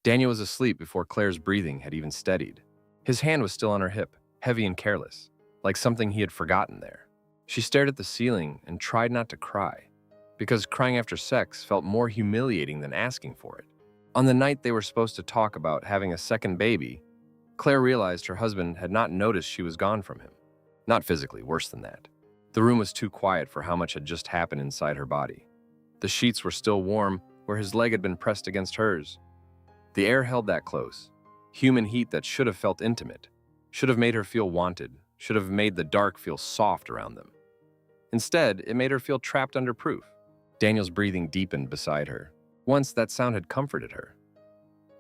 Daniel was asleep before Claire's breathing had even steadied. His hand was still on her hip, heavy and careless, like something he had forgotten there. She stared at the ceiling and tried not to cry, because crying after sex felt more humiliating than asking for it. On the night they were supposed to talk about having a second baby, Claire realized her husband had not noticed she was gone from him. Not physically, worse than that. The room was too quiet for how much had just happened inside her body. The sheets were still warm where his leg had been pressed against hers. The air held that close. Human heat that should have felt intimate, should have made her feel wanted, should have made the dark feel soft around them. Instead, it made her feel trapped under proof. Daniel's breathing deepened beside her. Once that sound had comforted her.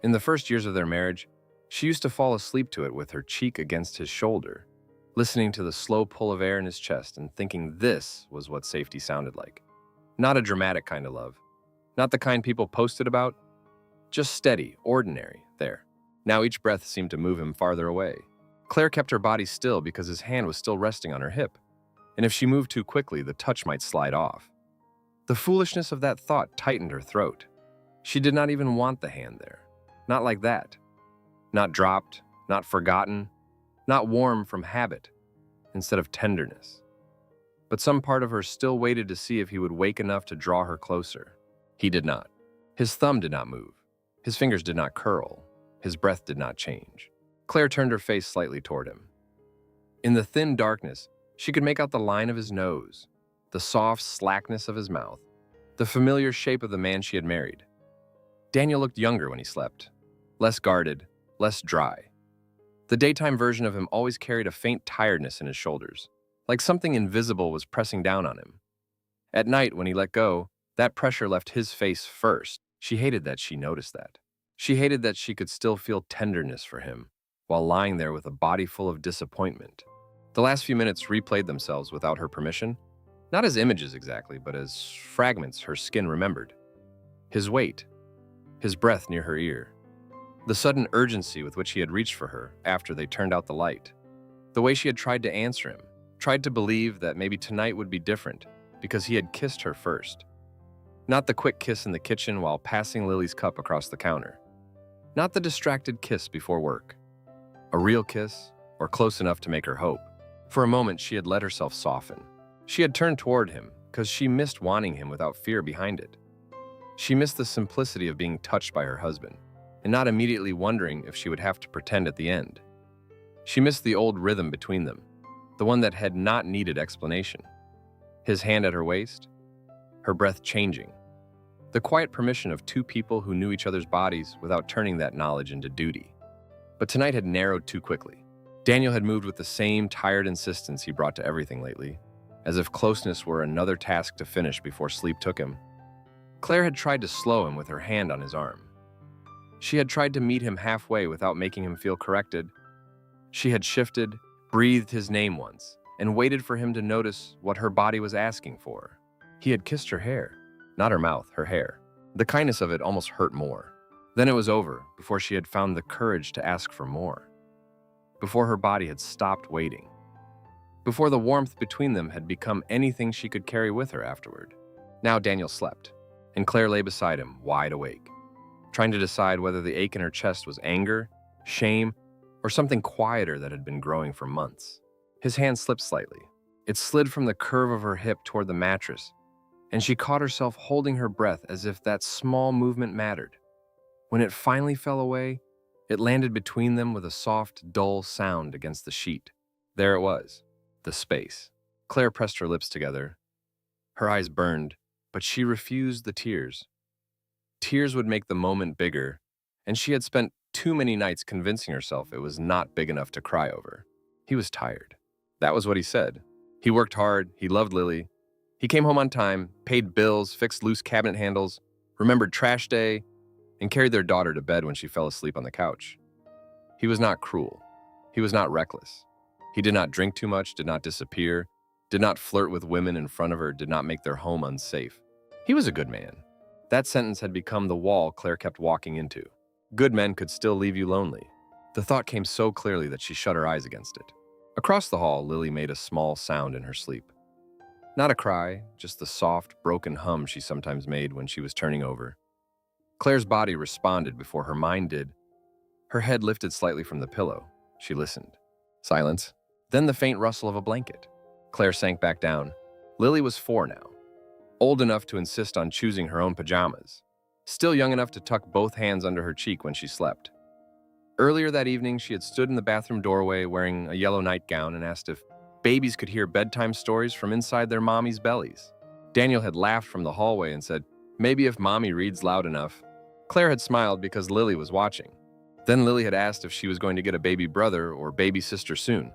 In the first years of their marriage, she used to fall asleep to it with her cheek against his shoulder, listening to the slow pull of air in his chest and thinking this was what safety sounded like. Not a dramatic kind of love. Not the kind people posted about. Just steady, ordinary, there. Now each breath seemed to move him farther away. Claire kept her body still because his hand was still resting on her hip, and if she moved too quickly, the touch might slide off. The foolishness of that thought tightened her throat. She did not even want the hand there. Not like that. Not dropped, not forgotten, not warm from habit, instead of tenderness. But some part of her still waited to see if he would wake enough to draw her closer. He did not. His thumb did not move. His fingers did not curl. His breath did not change. Claire turned her face slightly toward him. In the thin darkness, she could make out the line of his nose, the soft slackness of his mouth, the familiar shape of the man she had married. Daniel looked younger when he slept, less guarded, less dry. The daytime version of him always carried a faint tiredness in his shoulders, like something invisible was pressing down on him. At night, when he let go, that pressure left his face first. She hated that she noticed that. She hated that she could still feel tenderness for him, while lying there with a body full of disappointment. The last few minutes replayed themselves without her permission, not as images exactly, but as fragments her skin remembered. His weight, his breath near her ear, the sudden urgency with which he had reached for her after they turned out the light, the way she had tried to answer him, tried to believe that maybe tonight would be different because he had kissed her first. Not the quick kiss in the kitchen while passing Lily's cup across the counter. Not the distracted kiss before work. A real kiss, or close enough to make her hope. For a moment, she had let herself soften. She had turned toward him because she missed wanting him without fear behind it. She missed the simplicity of being touched by her husband, and not immediately wondering if she would have to pretend at the end. She missed the old rhythm between them, the one that had not needed explanation. His hand at her waist, her breath changing. The quiet permission of two people who knew each other's bodies without turning that knowledge into duty. But tonight had narrowed too quickly. Daniel had moved with the same tired insistence he brought to everything lately, as if closeness were another task to finish before sleep took him. Claire had tried to slow him with her hand on his arm. She had tried to meet him halfway without making him feel corrected. She had shifted, breathed his name once, and waited for him to notice what her body was asking for. He had kissed her hair. Not her mouth, her hair. The kindness of it almost hurt more. Then it was over before she had found the courage to ask for more. Before her body had stopped waiting. Before the warmth between them had become anything she could carry with her afterward. Now Daniel slept, and Claire lay beside him, wide awake, trying to decide whether the ache in her chest was anger, shame, or something quieter that had been growing for months. His hand slipped slightly. It slid from the curve of her hip toward the mattress, and she caught herself holding her breath as if that small movement mattered. When it finally fell away, it landed between them with a soft, dull sound against the sheet. There it was, the space. Claire pressed her lips together. Her eyes burned, but she refused the tears. Tears would make the moment bigger, and she had spent too many nights convincing herself it was not big enough to cry over. He was tired. That was what he said. He worked hard, he loved Lily. He came home on time, paid bills, fixed loose cabinet handles, remembered trash day, and carried their daughter to bed when she fell asleep on the couch. He was not cruel. He was not reckless. He did not drink too much, did not disappear, did not flirt with women in front of her, did not make their home unsafe. He was a good man. That sentence had become the wall Claire kept walking into. Good men could still leave you lonely. The thought came so clearly that she shut her eyes against it. Across the hall, Lily made a small sound in her sleep. Not a cry, just the soft, broken hum she sometimes made when she was turning over. Claire's body responded before her mind did. Her head lifted slightly from the pillow. She listened. Silence. Then the faint rustle of a blanket. Claire sank back down. Lily was 4 now, old enough to insist on choosing her own pajamas, still young enough to tuck both hands under her cheek when she slept. Earlier that evening, she had stood in the bathroom doorway wearing a yellow nightgown and asked if babies could hear bedtime stories from inside their mommy's bellies. Daniel had laughed from the hallway and said, "Maybe if mommy reads loud enough." Claire had smiled because Lily was watching. Then Lily had asked if she was going to get a baby brother or baby sister soon.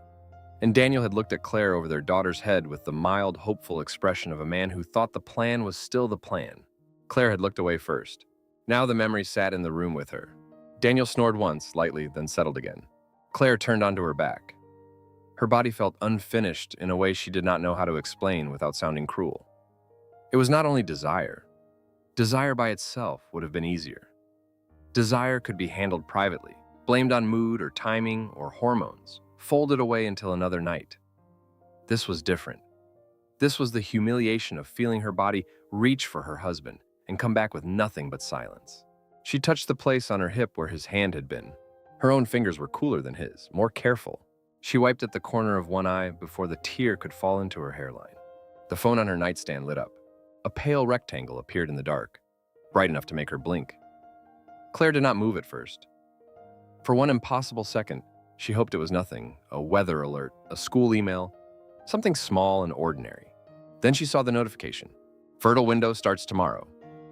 And Daniel had looked at Claire over their daughter's head with the mild, hopeful expression of a man who thought the plan was still the plan. Claire had looked away first. Now the memory sat in the room with her. Daniel snored once, lightly, then settled again. Claire turned onto her back. Her body felt unfinished in a way she did not know how to explain without sounding cruel. It was not only desire. Desire by itself would have been easier. Desire could be handled privately, blamed on mood or timing or hormones, folded away until another night. This was different. This was the humiliation of feeling her body reach for her husband and come back with nothing but silence. She touched the place on her hip where his hand had been. Her own fingers were cooler than his, more careful. She wiped at the corner of one eye before the tear could fall into her hairline. The phone on her nightstand lit up. A pale rectangle appeared in the dark, bright enough to make her blink. Claire did not move at first. For one impossible second, she hoped it was nothing, a weather alert, a school email, something small and ordinary. Then she saw the notification. Fertile window starts tomorrow.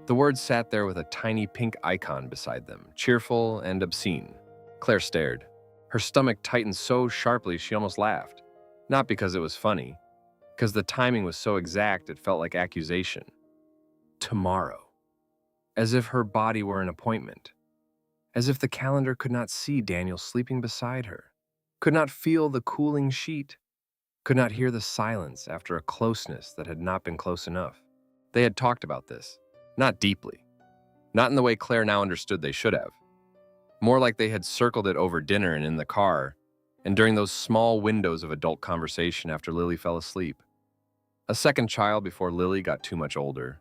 The words sat there with a tiny pink icon beside them, cheerful and obscene. Claire stared. Her stomach tightened so sharply she almost laughed. Not because it was funny, because the timing was so exact it felt like accusation. Tomorrow. As if her body were an appointment. As if the calendar could not see Daniel sleeping beside her, could not feel the cooling sheet, could not hear the silence after a closeness that had not been close enough. They had talked about this, not deeply, not in the way Claire now understood they should have. More like they had circled it over dinner and in the car, and during those small windows of adult conversation after Lily fell asleep. A second child before Lily got too much older.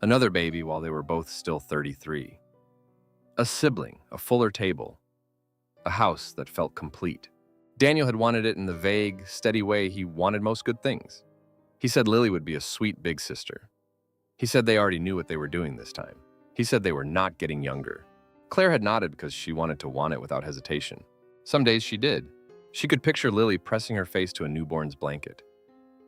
Another baby while they were both still 33. A sibling, a fuller table. A house that felt complete. Daniel had wanted it in the vague, steady way he wanted most good things. He said Lily would be a sweet big sister. He said they already knew what they were doing this time. He said they were not getting younger. Claire had nodded because she wanted to want it without hesitation. Some days she did. She could picture Lily pressing her face to a newborn's blanket.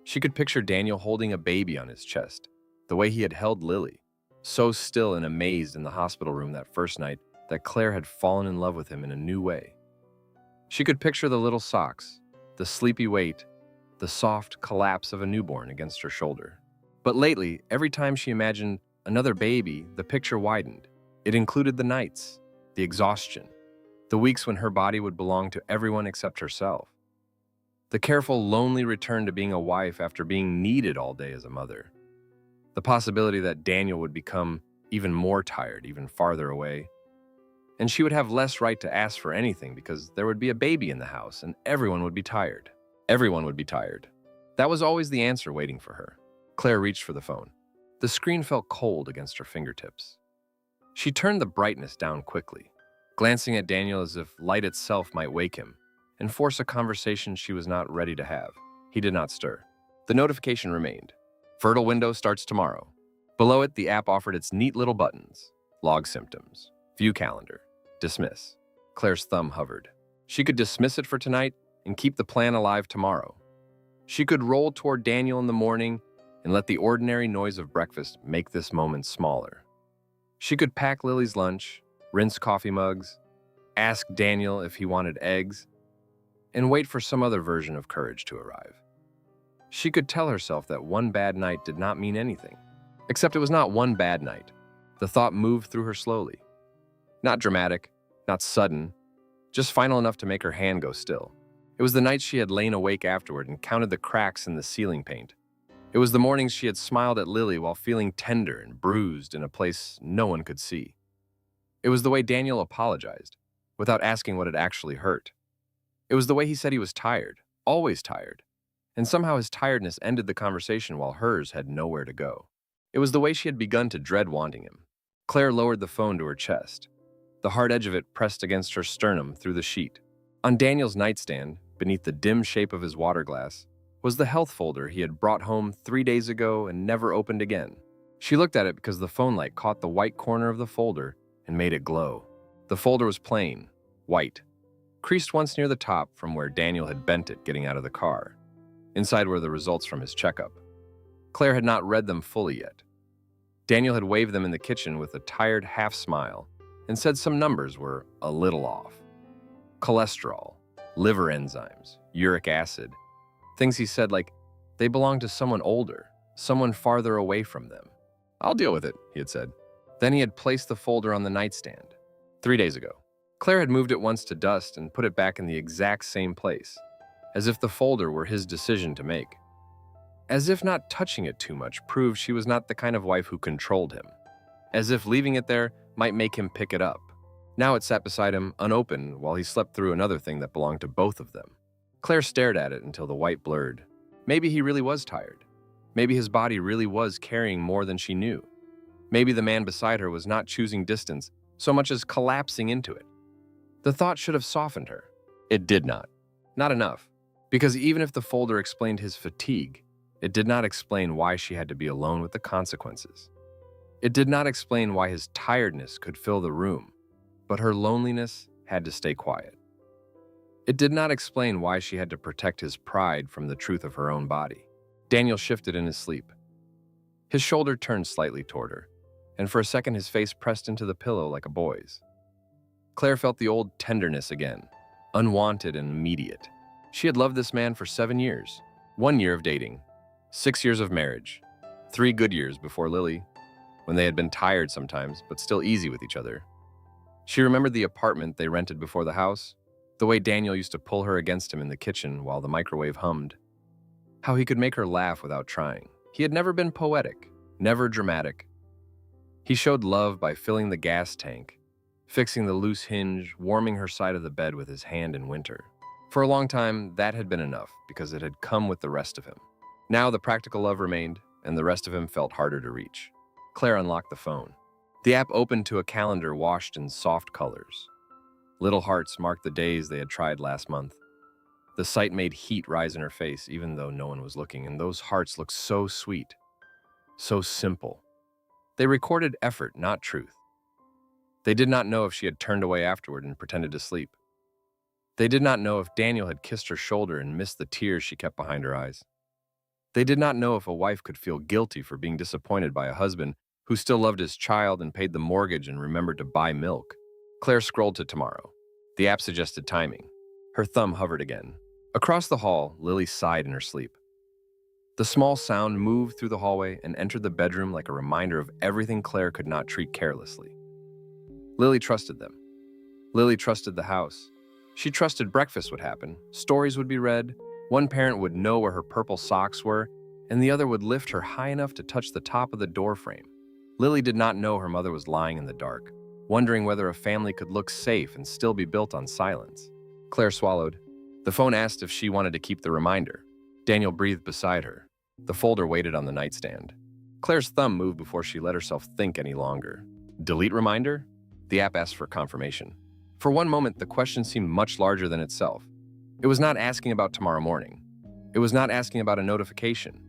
She could picture Daniel holding a baby on his chest, the way he had held Lily, so still and amazed in the hospital room that first night that Claire had fallen in love with him in a new way. She could picture the little socks, the sleepy weight, the soft collapse of a newborn against her shoulder. But lately, every time she imagined another baby, the picture widened. It included the nights, the exhaustion, the weeks when her body would belong to everyone except herself. The careful, lonely return to being a wife after being needed all day as a mother. The possibility that Daniel would become even more tired, even farther away. And she would have less right to ask for anything because there would be a baby in the house and everyone would be tired. Everyone would be tired. That was always the answer waiting for her. Claire reached for the phone. The screen felt cold against her fingertips. She turned the brightness down quickly, glancing at Daniel as if light itself might wake him and force a conversation she was not ready to have. He did not stir. The notification remained. Fertile window starts tomorrow. Below it, the app offered its neat little buttons. Log symptoms. View calendar. Dismiss. Claire's thumb hovered. She could dismiss it for tonight and keep the plan alive tomorrow. She could roll toward Daniel in the morning and let the ordinary noise of breakfast make this moment smaller. She could pack Lily's lunch, rinse coffee mugs, ask Daniel if he wanted eggs, and wait for some other version of courage to arrive. She could tell herself that one bad night did not mean anything. Except it was not one bad night. The thought moved through her slowly. Not dramatic, not sudden, just final enough to make her hand go still. It was the nights she had lain awake afterward and counted the cracks in the ceiling paint. It was the mornings she had smiled at Lily while feeling tender and bruised in a place no one could see. It was the way Daniel apologized, without asking what had actually hurt. It was the way he said he was tired, always tired, and somehow his tiredness ended the conversation while hers had nowhere to go. It was the way she had begun to dread wanting him. Claire lowered the phone to her chest. The hard edge of it pressed against her sternum through the sheet. On Daniel's nightstand, beneath the dim shape of his water glass, was the health folder he had brought home 3 days ago and never opened again. She looked at it because the phone light caught the white corner of the folder and made it glow. The folder was plain, white, creased once near the top from where Daniel had bent it getting out of the car. Inside were the results from his checkup. Claire had not read them fully yet. Daniel had waved them in the kitchen with a tired half-smile and said some numbers were a little off. Cholesterol, liver enzymes, uric acid. Things he said like they belonged to someone older, someone farther away from them. "I'll deal with it," he had said. Then he had placed the folder on the nightstand. 3 days ago. Claire had moved it once to dust and put it back in the exact same place, as if the folder were his decision to make. As if not touching it too much proved she was not the kind of wife who controlled him. As if leaving it there might make him pick it up. Now it sat beside him, unopened, while he slept through another thing that belonged to both of them. Claire stared at it until the white blurred. Maybe he really was tired. Maybe his body really was carrying more than she knew. Maybe the man beside her was not choosing distance so much as collapsing into it. The thought should have softened her. It did not. Not enough. Because even if the folder explained his fatigue, it did not explain why she had to be alone with the consequences. It did not explain why his tiredness could fill the room, but her loneliness had to stay quiet. It did not explain why she had to protect his pride from the truth of her own body. Daniel shifted in his sleep. His shoulder turned slightly toward her, and for a second his face pressed into the pillow like a boy's. Claire felt the old tenderness again, unwanted and immediate. She had loved this man for 7 years, 1 year of dating, 6 years of marriage, 3 good years before Lily, when they had been tired sometimes, but still easy with each other. She remembered the apartment they rented before the house, the way Daniel used to pull her against him in the kitchen while the microwave hummed, how he could make her laugh without trying. He had never been poetic, never dramatic. He showed love by filling the gas tank, fixing the loose hinge, warming her side of the bed with his hand in winter. For a long time, that had been enough because it had come with the rest of him. Now the practical love remained, and the rest of him felt harder to reach. Claire unlocked the phone. The app opened to a calendar washed in soft colors. Little hearts marked the days they had tried last month. The sight made heat rise in her face, even though no one was looking, and those hearts looked so sweet, so simple. They recorded effort, not truth. They did not know if she had turned away afterward and pretended to sleep. They did not know if Daniel had kissed her shoulder and missed the tears she kept behind her eyes. They did not know if a wife could feel guilty for being disappointed by a husband who still loved his child and paid the mortgage and remembered to buy milk. Claire scrolled to tomorrow. The app suggested timing. Her thumb hovered again. Across the hall, Lily sighed in her sleep. The small sound moved through the hallway and entered the bedroom like a reminder of everything Claire could not treat carelessly. Lily trusted them. Lily trusted the house. She trusted breakfast would happen, stories would be read, one parent would know where her purple socks were, and the other would lift her high enough to touch the top of the door frame. Lily did not know her mother was lying in the dark, wondering whether a family could look safe and still be built on silence. Claire swallowed. The phone asked if she wanted to keep the reminder. Daniel breathed beside her. The folder waited on the nightstand. Claire's thumb moved before she let herself think any longer. Delete reminder? The app asked for confirmation. For one moment, the question seemed much larger than itself. It was not asking about tomorrow morning. It was not asking about a notification.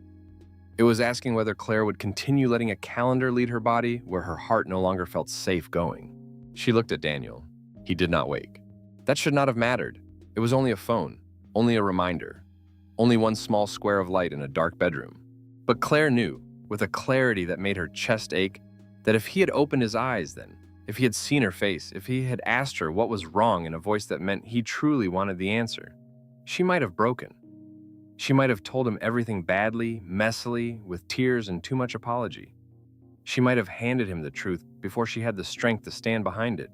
It was asking whether Claire would continue letting a calendar lead her body where her heart no longer felt safe going. She looked at Daniel. He did not wake. That should not have mattered. It was only a phone, only a reminder, only one small square of light in a dark bedroom. But Claire knew, with a clarity that made her chest ache, that if he had opened his eyes then, if he had seen her face, if he had asked her what was wrong in a voice that meant he truly wanted the answer, she might have broken. She might have told him everything badly, messily, with tears and too much apology. She might have handed him the truth before she had the strength to stand behind it.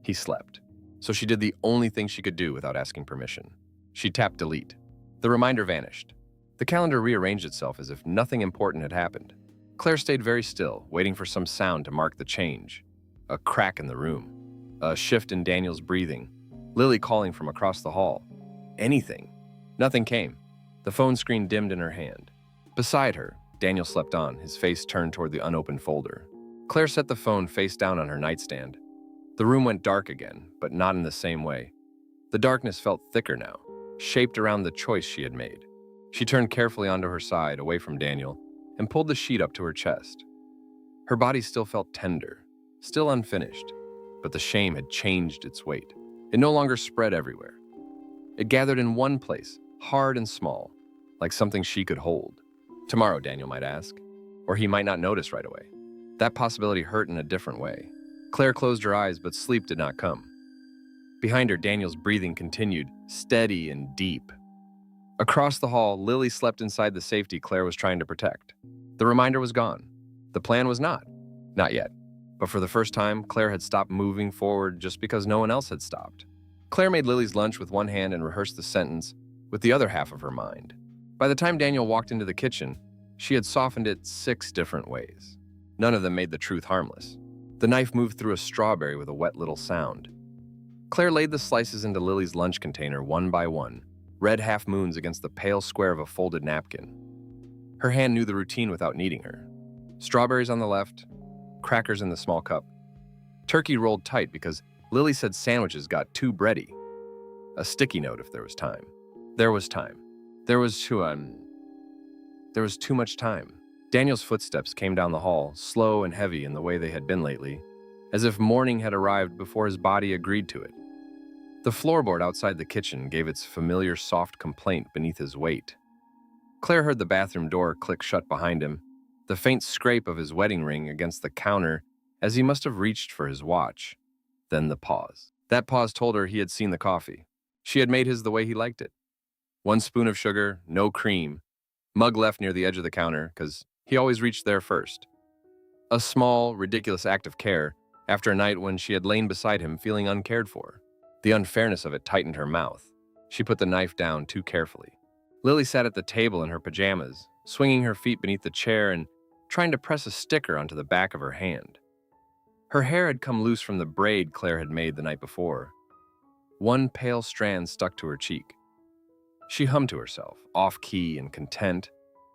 He slept. So she did the only thing she could do without asking permission. She tapped delete. The reminder vanished. The calendar rearranged itself as if nothing important had happened. Claire stayed very still, waiting for some sound to mark the change. A crack in the room. A shift in Daniel's breathing. Lily calling from across the hall. Anything. Nothing came. The phone screen dimmed in her hand. Beside her, Daniel slept on, his face turned toward the unopened folder. Claire set the phone face down on her nightstand. The room went dark again, but not in the same way. The darkness felt thicker now, shaped around the choice she had made. She turned carefully onto her side, away from Daniel, and pulled the sheet up to her chest. Her body still felt tender, still unfinished, but the shame had changed its weight. It no longer spread everywhere. It gathered in one place, hard and small, like something she could hold. Tomorrow, Daniel might ask, or he might not notice right away. That possibility hurt in a different way. Claire closed her eyes, but sleep did not come. Behind her, Daniel's breathing continued, steady and deep. Across the hall, Lily slept inside the safety Claire was trying to protect. The reminder was gone. The plan was not. Not yet. But for the first time, Claire had stopped moving forward just because no one else had stopped. Claire made Lily's lunch with one hand and rehearsed the sentence with the other half of her mind. By the time Daniel walked into the kitchen, she had softened it 6 different ways. None of them made the truth harmless. The knife moved through a strawberry with a wet little sound. Claire laid the slices into Lily's lunch container one by one, red half moons against the pale square of a folded napkin. Her hand knew the routine without needing her. Strawberries on the left, crackers in the small cup. Turkey rolled tight because Lily said sandwiches got too bready. A sticky note if there was time. There was time. There was too much time. Daniel's footsteps came down the hall, slow and heavy in the way they had been lately, as if morning had arrived before his body agreed to it. The floorboard outside the kitchen gave its familiar soft complaint beneath his weight. Claire heard the bathroom door click shut behind him, the faint scrape of his wedding ring against the counter as he must have reached for his watch. Then the pause. That pause told her he had seen the coffee. She had made his the way he liked it. 1 spoon of sugar, no cream. Mug left near the edge of the counter, because he always reached there first. A small, ridiculous act of care after a night when she had lain beside him feeling uncared for. The unfairness of it tightened her mouth. She put the knife down too carefully. Lily sat at the table in her pajamas, swinging her feet beneath the chair and trying to press a sticker onto the back of her hand. Her hair had come loose from the braid Claire had made the night before. One pale strand stuck to her cheek. She hummed to herself, off-key and content,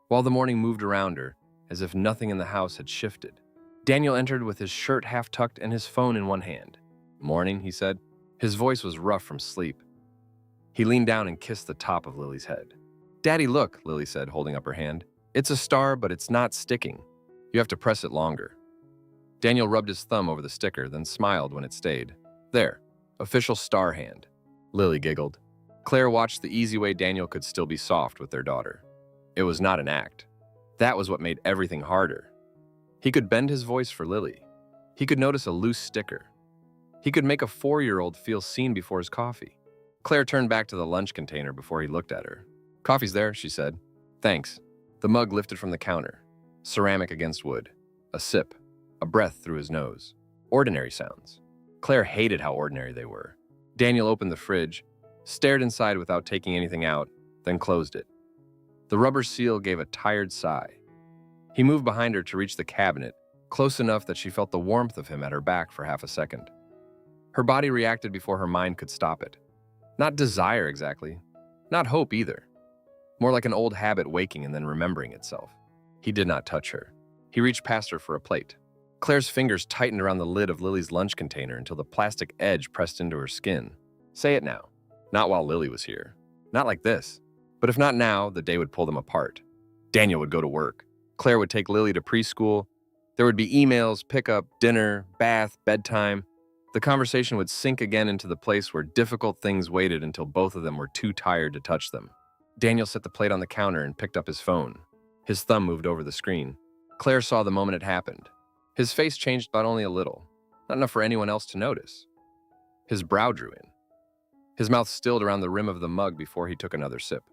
while the morning moved around her, as if nothing in the house had shifted. Daniel entered with his shirt half tucked and his phone in one hand. "Morning," he said. His voice was rough from sleep. He leaned down and kissed the top of Lily's head. "Daddy, look," Lily said, holding up her hand. "It's a star, but it's not sticking. You have to press it longer." Daniel rubbed his thumb over the sticker, then smiled when it stayed. "There, official star hand." Lily giggled. Claire watched the easy way Daniel could still be soft with their daughter. It was not an act. That was what made everything harder. He could bend his voice for Lily. He could notice a loose sticker. He could make a 4-year-old feel seen before his coffee. Claire turned back to the lunch container before he looked at her. "Coffee's there," she said. "Thanks." The mug lifted from the counter. Ceramic against wood. A sip. A breath through his nose. Ordinary sounds. Claire hated how ordinary they were. Daniel opened the fridge, stared inside without taking anything out, then closed it. The rubber seal gave a tired sigh. He moved behind her to reach the cabinet, close enough that she felt the warmth of him at her back for half a second. Her body reacted before her mind could stop it. Not desire exactly. Not hope either. More like an old habit waking and then remembering itself. He did not touch her. He reached past her for a plate. Claire's fingers tightened around the lid of Lily's lunch container until the plastic edge pressed into her skin. Say it now. Not while Lily was here. Not like this. But if not now, the day would pull them apart. Daniel would go to work. Claire would take Lily to preschool. There would be emails, pickup, dinner, bath, bedtime. The conversation would sink again into the place where difficult things waited until both of them were too tired to touch them. Daniel set the plate on the counter and picked up his phone. His thumb moved over the screen. Claire saw the moment it happened. His face changed but only a little, not enough for anyone else to notice. His brow drew in. His mouth stilled around the rim of the mug before he took another sip.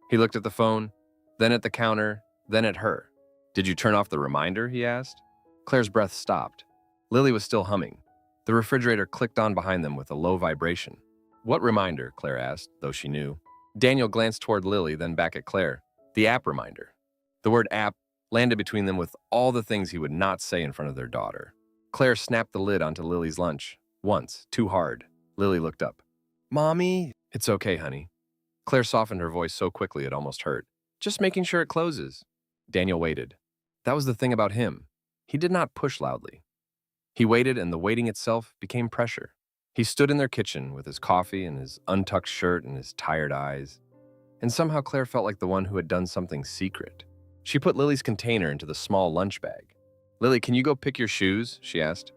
He looked at the phone, then at the counter, then at her. "Did you turn off the reminder?" he asked. Claire's breath stopped. Lily was still humming. The refrigerator clicked on behind them with a low vibration. "What reminder?" Claire asked, though she knew. Daniel glanced toward Lily, then back at Claire. "The app reminder." The word app landed between them with all the things he would not say in front of their daughter. Claire snapped the lid onto Lily's lunch. Once, too hard. Lily looked up. "Mommy?" "It's okay, honey." Claire softened her voice so quickly it almost hurt. "Just making sure it closes." Daniel waited. That was the thing about him. He did not push loudly. He waited, and the waiting itself became pressure. He stood in their kitchen with his coffee and his untucked shirt and his tired eyes. And somehow Claire felt like the one who had done something secret. She put Lily's container into the small lunch bag. "Lily, can you go pick your shoes?" she asked.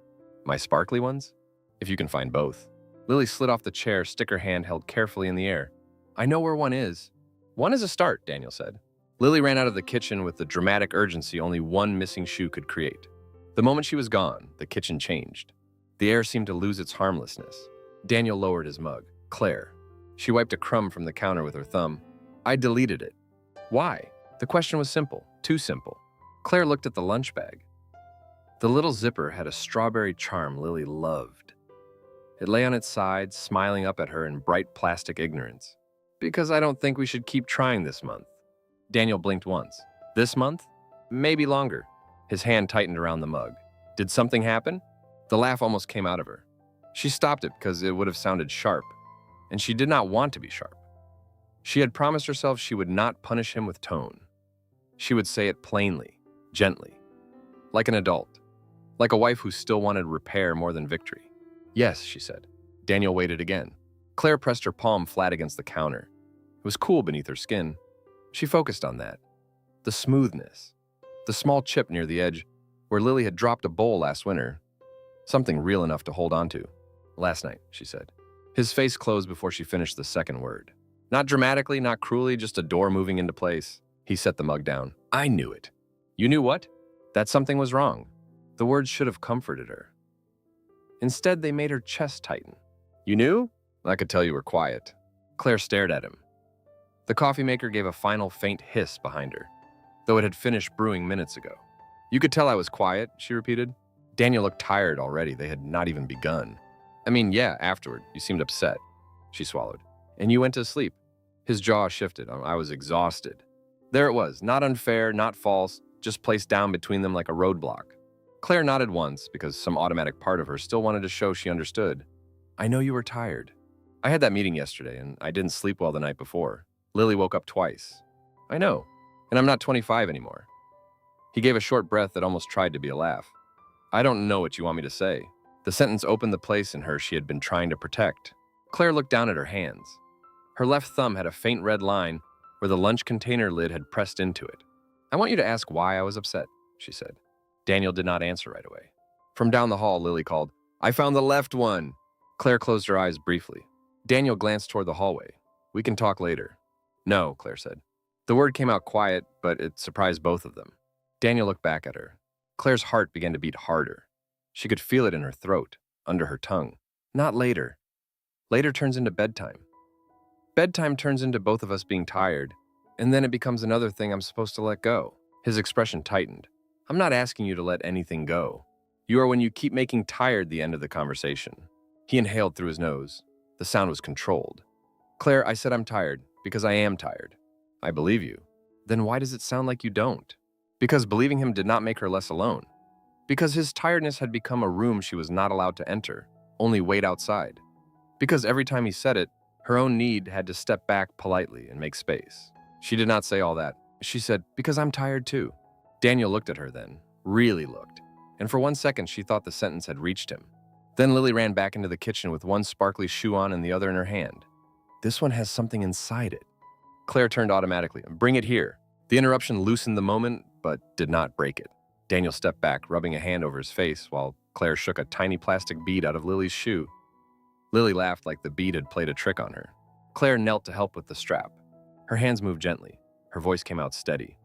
"My sparkly ones?" "If you can find both." Lily slid off the chair, sticker hand held carefully in the air. "I know where one is." "One is a start," Daniel said. Lily ran out of the kitchen with the dramatic urgency only one missing shoe could create. The moment she was gone, the kitchen changed. The air seemed to lose its harmlessness. Daniel lowered his mug. "Claire." She wiped a crumb from the counter with her thumb. "I deleted it." "Why?" The question was simple, too simple. Claire looked at the lunch bag. The little zipper had a strawberry charm Lily loved. It lay on its side, smiling up at her in bright plastic ignorance. "Because I don't think we should keep trying this month." Daniel blinked once. "This month? Maybe longer." His hand tightened around the mug. "Did something happen?" The laugh almost came out of her. She stopped it because it would have sounded sharp, and she did not want to be sharp. She had promised herself she would not punish him with tone. She would say it plainly, gently, like an adult, like a wife who still wanted repair more than victory. "Yes," she said. Daniel waited again. Claire pressed her palm flat against the counter. It was cool beneath her skin. She focused on that. The smoothness. The small chip near the edge where Lily had dropped a bowl last winter. Something real enough to hold on to. "Last night," she said. His face closed before she finished the second word. Not dramatically, not cruelly, just a door moving into place. He set the mug down. "I knew it." "You knew what?" "That something was wrong." The words should have comforted her. Instead, they made her chest tighten. "You knew?" "I could tell you were quiet." Claire stared at him. The coffee maker gave a final faint hiss behind her, though it had finished brewing minutes ago. "You could tell I was quiet," she repeated. Daniel looked tired already. They had not even begun. "I mean, yeah, afterward. You seemed upset." She swallowed. "And you went to sleep." His jaw shifted. "I was exhausted." There it was, not unfair, not false, just placed down between them like a roadblock. Claire nodded once because some automatic part of her still wanted to show she understood. "I know you were tired. I had that meeting yesterday, and I didn't sleep well the night before. Lily woke up twice." "I know, and I'm not 25 anymore." He gave a short breath that almost tried to be a laugh. "I don't know what you want me to say." The sentence opened the place in her she had been trying to protect. Claire looked down at her hands. Her left thumb had a faint red line where the lunch container lid had pressed into it. "I want you to ask why I was upset," she said. Daniel did not answer right away. From down the hall, Lily called, "I found the left one." Claire closed her eyes briefly. Daniel glanced toward the hallway. "We can talk later." "No," Claire said. The word came out quiet, but it surprised both of them. Daniel looked back at her. Claire's heart began to beat harder. She could feel it in her throat, under her tongue. "Not later. Later turns into bedtime. Bedtime turns into both of us being tired, and then it becomes another thing I'm supposed to let go." His expression tightened. "I'm not asking you to let anything go. You are when you keep making tired the end of the conversation." He inhaled through his nose. The sound was controlled. "Claire, I said I'm tired because I am tired." "I believe you." "Then why does it sound like you don't?" Because believing him did not make her less alone. Because his tiredness had become a room she was not allowed to enter, only wait outside. Because every time he said it, her own need had to step back politely and make space. She did not say all that. She said, "Because I'm tired too." Daniel looked at her then, really looked, and for 1 second she thought the sentence had reached him. Then Lily ran back into the kitchen with one sparkly shoe on and the other in her hand. "This one has something inside it." Claire turned automatically. "Bring it here." The interruption loosened the moment, but did not break it. Daniel stepped back, rubbing a hand over his face, while Claire shook a tiny plastic bead out of Lily's shoe. Lily laughed like the bead had played a trick on her. Claire knelt to help with the strap. Her hands moved gently. Her voice came out steady.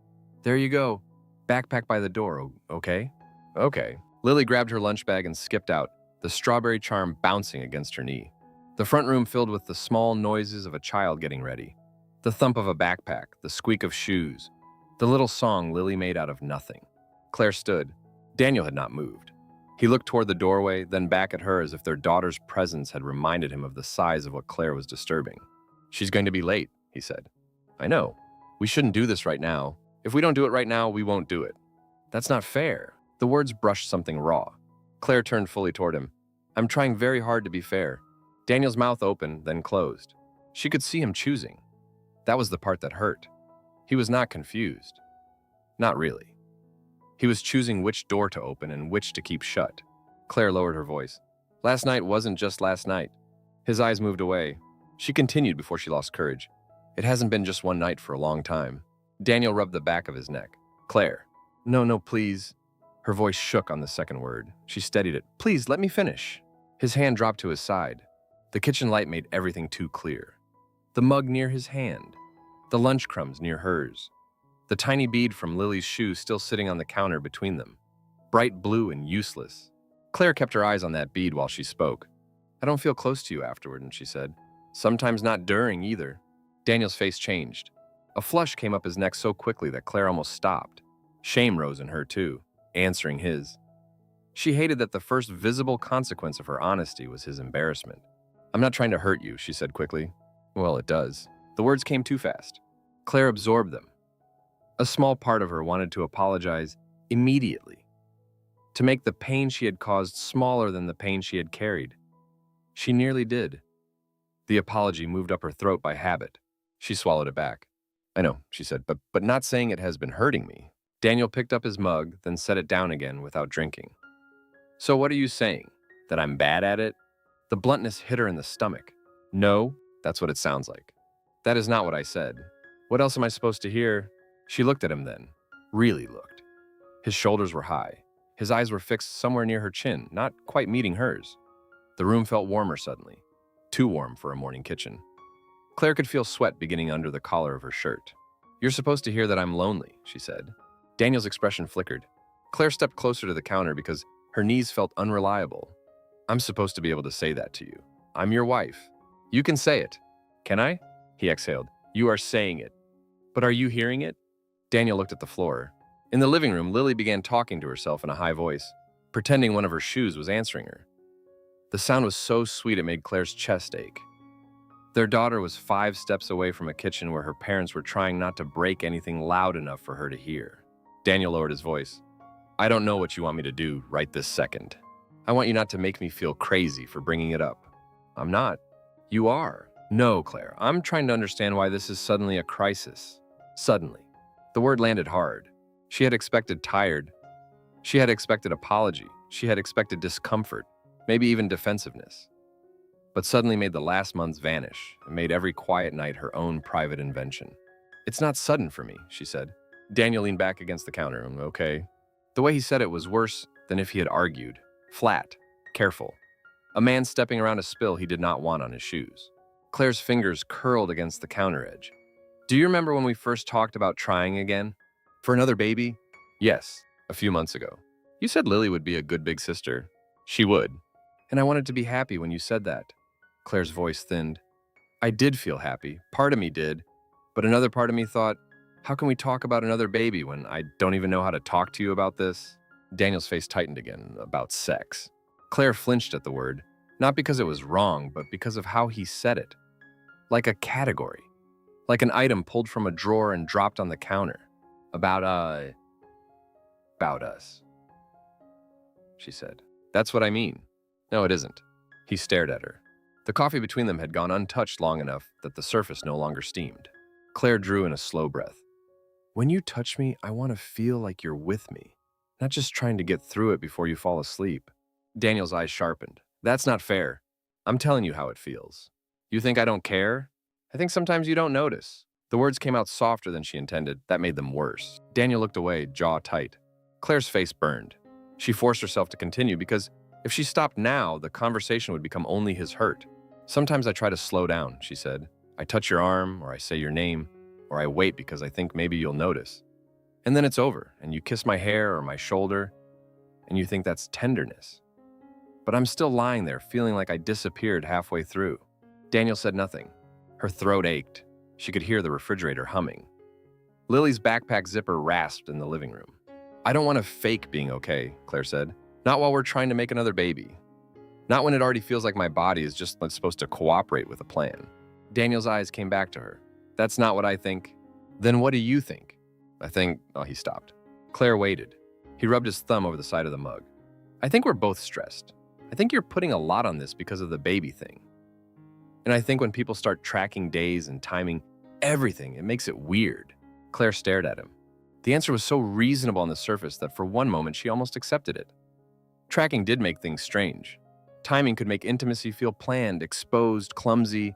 "There you go. Backpack by the door, okay?" "Okay." Lily grabbed her lunch bag and skipped out, the strawberry charm bouncing against her knee. The front room filled with the small noises of a child getting ready. The thump of a backpack, the squeak of shoes, the little song Lily made out of nothing. Claire stood. Daniel had not moved. He looked toward the doorway, then back at her as if their daughter's presence had reminded him of the size of what Claire was disturbing. "She's going to be late," he said. "I know. We shouldn't do this right now. If we don't do it right now, we won't do it." "That's not fair." The words brushed something raw. Claire turned fully toward him. "I'm trying very hard to be fair." Daniel's mouth opened, then closed. She could see him choosing. That was the part that hurt. He was not confused. Not really. He was choosing which door to open and which to keep shut. Claire lowered her voice. Last night wasn't just last night. His eyes moved away. She continued before she lost courage. It hasn't been just one night for a long time. Daniel rubbed the back of his neck. Claire. No, please. Her voice shook on the second word. She steadied it. Please, let me finish. His hand dropped to his side. The kitchen light made everything too clear. The mug near his hand. The lunch crumbs near hers. The tiny bead from Lily's shoe still sitting on the counter between them. Bright blue and useless. Claire kept her eyes on that bead while she spoke. I don't feel close to you afterward, and she said. Sometimes not during either. Daniel's face changed. A flush came up his neck so quickly that Claire almost stopped. Shame rose in her too, answering his. She hated that the first visible consequence of her honesty was his embarrassment. I'm not trying to hurt you, she said quickly. Well, it does. The words came too fast. Claire absorbed them. A small part of her wanted to apologize immediately, to make the pain she had caused smaller than the pain she had carried. She nearly did. The apology moved up her throat by habit. She swallowed it back. I know, she said, but not saying it has been hurting me. Daniel picked up his mug, then set it down again without drinking. So what are you saying? That I'm bad at it? The bluntness hit her in the stomach. No, that's what it sounds like. That is not what I said. What else am I supposed to hear? She looked at him then. Really looked. His shoulders were high. His eyes were fixed somewhere near her chin, not quite meeting hers. The room felt warmer suddenly. Too warm for a morning kitchen. Claire could feel sweat beginning under the collar of her shirt. You're supposed to hear that I'm lonely, she said. Daniel's expression flickered. Claire stepped closer to the counter because her knees felt unreliable. I'm supposed to be able to say that to you. I'm your wife. You can say it. Can I? He exhaled. You are saying it. But are you hearing it? Daniel looked at the floor. In the living room, Lily began talking to herself in a high voice, pretending one of her shoes was answering her. The sound was so sweet it made Claire's chest ache. Their daughter was 5 steps away from a kitchen where her parents were trying not to break anything loud enough for her to hear. Daniel lowered his voice. I don't know what you want me to do right this second. I want you not to make me feel crazy for bringing it up. I'm not. You are. No, Claire, I'm trying to understand why this is suddenly a crisis. Suddenly. The word landed hard. She had expected tired. She had expected apology. She had expected discomfort, maybe even defensiveness. But suddenly made the last months vanish and made every quiet night her own private invention. It's not sudden for me, she said. Daniel leaned back against the counter. Okay. The way he said it was worse than if he had argued. Flat, careful. A man stepping around a spill he did not want on his shoes. Claire's fingers curled against the counter edge. Do you remember when we first talked about trying again? For another baby? Yes, a few months ago. You said Lily would be a good big sister. She would. And I wanted to be happy when you said that. Claire's voice thinned. I did feel happy. Part of me did. But another part of me thought, how can we talk about another baby when I don't even know how to talk to you about this? Daniel's face tightened again, about sex. Claire flinched at the word, not because it was wrong, but because of how he said it. Like a category. Like an item pulled from a drawer and dropped on the counter. About us, she said. That's what I mean. No, it isn't. He stared at her. The coffee between them had gone untouched long enough that the surface no longer steamed. Claire drew in a slow breath. When you touch me, I want to feel like you're with me, not just trying to get through it before you fall asleep. Daniel's eyes sharpened. That's not fair. I'm telling you how it feels. You think I don't care? I think sometimes you don't notice. The words came out softer than she intended. That made them worse. Daniel looked away, jaw tight. Claire's face burned. She forced herself to continue because if she stopped now, the conversation would become only his hurt. Sometimes I try to slow down, she said. I touch your arm, or I say your name, or I wait because I think maybe you'll notice. And then it's over, and you kiss my hair or my shoulder, and you think that's tenderness. But I'm still lying there, feeling like I disappeared halfway through. Daniel said nothing. Her throat ached. She could hear the refrigerator humming. Lily's backpack zipper rasped in the living room. I don't want to fake being okay, Claire said. Not while we're trying to make another baby. Not when it already feels like my body is just supposed to cooperate with a plan. Daniel's eyes came back to her. That's not what I think. Then what do you think? I think, he stopped. Claire waited. He rubbed his thumb over the side of the mug. I think we're both stressed. I think you're putting a lot on this because of the baby thing. And I think when people start tracking days and timing everything, it makes it weird. Claire stared at him. The answer was so reasonable on the surface that for one moment she almost accepted it. Tracking did make things strange. Timing could make intimacy feel planned, exposed, clumsy.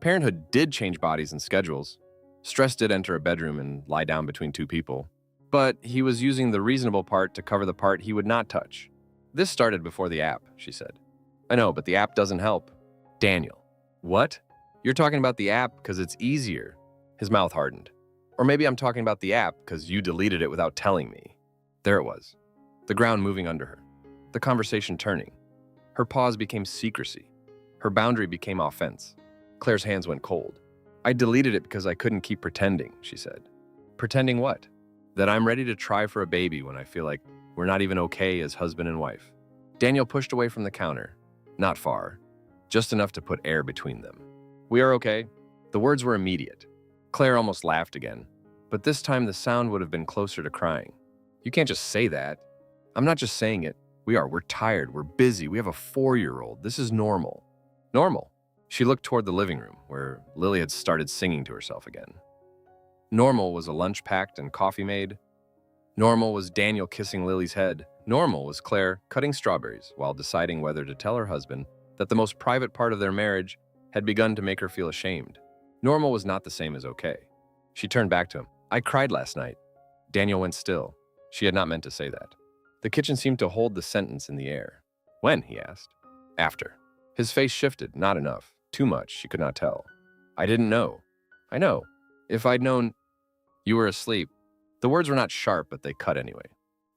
Parenthood did change bodies and schedules. Stress did enter a bedroom and lie down between two people. But he was using the reasonable part to cover the part he would not touch. This started before the app, she said. I know, but the app doesn't help. Daniel. What? You're talking about the app because it's easier. His mouth hardened. Or maybe I'm talking about the app because you deleted it without telling me. There it was. The ground moving under her. The conversation turning. Her pause became secrecy. Her boundary became offense. Claire's hands went cold. I deleted it because I couldn't keep pretending, she said. Pretending what? That I'm ready to try for a baby when I feel like we're not even okay as husband and wife. Daniel pushed away from the counter. Not far. Just enough to put air between them. We are okay. The words were immediate. Claire almost laughed again. But this time the sound would have been closer to crying. You can't just say that. I'm not just saying it. We're tired, we're busy, we have a 4-year-old. This is normal. Normal. She looked toward the living room, where Lily had started singing to herself again. Normal was a lunch packed and coffee made. Normal was Daniel kissing Lily's head. Normal was Claire cutting strawberries while deciding whether to tell her husband that the most private part of their marriage had begun to make her feel ashamed. Normal was not the same as okay. She turned back to him. I cried last night. Daniel went still. She had not meant to say that. The kitchen seemed to hold the sentence in the air. When? He asked. After. His face shifted, not enough. Too much, she could not tell. I didn't know. I know. If I'd known you were asleep. The words were not sharp, but they cut anyway.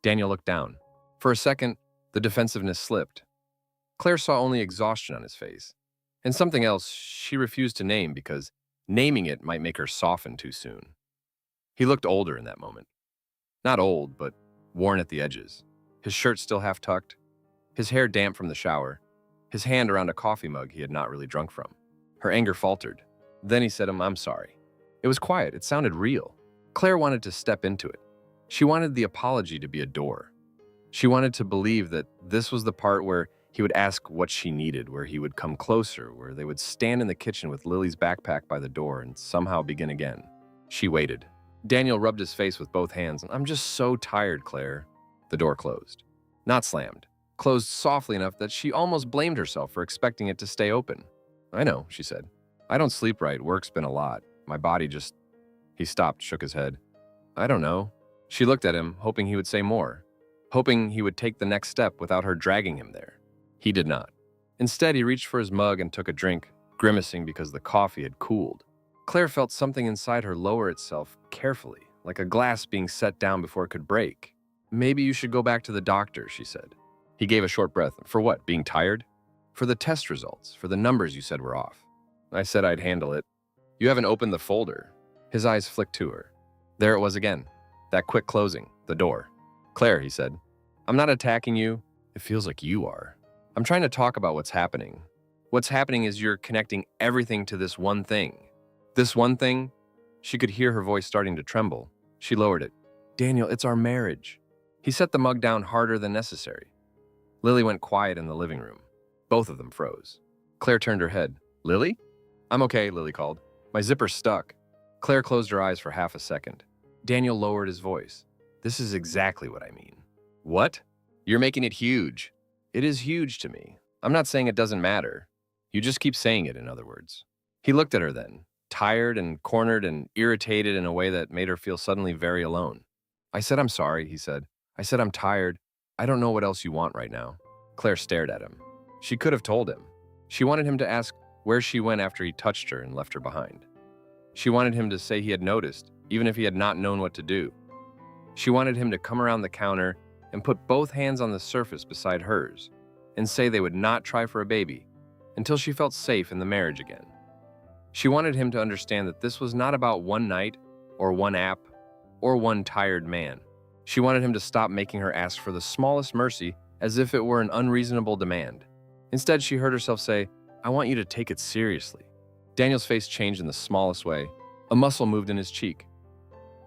Daniel looked down. For a second, the defensiveness slipped. Claire saw only exhaustion on his face. And something else she refused to name because naming it might make her soften too soon. He looked older in that moment. Not old, but worn at the edges. His shirt still half tucked, his hair damp from the shower, his hand around a coffee mug he had not really drunk from. Her anger faltered. Then he said, I'm sorry. It was quiet. It sounded real. Claire wanted to step into it. She wanted the apology to be a door. She wanted to believe that this was the part where he would ask what she needed, where he would come closer, where they would stand in the kitchen with Lily's backpack by the door and somehow begin again. She waited. Daniel rubbed his face with both hands. I'm just so tired, Claire. The door closed. Not slammed. Closed softly enough that she almost blamed herself for expecting it to stay open. I know, she said. I don't sleep right. Work's been a lot. My body just... He stopped, shook his head. I don't know. She looked at him, hoping he would say more. Hoping he would take the next step without her dragging him there. He did not. Instead, he reached for his mug and took a drink, grimacing because the coffee had cooled. Claire felt something inside her lower itself carefully, like a glass being set down before it could break. Maybe you should go back to the doctor, she said. He gave a short breath. For what, being tired? For the test results, for the numbers you said were off. I said I'd handle it. You haven't opened the folder. His eyes flicked to her. There it was again. That quick closing, the door. Claire, he said, I'm not attacking you. It feels like you are. I'm trying to talk about what's happening. What's happening is you're connecting everything to this one thing. This one thing? She could hear her voice starting to tremble. She lowered it. Daniel, it's our marriage. He set the mug down harder than necessary. Lily went quiet in the living room. Both of them froze. Claire turned her head. Lily? I'm okay, Lily called. My zipper's stuck. Claire closed her eyes for half a second. Daniel lowered his voice. This is exactly what I mean. What? You're making it huge. It is huge to me. I'm not saying it doesn't matter. You just keep saying it, in other words. He looked at her then, tired and cornered and irritated in a way that made her feel suddenly very alone. I said I'm sorry, he said. I said I'm tired. I don't know what else you want right now. Claire stared at him. She could have told him. She wanted him to ask where she went after he touched her and left her behind. She wanted him to say he had noticed, even if he had not known what to do. She wanted him to come around the counter and put both hands on the surface beside hers and say they would not try for a baby until she felt safe in the marriage again. She wanted him to understand that this was not about one night or one app or one tired man. She wanted him to stop making her ask for the smallest mercy as if it were an unreasonable demand. Instead, she heard herself say, I want you to take it seriously. Daniel's face changed in the smallest way. A muscle moved in his cheek.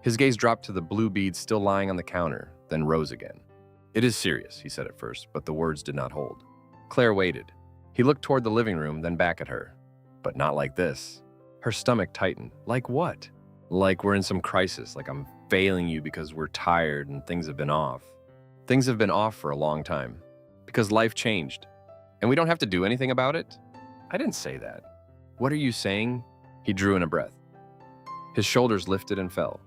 His gaze dropped to the blue beads still lying on the counter, then rose again. It is serious, he said at first, but the words did not hold. Claire waited. He looked toward the living room, then back at her. But not like this. Her stomach tightened. Like what? Like we're in some crisis, like I'm failing you because we're tired and things have been off. Things have been off for a long time because life changed, and we don't have to do anything about it? I didn't say that. What are you saying? He drew in a breath. His shoulders lifted and fell.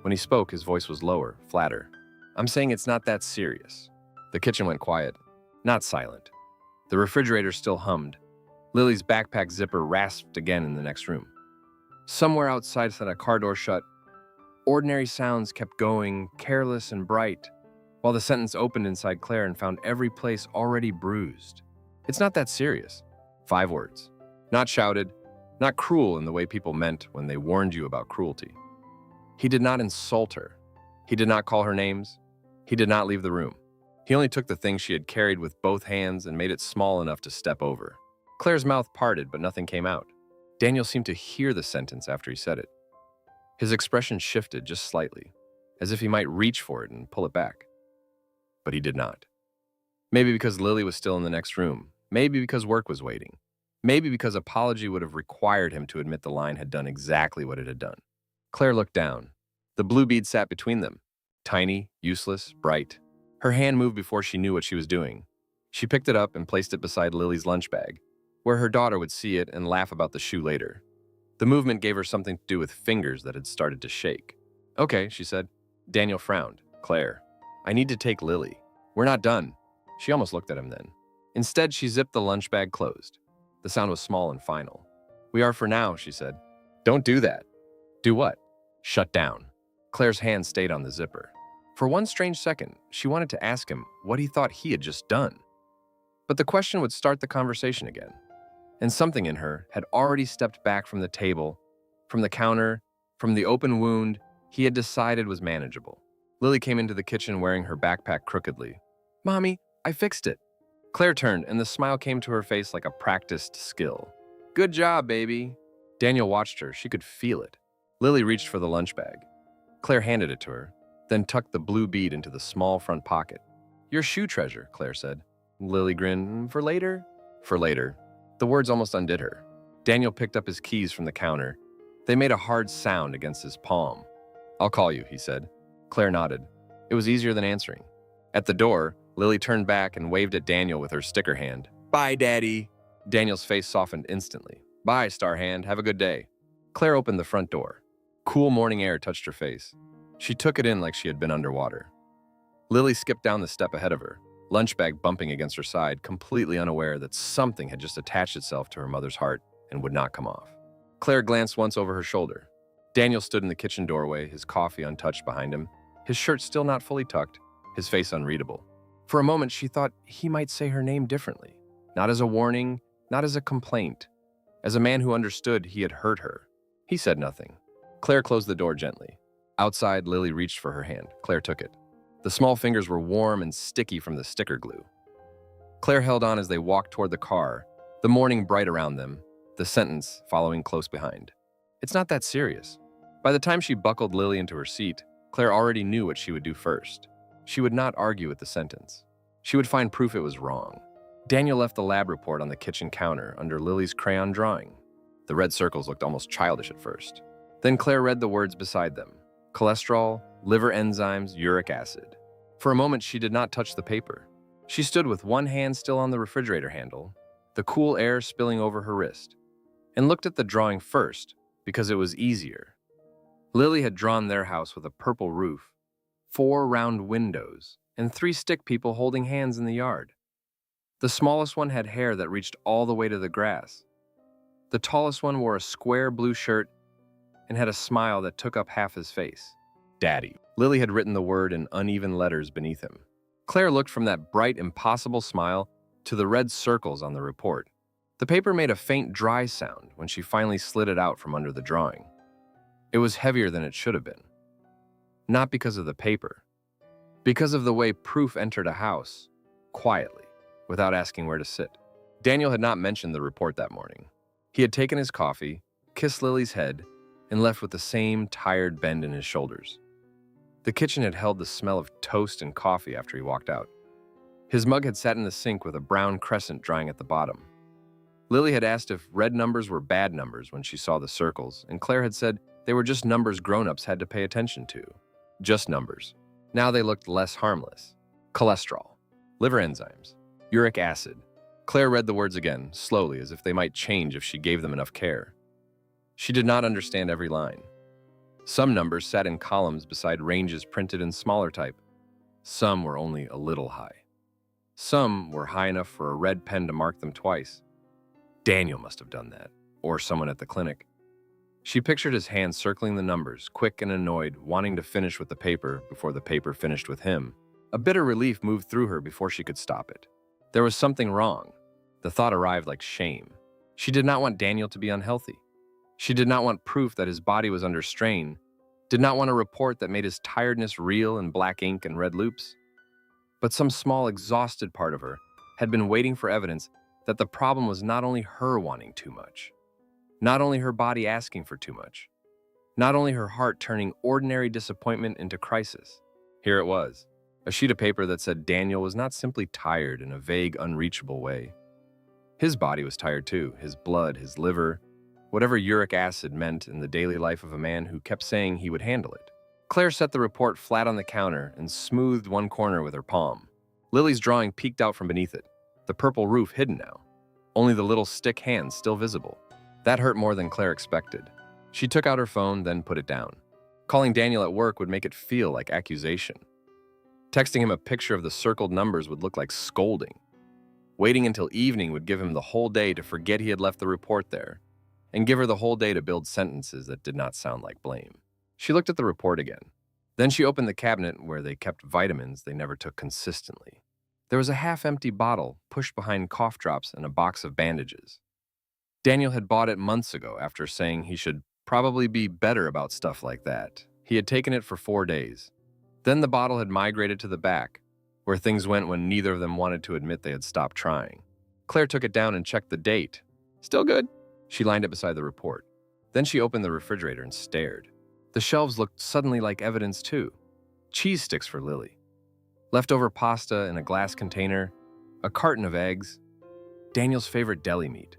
When he spoke, his voice was lower, flatter. I'm saying it's not that serious. The kitchen went quiet, not silent. The refrigerator still hummed. Lily's backpack zipper rasped again in the next room. Somewhere outside sat a car door shut. Ordinary sounds kept going, careless and bright, while the sentence opened inside Claire and found every place already bruised. It's not that serious. 5 words. Not shouted, not cruel in the way people meant when they warned you about cruelty. He did not insult her. He did not call her names. He did not leave the room. He only took the thing she had carried with both hands and made it small enough to step over. Claire's mouth parted, but nothing came out. Daniel seemed to hear the sentence after he said it. His expression shifted just slightly, as if he might reach for it and pull it back. But he did not. Maybe because Lily was still in the next room. Maybe because work was waiting. Maybe because apology would have required him to admit the line had done exactly what it had done. Claire looked down. The blue bead sat between them. Tiny, useless, bright. Her hand moved before she knew what she was doing. She picked it up and placed it beside Lily's lunch bag, where her daughter would see it and laugh about the shoe later. The movement gave her something to do with fingers that had started to shake. Okay, she said. Daniel frowned. Claire, I need to take Lily. We're not done. She almost looked at him then. Instead, she zipped the lunch bag closed. The sound was small and final. We are for now, she said. Don't do that. Do what? Shut down. Claire's hand stayed on the zipper. For one strange second, she wanted to ask him what he thought he had just done. But the question would start the conversation again. And something in her had already stepped back from the table, from the counter, from the open wound he had decided was manageable. Lily came into the kitchen wearing her backpack crookedly. Mommy, I fixed it. Claire turned, and the smile came to her face like a practiced skill. Good job, baby. Daniel watched her. She could feel it. Lily reached for the lunch bag. Claire handed it to her, then tucked the blue bead into the small front pocket. Your shoe treasure, Claire said. Lily grinned. For later? For later. The words almost undid her. Daniel picked up his keys from the counter. They made a hard sound against his palm. I'll call you, he said. Claire nodded. It was easier than answering. At the door, Lily turned back and waved at Daniel with her sticker hand. Bye, Daddy. Daniel's face softened instantly. Bye, Star Hand. Have a good day. Claire opened the front door. Cool morning air touched her face. She took it in like she had been underwater. Lily skipped down the step ahead of her, lunch bag bumping against her side, completely unaware that something had just attached itself to her mother's heart and would not come off. Claire glanced once over her shoulder. Daniel stood in the kitchen doorway, his coffee untouched behind him, his shirt still not fully tucked, his face unreadable. For a moment, she thought he might say her name differently, not as a warning, not as a complaint. As a man who understood he had hurt her. He said nothing. Claire closed the door gently. Outside, Lily reached for her hand. Claire took it. The small fingers were warm and sticky from the sticker glue. Claire held on as they walked toward the car, the morning bright around them, the sentence following close behind. It's not that serious. By the time she buckled Lily into her seat, Claire already knew what she would do first. She would not argue with the sentence. She would find proof it was wrong. Daniel left the lab report on the kitchen counter under Lily's crayon drawing. The red circles looked almost childish at first. Then Claire read the words beside them. Cholesterol, liver enzymes, uric acid. For a moment, she did not touch the paper. She stood with one hand still on the refrigerator handle, the cool air spilling over her wrist, and looked at the drawing first because it was easier. Lily had drawn their house with a purple roof, 4 round windows, and 3 stick people holding hands in the yard. The smallest one had hair that reached all the way to the grass. The tallest one wore a square blue shirt and had a smile that took up half his face. Daddy. Lily had written the word in uneven letters beneath him. Claire looked from that bright, impossible smile to the red circles on the report. The paper made a faint dry sound when she finally slid it out from under the drawing. It was heavier than it should have been. Not because of the paper. Because of the way proof entered a house, quietly, without asking where to sit. Daniel had not mentioned the report that morning. He had taken his coffee, kissed Lily's head, and left with the same tired bend in his shoulders. The kitchen had held the smell of toast and coffee after he walked out. His mug had sat in the sink with a brown crescent drying at the bottom. Lily had asked if red numbers were bad numbers when she saw the circles, and Claire had said they were just numbers grown-ups had to pay attention to. Just numbers. Now they looked less harmless. Cholesterol, liver enzymes, uric acid. Claire read the words again, slowly, as if they might change if she gave them enough care. She did not understand every line. Some numbers sat in columns beside ranges printed in smaller type. Some were only a little high. Some were high enough for a red pen to mark them twice. Daniel must have done that, or someone at the clinic. She pictured his hand circling the numbers, quick and annoyed, wanting to finish with the paper before the paper finished with him. A bitter relief moved through her before she could stop it. There was something wrong. The thought arrived like shame. She did not want Daniel to be unhealthy. She did not want proof that his body was under strain, did not want a report that made his tiredness real in black ink and red loops. But some small, exhausted part of her had been waiting for evidence that the problem was not only her wanting too much, not only her body asking for too much, not only her heart turning ordinary disappointment into crisis. Here it was, a sheet of paper that said Daniel was not simply tired in a vague, unreachable way. His body was tired too, his blood, his liver, whatever uric acid meant in the daily life of a man who kept saying he would handle it. Claire set the report flat on the counter and smoothed one corner with her palm. Lily's drawing peeked out from beneath it, the purple roof hidden now, only the little stick hands still visible. That hurt more than Claire expected. She took out her phone, then put it down. Calling Daniel at work would make it feel like accusation. Texting him a picture of the circled numbers would look like scolding. Waiting until evening would give him the whole day to forget he had left the report there, and give her the whole day to build sentences that did not sound like blame. She looked at the report again. Then she opened the cabinet where they kept vitamins they never took consistently. There was a half-empty bottle pushed behind cough drops and a box of bandages. Daniel had bought it months ago after saying he should probably be better about stuff like that. He had taken it for 4 days. Then the bottle had migrated to the back, where things went when neither of them wanted to admit they had stopped trying. Claire took it down and checked the date. Still good. She lined it beside the report. Then she opened the refrigerator and stared. The shelves looked suddenly like evidence too. Cheese sticks for Lily. Leftover pasta in a glass container. A carton of eggs. Daniel's favorite deli meat.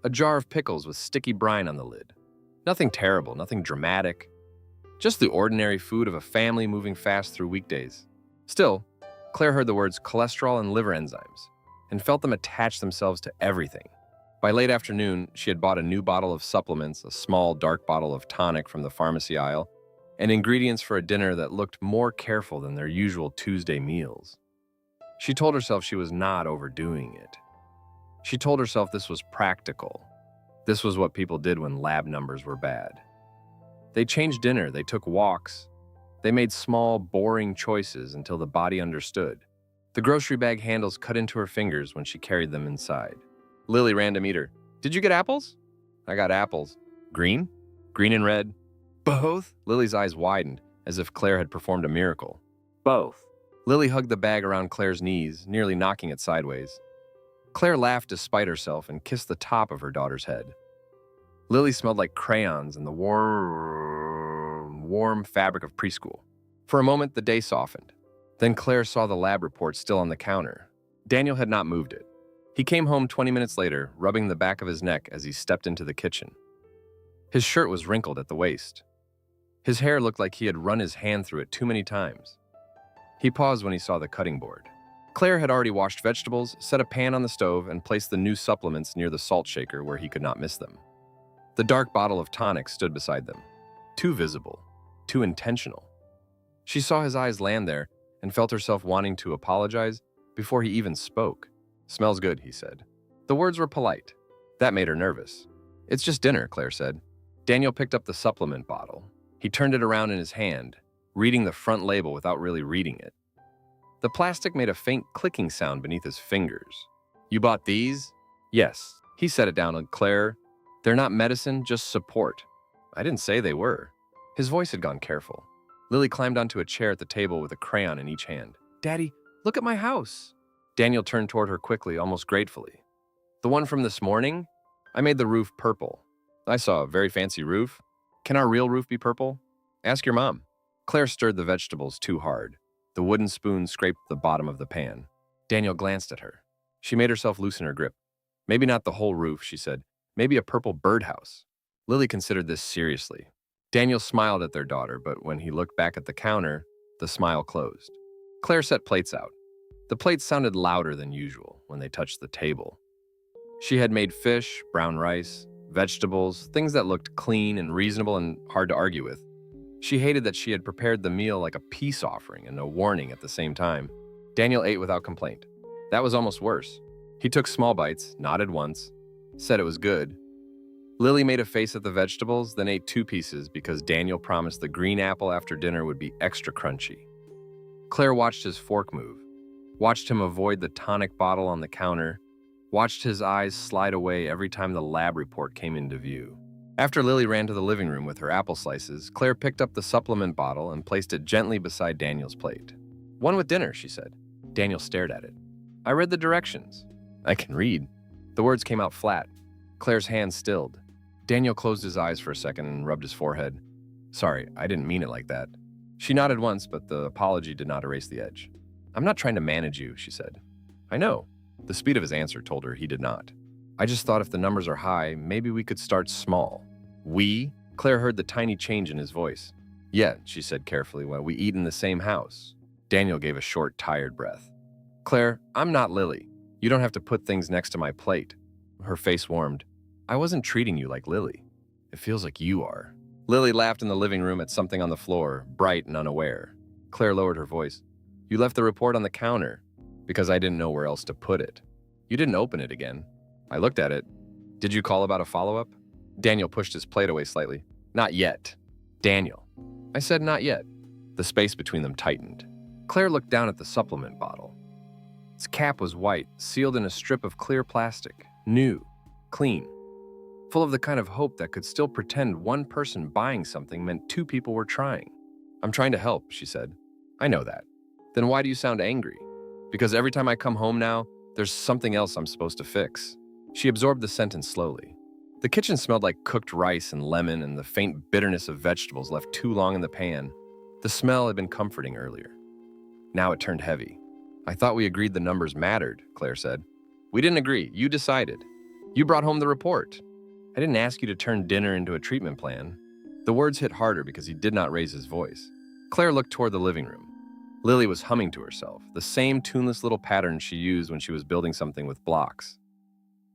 A jar of pickles with sticky brine on the lid. Nothing terrible, nothing dramatic. Just the ordinary food of a family moving fast through weekdays. Still, Claire heard the words cholesterol and liver enzymes and felt them attach themselves to everything. By late afternoon, she had bought a new bottle of supplements, a small, dark bottle of tonic from the pharmacy aisle, and ingredients for a dinner that looked more careful than their usual Tuesday meals. She told herself she was not overdoing it. She told herself this was practical. This was what people did when lab numbers were bad. They changed dinner, they took walks. They made small, boring choices until the body understood. The grocery bag handles cut into her fingers when she carried them inside. Lily ran to meet her. Did you get apples? I got apples. Green? Green and red? Both? Lily's eyes widened, as if Claire had performed a miracle. Both. Lily hugged the bag around Claire's knees, nearly knocking it sideways. Claire laughed despite herself and kissed the top of her daughter's head. Lily smelled like crayons and the warm fabric of preschool. For a moment, the day softened. Then Claire saw the lab report still on the counter. Daniel had not moved it. He came home 20 minutes later, rubbing the back of his neck as he stepped into the kitchen. His shirt was wrinkled at the waist. His hair looked like he had run his hand through it too many times. He paused when he saw the cutting board. Claire had already washed vegetables, set a pan on the stove, and placed the new supplements near the salt shaker where he could not miss them. The dark bottle of tonic stood beside them. Too visible, too intentional. She saw his eyes land there and felt herself wanting to apologize before he even spoke. Smells good, he said. The words were polite. That made her nervous. It's just dinner, Claire said. Daniel picked up the supplement bottle. He turned it around in his hand, reading the front label without really reading it. The plastic made a faint clicking sound beneath his fingers. You bought these? Yes. He set it down on Claire. They're not medicine, just support. I didn't say they were. His voice had gone careful. Lily climbed onto a chair at the table with a crayon in each hand. Daddy, look at my house. Daniel turned toward her quickly, almost gratefully. The one from this morning? I made the roof purple. I saw a very fancy roof. Can our real roof be purple? Ask your mom. Claire stirred the vegetables too hard. The wooden spoon scraped the bottom of the pan. Daniel glanced at her. She made herself loosen her grip. Maybe not the whole roof, she said. Maybe a purple birdhouse. Lily considered this seriously. Daniel smiled at their daughter, but when he looked back at the counter, the smile closed. Claire set plates out. The plates sounded louder than usual when they touched the table. She had made fish, brown rice, vegetables, things that looked clean and reasonable and hard to argue with. She hated that she had prepared the meal like a peace offering and a warning at the same time. Daniel ate without complaint. That was almost worse. He took small bites, nodded once, said it was good. Lily made a face at the vegetables, then ate 2 pieces because Daniel promised the green apple after dinner would be extra crunchy. Claire watched his fork move, watched him avoid the tonic bottle on the counter, watched his eyes slide away every time the lab report came into view. After Lily ran to the living room with her apple slices, Claire picked up the supplement bottle and placed it gently beside Daniel's plate. "One with dinner," she said. Daniel stared at it. "I read the directions." "I can read." The words came out flat. Claire's hand stilled. Daniel closed his eyes for a second and rubbed his forehead. "Sorry, I didn't mean it like that." She nodded once, but the apology did not erase the edge. "I'm not trying to manage you," she said. "I know." The speed of his answer told her he did not. "I just thought if the numbers are high, maybe we could start small." "We?" Claire heard the tiny change in his voice. "Yeah," she said carefully, "well, we eat in the same house." Daniel gave a short, tired breath. "Claire, I'm not Lily. You don't have to put things next to my plate." Her face warmed. "I wasn't treating you like Lily. It feels like you are." Lily laughed in the living room at something on the floor, bright and unaware. Claire lowered her voice. "You left the report on the counter because I didn't know where else to put it. You didn't open it again." I looked at it. "Did you call about a follow-up?" Daniel pushed his plate away slightly. "Not yet." "Daniel." I said not yet. The space between them tightened. Claire looked down at the supplement bottle. Its cap was white, sealed in a strip of clear plastic, new, clean, full of the kind of hope that could still pretend one person buying something meant 2 people were trying. "I'm trying to help," she said. "I know that." "Then why do you sound angry?" "Because every time I come home now, there's something else I'm supposed to fix." She absorbed the sentence slowly. The kitchen smelled like cooked rice and lemon, and the faint bitterness of vegetables left too long in the pan. The smell had been comforting earlier. Now it turned heavy. "I thought we agreed the numbers mattered," Claire said. "We didn't agree. You decided. You brought home the report. I didn't ask you to turn dinner into a treatment plan." The words hit harder because he did not raise his voice. Claire looked toward the living room. Lily was humming to herself, the same tuneless little pattern she used when she was building something with blocks.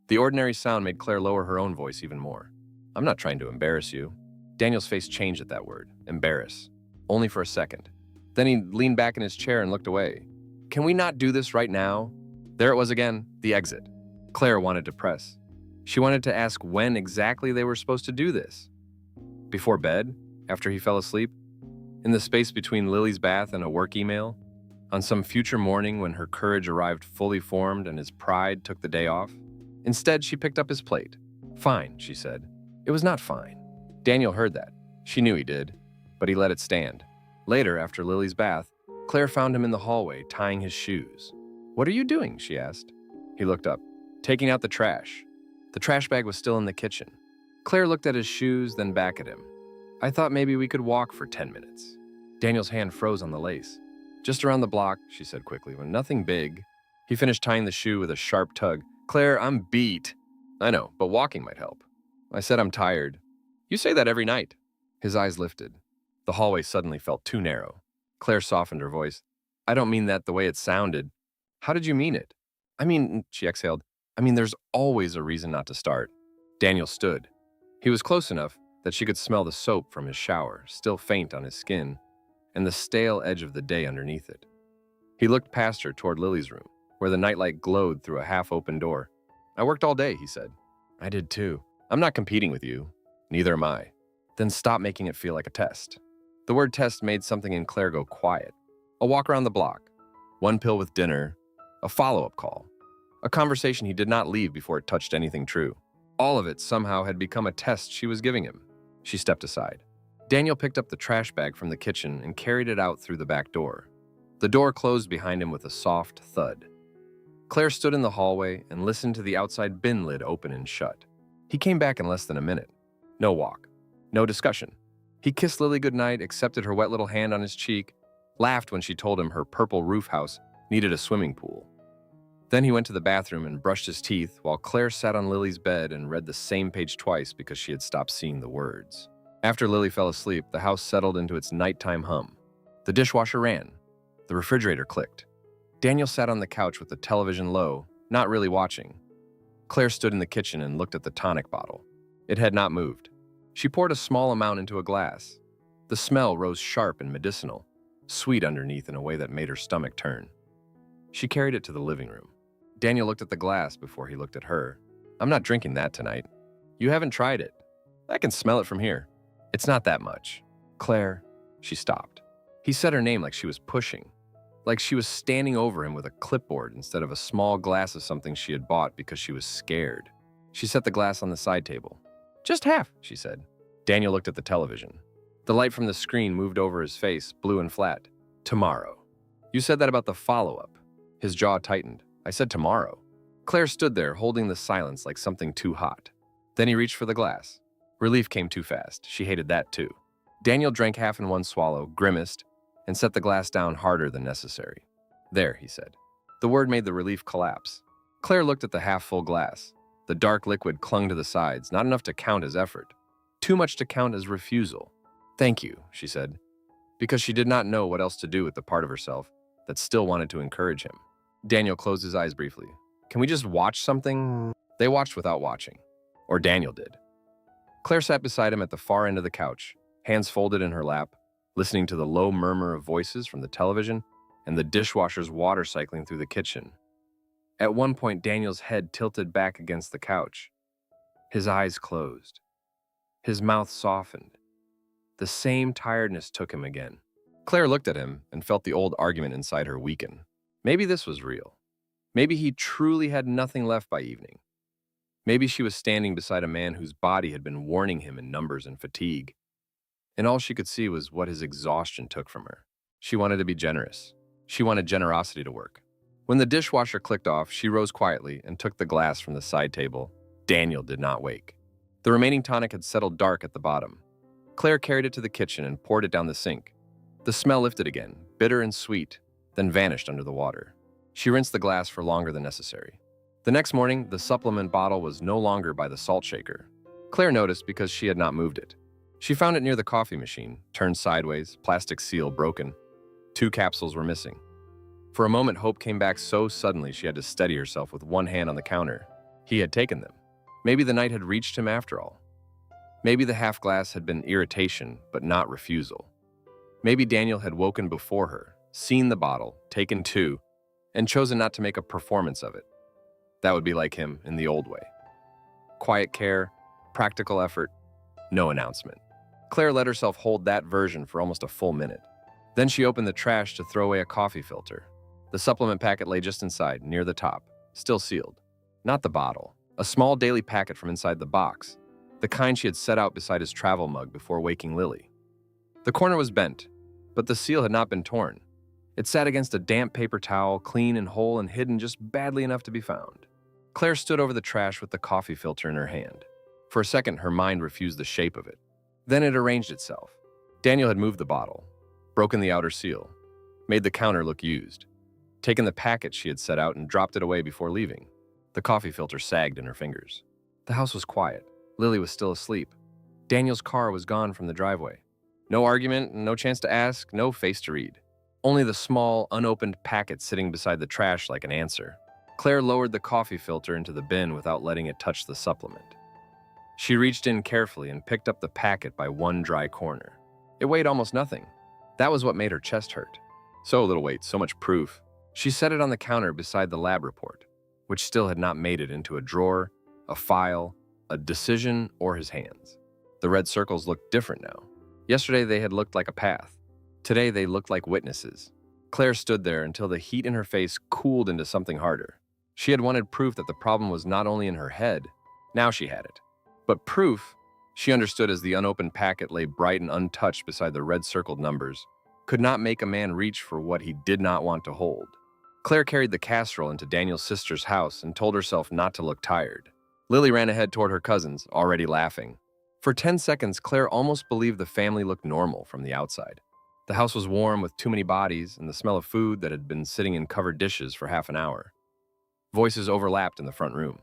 The ordinary sound made Claire lower her own voice even more. "I'm not trying to embarrass you." Daniel's face changed at that word, embarrass, only for a second. Then he leaned back in his chair and looked away. "Can we not do this right now?" There it was again, the exit. Claire wanted to press. She wanted to ask when exactly they were supposed to do this. Before bed? After he fell asleep? In the space between Lily's bath and a work email? On some future morning when her courage arrived fully formed and his pride took the day off? Instead, she picked up his plate. "Fine," she said. It was not fine. Daniel heard that. She knew he did, but he let it stand. Later, after Lily's bath, Claire found him in the hallway, tying his shoes. "What are you doing?" she asked. He looked up. "Taking out the trash." The trash bag was still in the kitchen. Claire looked at his shoes, then back at him. "I thought maybe we could walk for 10 minutes. Daniel's hand froze on the lace. "Just around the block," she said quickly, "when nothing big." He finished tying the shoe with a sharp tug. "Claire, I'm beat." "I know, but walking might help." I said I'm tired. "You say that every night." His eyes lifted. The hallway suddenly felt too narrow. Claire softened her voice. "I don't mean that the way it sounded." "How did you mean it?" "I mean," she exhaled, there's always a reason not to start." Daniel stood. He was close enough that she could smell the soap from his shower, still faint on his skin, and the stale edge of the day underneath it. He looked past her toward Lily's room, where the nightlight glowed through a half-open door. "I worked all day," he said. "I did too. I'm not competing with you. Neither am I." "Then stop making it feel like a test." The word test made something in Claire go quiet. A walk around the block, 1 pill with dinner, a follow-up call, a conversation he did not leave before it touched anything true. All of it somehow had become a test she was giving him. She stepped aside. Daniel picked up the trash bag from the kitchen and carried it out through the back door. The door closed behind him with a soft thud. Claire stood in the hallway and listened to the outside bin lid open and shut. He came back in less than a minute. No walk. No discussion. He kissed Lily goodnight, accepted her wet little hand on his cheek, laughed when she told him her purple roof house needed a swimming pool. Then he went to the bathroom and brushed his teeth while Claire sat on Lily's bed and read the same page twice because she had stopped seeing the words. After Lily fell asleep, the house settled into its nighttime hum. The dishwasher ran. The refrigerator clicked. Daniel sat on the couch with the television low, not really watching. Claire stood in the kitchen and looked at the tonic bottle. It had not moved. She poured a small amount into a glass. The smell rose sharp and medicinal, sweet underneath in a way that made her stomach turn. She carried it to the living room. Daniel looked at the glass before he looked at her. "I'm not drinking that tonight." "You haven't tried it." "I can smell it from here." "It's not that much." "Claire." She stopped. He said her name like she was pushing, like she was standing over him with a clipboard instead of a small glass of something she had bought because she was scared. She set the glass on the side table. "Just half," she said. Daniel looked at the television. The light from the screen moved over his face, blue and flat. "Tomorrow." "You said that about the follow-up." His jaw tightened. "I said tomorrow." Claire stood there, holding the silence like something too hot. Then he reached for the glass. Relief came too fast. She hated that too. Daniel drank half in one swallow, grimaced, and set the glass down harder than necessary. "There," he said. The word made the relief collapse. Claire looked at the half-full glass. The dark liquid clung to the sides, not enough to count as effort. Too much to count as refusal. "Thank you," she said, because she did not know what else to do with the part of herself that still wanted to encourage him. Daniel closed his eyes briefly. "Can we just watch something?" They watched without watching. Or Daniel did. Claire sat beside him at the far end of the couch, hands folded in her lap, listening to the low murmur of voices from the television and the dishwasher's water cycling through the kitchen. At one point, Daniel's head tilted back against the couch. His eyes closed. His mouth softened. The same tiredness took him again. Claire looked at him and felt the old argument inside her weaken. Maybe this was real. Maybe he truly had nothing left by evening. Maybe she was standing beside a man whose body had been warning him in numbers and fatigue. And all she could see was what his exhaustion took from her. She wanted to be generous. She wanted generosity to work. When the dishwasher clicked off, she rose quietly and took the glass from the side table. Daniel did not wake. The remaining tonic had settled dark at the bottom. Claire carried it to the kitchen and poured it down the sink. The smell lifted again, bitter and sweet, then vanished under the water. She rinsed the glass for longer than necessary. The next morning, the supplement bottle was no longer by the salt shaker. Claire noticed because she had not moved it. She found it near the coffee machine, turned sideways, plastic seal broken. 2 capsules were missing. For a moment, hope came back so suddenly she had to steady herself with one hand on the counter. He had taken them. Maybe the night had reached him after all. Maybe the half glass had been irritation, but not refusal. Maybe Daniel had woken before her, seen the bottle, taken 2, and chosen not to make a performance of it. That would be like him in the old way. Quiet care, practical effort, no announcement. Claire let herself hold that version for almost a full minute. Then she opened the trash to throw away a coffee filter. The supplement packet lay just inside, near the top, still sealed. Not the bottle, a small daily packet from inside the box, the kind she had set out beside his travel mug before waking Lily. The corner was bent, but the seal had not been torn. It sat against a damp paper towel, clean and whole and hidden just badly enough to be found. Claire stood over the trash with the coffee filter in her hand. For a second, her mind refused the shape of it. Then it arranged itself. Daniel had moved the bottle, broken the outer seal, made the counter look used, taken the packet she had set out and dropped it away before leaving. The coffee filter sagged in her fingers. The house was quiet. Lily was still asleep. Daniel's car was gone from the driveway. No argument, no chance to ask, no face to read. Only the small, unopened packet sitting beside the trash like an answer. Claire lowered the coffee filter into the bin without letting it touch the supplement. She reached in carefully and picked up the packet by one dry corner. It weighed almost nothing. That was what made her chest hurt. So little weight, so much proof. She set it on the counter beside the lab report, which still had not made it into a drawer, a file, a decision, or his hands. The red circles looked different now. Yesterday they had looked like a path. Today they looked like witnesses. Claire stood there until the heat in her face cooled into something harder. She had wanted proof that the problem was not only in her head, now she had it. But proof, she understood as the unopened packet lay bright and untouched beside the red circled numbers, could not make a man reach for what he did not want to hold. Claire carried the casserole into Daniel's sister's house and told herself not to look tired. Lily ran ahead toward her cousins, already laughing. For 10 seconds, Claire almost believed the family looked normal from the outside. The house was warm with too many bodies and the smell of food that had been sitting in covered dishes for half an hour. Voices overlapped in the front room.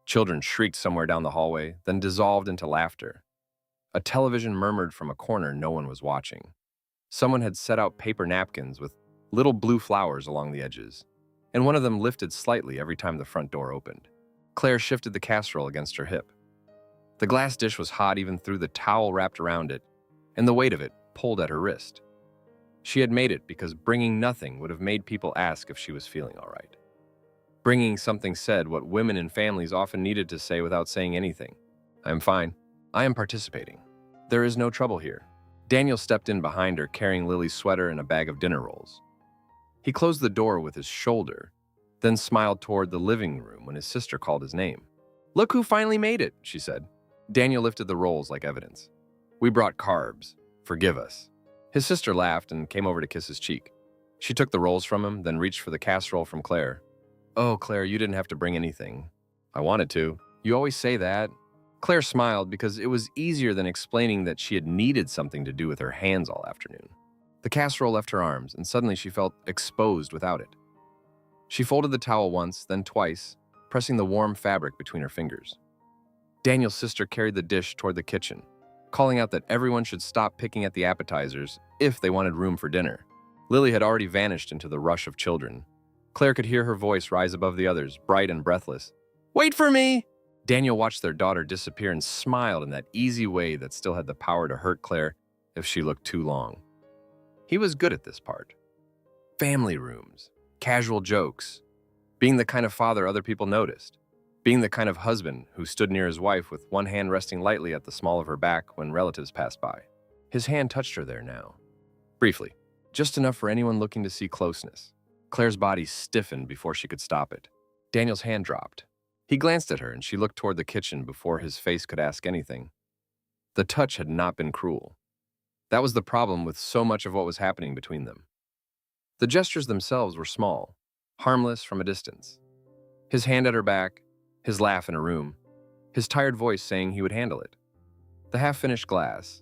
Children shrieked somewhere down the hallway, then dissolved into laughter. A television murmured from a corner no one was watching. Someone had set out paper napkins with little blue flowers along the edges, and one of them lifted slightly every time the front door opened. Claire shifted the casserole against her hip. The glass dish was hot even through the towel wrapped around it, and the weight of it pulled at her wrist. She had made it because bringing nothing would have made people ask if she was feeling all right. Bringing something said what women and families often needed to say without saying anything. I am fine. I am participating. There is no trouble here. Daniel stepped in behind her, carrying Lily's sweater and a bag of dinner rolls. He closed the door with his shoulder, then smiled toward the living room when his sister called his name. "Look who finally made it," she said. Daniel lifted the rolls like evidence. "We brought carbs. Forgive us." His sister laughed and came over to kiss his cheek. She took the rolls from him, then reached for the casserole from Claire. "Oh, Claire, you didn't have to bring anything." "I wanted to. You always say that." Claire smiled because it was easier than explaining that she had needed something to do with her hands all afternoon. The casserole left her arms, and suddenly she felt exposed without it. She folded the towel once, then twice, pressing the warm fabric between her fingers. Daniel's sister carried the dish toward the kitchen, calling out that everyone should stop picking at the appetizers if they wanted room for dinner. Lily had already vanished into the rush of children. Claire could hear her voice rise above the others, bright and breathless. "Wait for me!" Daniel watched their daughter disappear and smiled in that easy way that still had the power to hurt Claire if she looked too long. He was good at this part. Family rooms, casual jokes, being the kind of father other people noticed, being the kind of husband who stood near his wife with one hand resting lightly at the small of her back when relatives passed by. His hand touched her there now. Briefly, just enough for anyone looking to see closeness. Claire's body stiffened before she could stop it. Daniel's hand dropped. He glanced at her and she looked toward the kitchen before his face could ask anything. The touch had not been cruel. That was the problem with so much of what was happening between them. The gestures themselves were small, harmless from a distance. His hand at her back, his laugh in a room, his tired voice saying he would handle it. The half-finished glass,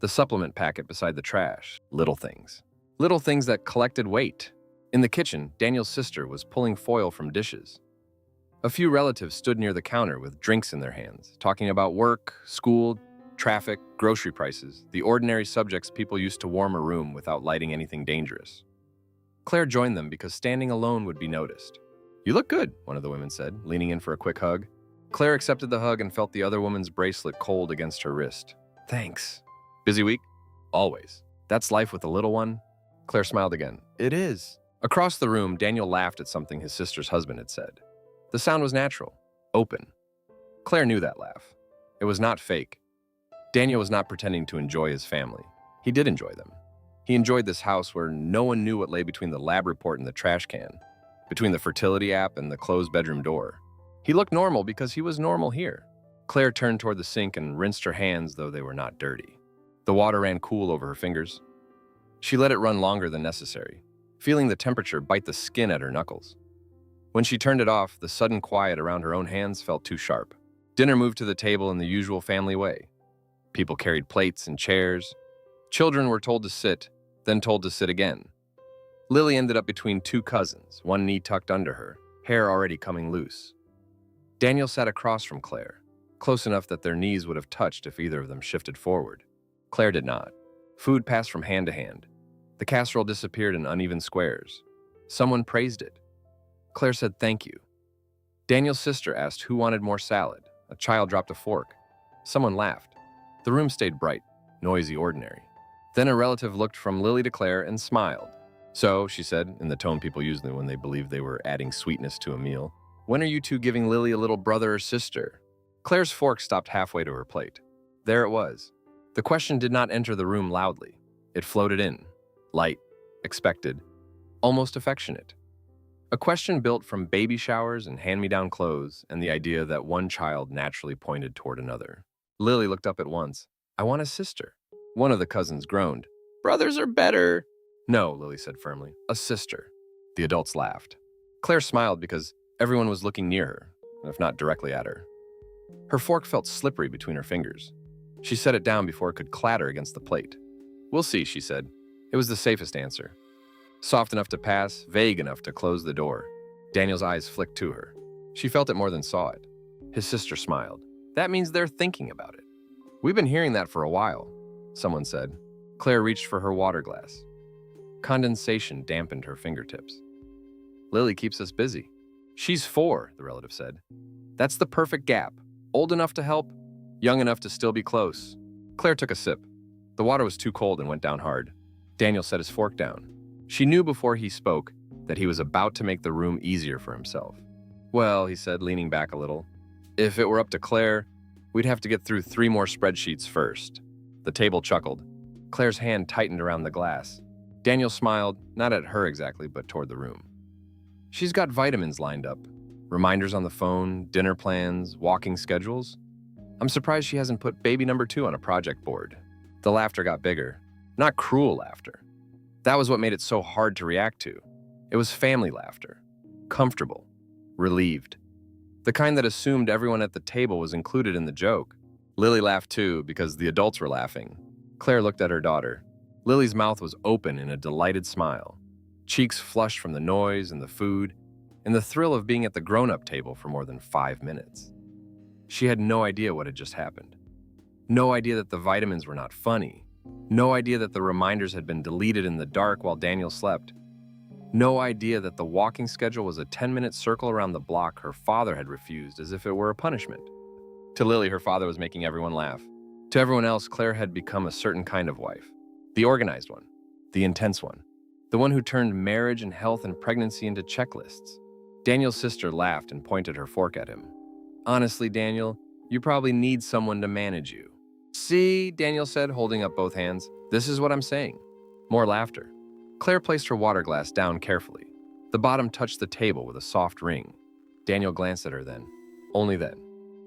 the supplement packet beside the trash, little things. Little things that collected weight. In the kitchen, Daniel's sister was pulling foil from dishes. A few relatives stood near the counter with drinks in their hands, talking about work, school, traffic, grocery prices, the ordinary subjects people used to warm a room without lighting anything dangerous. Claire joined them because standing alone would be noticed. "You look good," one of the women said, leaning in for a quick hug. Claire accepted the hug and felt the other woman's bracelet cold against her wrist. "Thanks." "Busy week?" "Always. That's life with a little one." Claire smiled again. "It is." Across the room, Daniel laughed at something his sister's husband had said. The sound was natural, open. Claire knew that laugh. It was not fake. Daniel was not pretending to enjoy his family. He did enjoy them. He enjoyed this house where no one knew what lay between the lab report and the trash can, between the fertility app and the closed bedroom door. He looked normal because he was normal here. Claire turned toward the sink and rinsed her hands, though they were not dirty. The water ran cool over her fingers. She let it run longer than necessary, feeling the temperature bite the skin at her knuckles. When she turned it off, the sudden quiet around her own hands felt too sharp. Dinner moved to the table in the usual family way. People carried plates and chairs. Children were told to sit, then told to sit again. Lily ended up between two cousins, one knee tucked under her, hair already coming loose. Daniel sat across from Claire, close enough that their knees would have touched if either of them shifted forward. Claire did not. Food passed from hand to hand. The casserole disappeared in uneven squares. Someone praised it. Claire said thank you. Daniel's sister asked who wanted more salad. A child dropped a fork. Someone laughed. The room stayed bright, noisy, ordinary. Then a relative looked from Lily to Claire and smiled. "So," she said, in the tone people use when they believed they were adding sweetness to a meal, "when are you two giving Lily a little brother or sister?" Claire's fork stopped halfway to her plate. There it was. The question did not enter the room loudly. It floated in, light, expected, almost affectionate. A question built from baby showers and hand-me-down clothes and the idea that one child naturally pointed toward another. Lily looked up at once. "I want a sister." One of the cousins groaned. "Brothers are better." "No," Lily said firmly. "A sister." The adults laughed. Claire smiled because everyone was looking near her, if not directly at her. Her fork felt slippery between her fingers. She set it down before it could clatter against the plate. "We'll see," she said. It was the safest answer. Soft enough to pass, vague enough to close the door. Daniel's eyes flicked to her. She felt it more than saw it. His sister smiled. That means they're thinking about it. We've been hearing that for a while, someone said. Claire reached for her water glass. Condensation dampened her fingertips. Lily keeps us busy. She's 4, the relative said. That's the perfect gap. Old enough to help, young enough to still be close. Claire took a sip. The water was too cold and went down hard. Daniel set his fork down. She knew before he spoke that he was about to make the room easier for himself. Well, he said, leaning back a little, if it were up to Claire, we'd have to get through 3 more spreadsheets first. The table chuckled. Claire's hand tightened around the glass. Daniel smiled, not at her exactly, but toward the room. She's got vitamins lined up. Reminders on the phone, dinner plans, walking schedules. I'm surprised she hasn't put baby number 2 on a project board. The laughter got bigger. Not cruel laughter. That was what made it so hard to react to. It was family laughter. Comfortable. Relieved. The kind that assumed everyone at the table was included in the joke. Lily laughed too, because the adults were laughing. Claire looked at her daughter. Lily's mouth was open in a delighted smile. Cheeks flushed from the noise and the food, and the thrill of being at the grown-up table for more than 5 minutes. She had no idea what had just happened. No idea that the vitamins were not funny. No idea that the reminders had been deleted in the dark while Daniel slept. No idea that the walking schedule was a 10-minute circle around the block her father had refused as if it were a punishment. To Lily, her father was making everyone laugh. To everyone else, Claire had become a certain kind of wife. The organized one. The intense one. The one who turned marriage and health and pregnancy into checklists. Daniel's sister laughed and pointed her fork at him. Honestly, Daniel, you probably need someone to manage you. See, Daniel said, holding up both hands. This is what I'm saying. More laughter. Claire placed her water glass down carefully. The bottom touched the table with a soft ring. Daniel glanced at her then. Only then.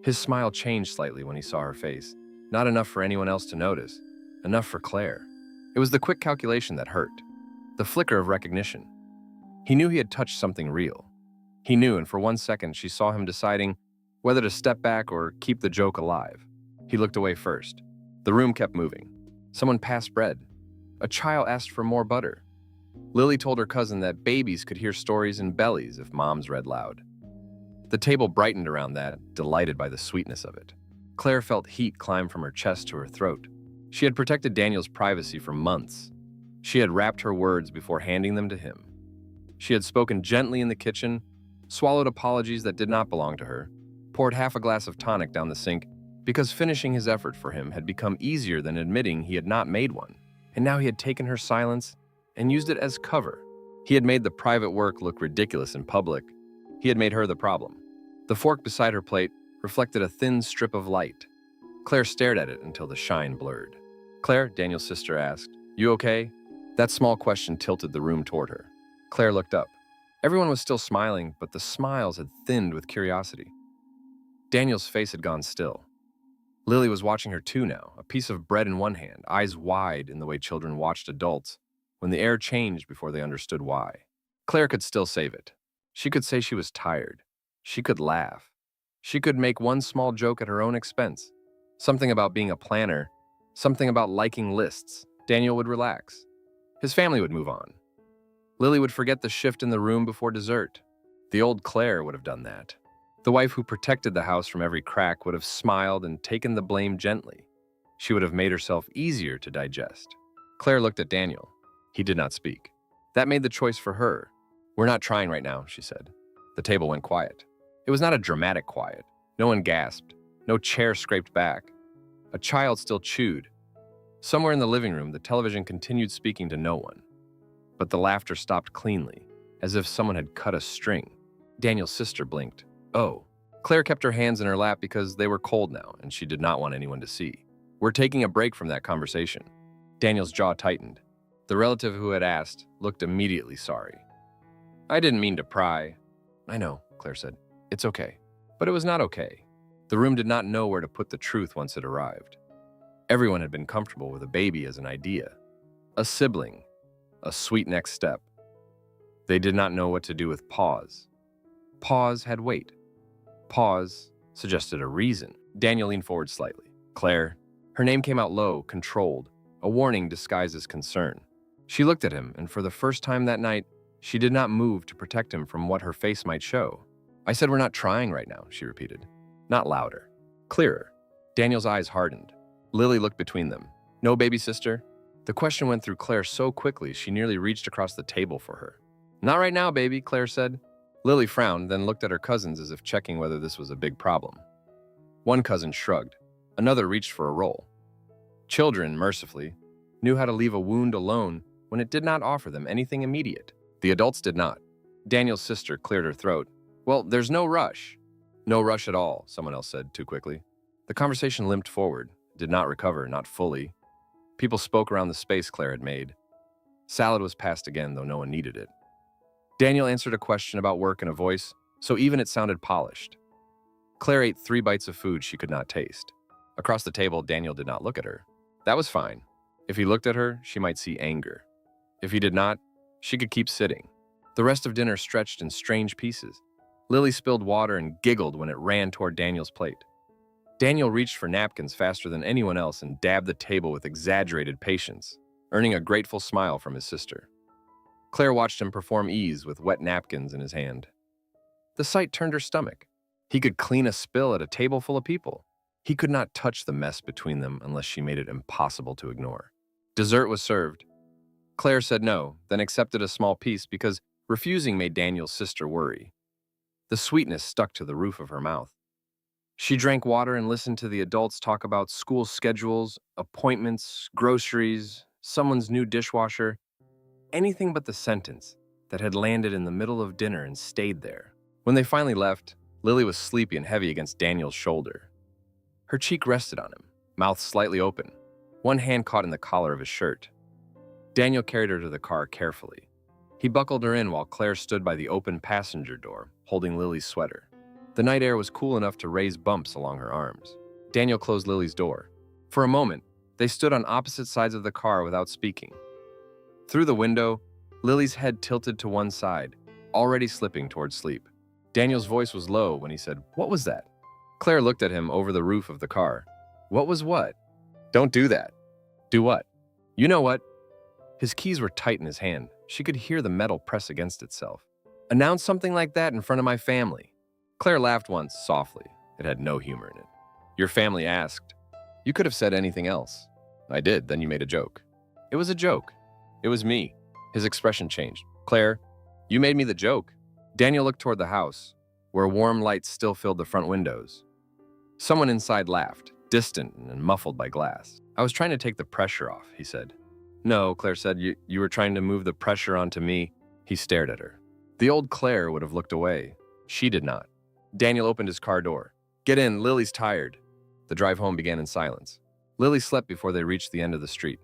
His smile changed slightly when he saw her face. Not enough for anyone else to notice. Enough for Claire. It was the quick calculation that hurt. The flicker of recognition. He knew he had touched something real. He knew, and for 1 second she saw him deciding whether to step back or keep the joke alive. He looked away first. The room kept moving. Someone passed bread. A child asked for more butter. Lily told her cousin that babies could hear stories in bellies if moms read loud. The table brightened around that, delighted by the sweetness of it. Claire felt heat climb from her chest to her throat. She had protected Daniel's privacy for months. She had wrapped her words before handing them to him. She had spoken gently in the kitchen, swallowed apologies that did not belong to her, poured half a glass of tonic down the sink because finishing his effort for him had become easier than admitting he had not made one. And now he had taken her silence and used it as cover. He had made the private work look ridiculous in public. He had made her the problem. The fork beside her plate reflected a thin strip of light. Claire stared at it until the shine blurred. Claire, Daniel's sister asked, "You okay?" That small question tilted the room toward her. Claire looked up. Everyone was still smiling, but the smiles had thinned with curiosity. Daniel's face had gone still. Lily was watching her too now, a piece of bread in one hand, eyes wide in the way children watched adults, when the air changed before they understood why. Claire could still save it. She could say she was tired. She could laugh. She could make one small joke at her own expense. Something about being a planner, something about liking lists. Daniel would relax. His family would move on. Lily would forget the shift in the room before dessert. The old Claire would have done that. The wife who protected the house from every crack would have smiled and taken the blame gently. She would have made herself easier to digest. Claire looked at Daniel. He did not speak. That made the choice for her. "We're not trying right now," she said. The table went quiet. It was not a dramatic quiet. No one gasped. No chair scraped back. A child still chewed. Somewhere in the living room, the television continued speaking to no one. But the laughter stopped cleanly, as if someone had cut a string. Daniel's sister blinked. Oh. Claire kept her hands in her lap because they were cold now, and she did not want anyone to see. "We're taking a break from that conversation." Daniel's jaw tightened. The relative who had asked looked immediately sorry. "I didn't mean to pry." "I know," Claire said. "It's okay." But it was not okay. The room did not know where to put the truth once it arrived. Everyone had been comfortable with a baby as an idea, a sibling, a sweet next step. They did not know what to do with pause. Pause had weight. Pause suggested a reason. Daniel leaned forward slightly. "Claire." Her name came out low, controlled, a warning disguised as concern. She looked at him, and for the first time that night, She did not move to protect him from what her face might show. "I said we're not trying right now," she repeated. Not louder. Clearer. Daniel's eyes hardened. Lily looked between them. "No, baby sister?" The question went through Claire so quickly she nearly reached across the table for her. "Not right now, baby," Claire said. Lily frowned, then looked at her cousins as if checking whether this was a big problem. One cousin shrugged. Another reached for a roll. Children, mercifully, knew how to leave a wound alone when it did not offer them anything immediate. The adults did not. Daniel's sister cleared her throat. "Well, there's no rush." "No rush at all," someone else said too quickly. The conversation limped forward, did not recover, not fully. People spoke around the space Claire had made. Salad was passed again, though no one needed it. Daniel answered a question about work in a voice, so even it sounded polished. Claire ate 3 bites of food she could not taste. Across the table, Daniel did not look at her. That was fine. If he looked at her, she might see anger. If he did not, she could keep sitting. The rest of dinner stretched in strange pieces. Lily spilled water and giggled when it ran toward Daniel's plate. Daniel reached for napkins faster than anyone else and dabbed the table with exaggerated patience, earning a grateful smile from his sister. Claire watched him perform ease with wet napkins in his hand. The sight turned her stomach. He could clean a spill at a table full of people. He could not touch the mess between them unless she made it impossible to ignore. Dessert was served. Claire said no, then accepted a small piece because refusing made Daniel's sister worry. The sweetness stuck to the roof of her mouth. She drank water and listened to the adults talk about school schedules, appointments, groceries, someone's new dishwasher, anything but the sentence that had landed in the middle of dinner and stayed there. When they finally left, Lily was sleepy and heavy against Daniel's shoulder. Her cheek rested on him, mouth slightly open, one hand caught in the collar of his shirt. Daniel carried her to the car carefully. He buckled her in while Claire stood by the open passenger door, holding Lily's sweater. The night air was cool enough to raise bumps along her arms. Daniel closed Lily's door. For a moment, they stood on opposite sides of the car without speaking. Through the window, Lily's head tilted to one side, already slipping toward sleep. Daniel's voice was low when he said, "What was that?" Claire looked at him over the roof of the car. "What was what?" "Don't do that." "Do what?" "You know what." His keys were tight in his hand. She could hear the metal press against itself. "Announce something like that in front of my family." Claire laughed once, softly. It had no humor in it. "Your family asked." "You could have said anything else." "I did, then you made a joke." "It was a joke." "It was me." His expression changed. "Claire, you made me the joke." Daniel looked toward the house, where warm light still filled the front windows. Someone inside laughed, distant and muffled by glass. "I was trying to take the pressure off," he said. "No," Claire said, you were trying to move the pressure onto me." He stared at her. The old Claire would have looked away. She did not. Daniel opened his car door. "Get in, Lily's tired." The drive home began in silence. Lily slept before they reached the end of the street.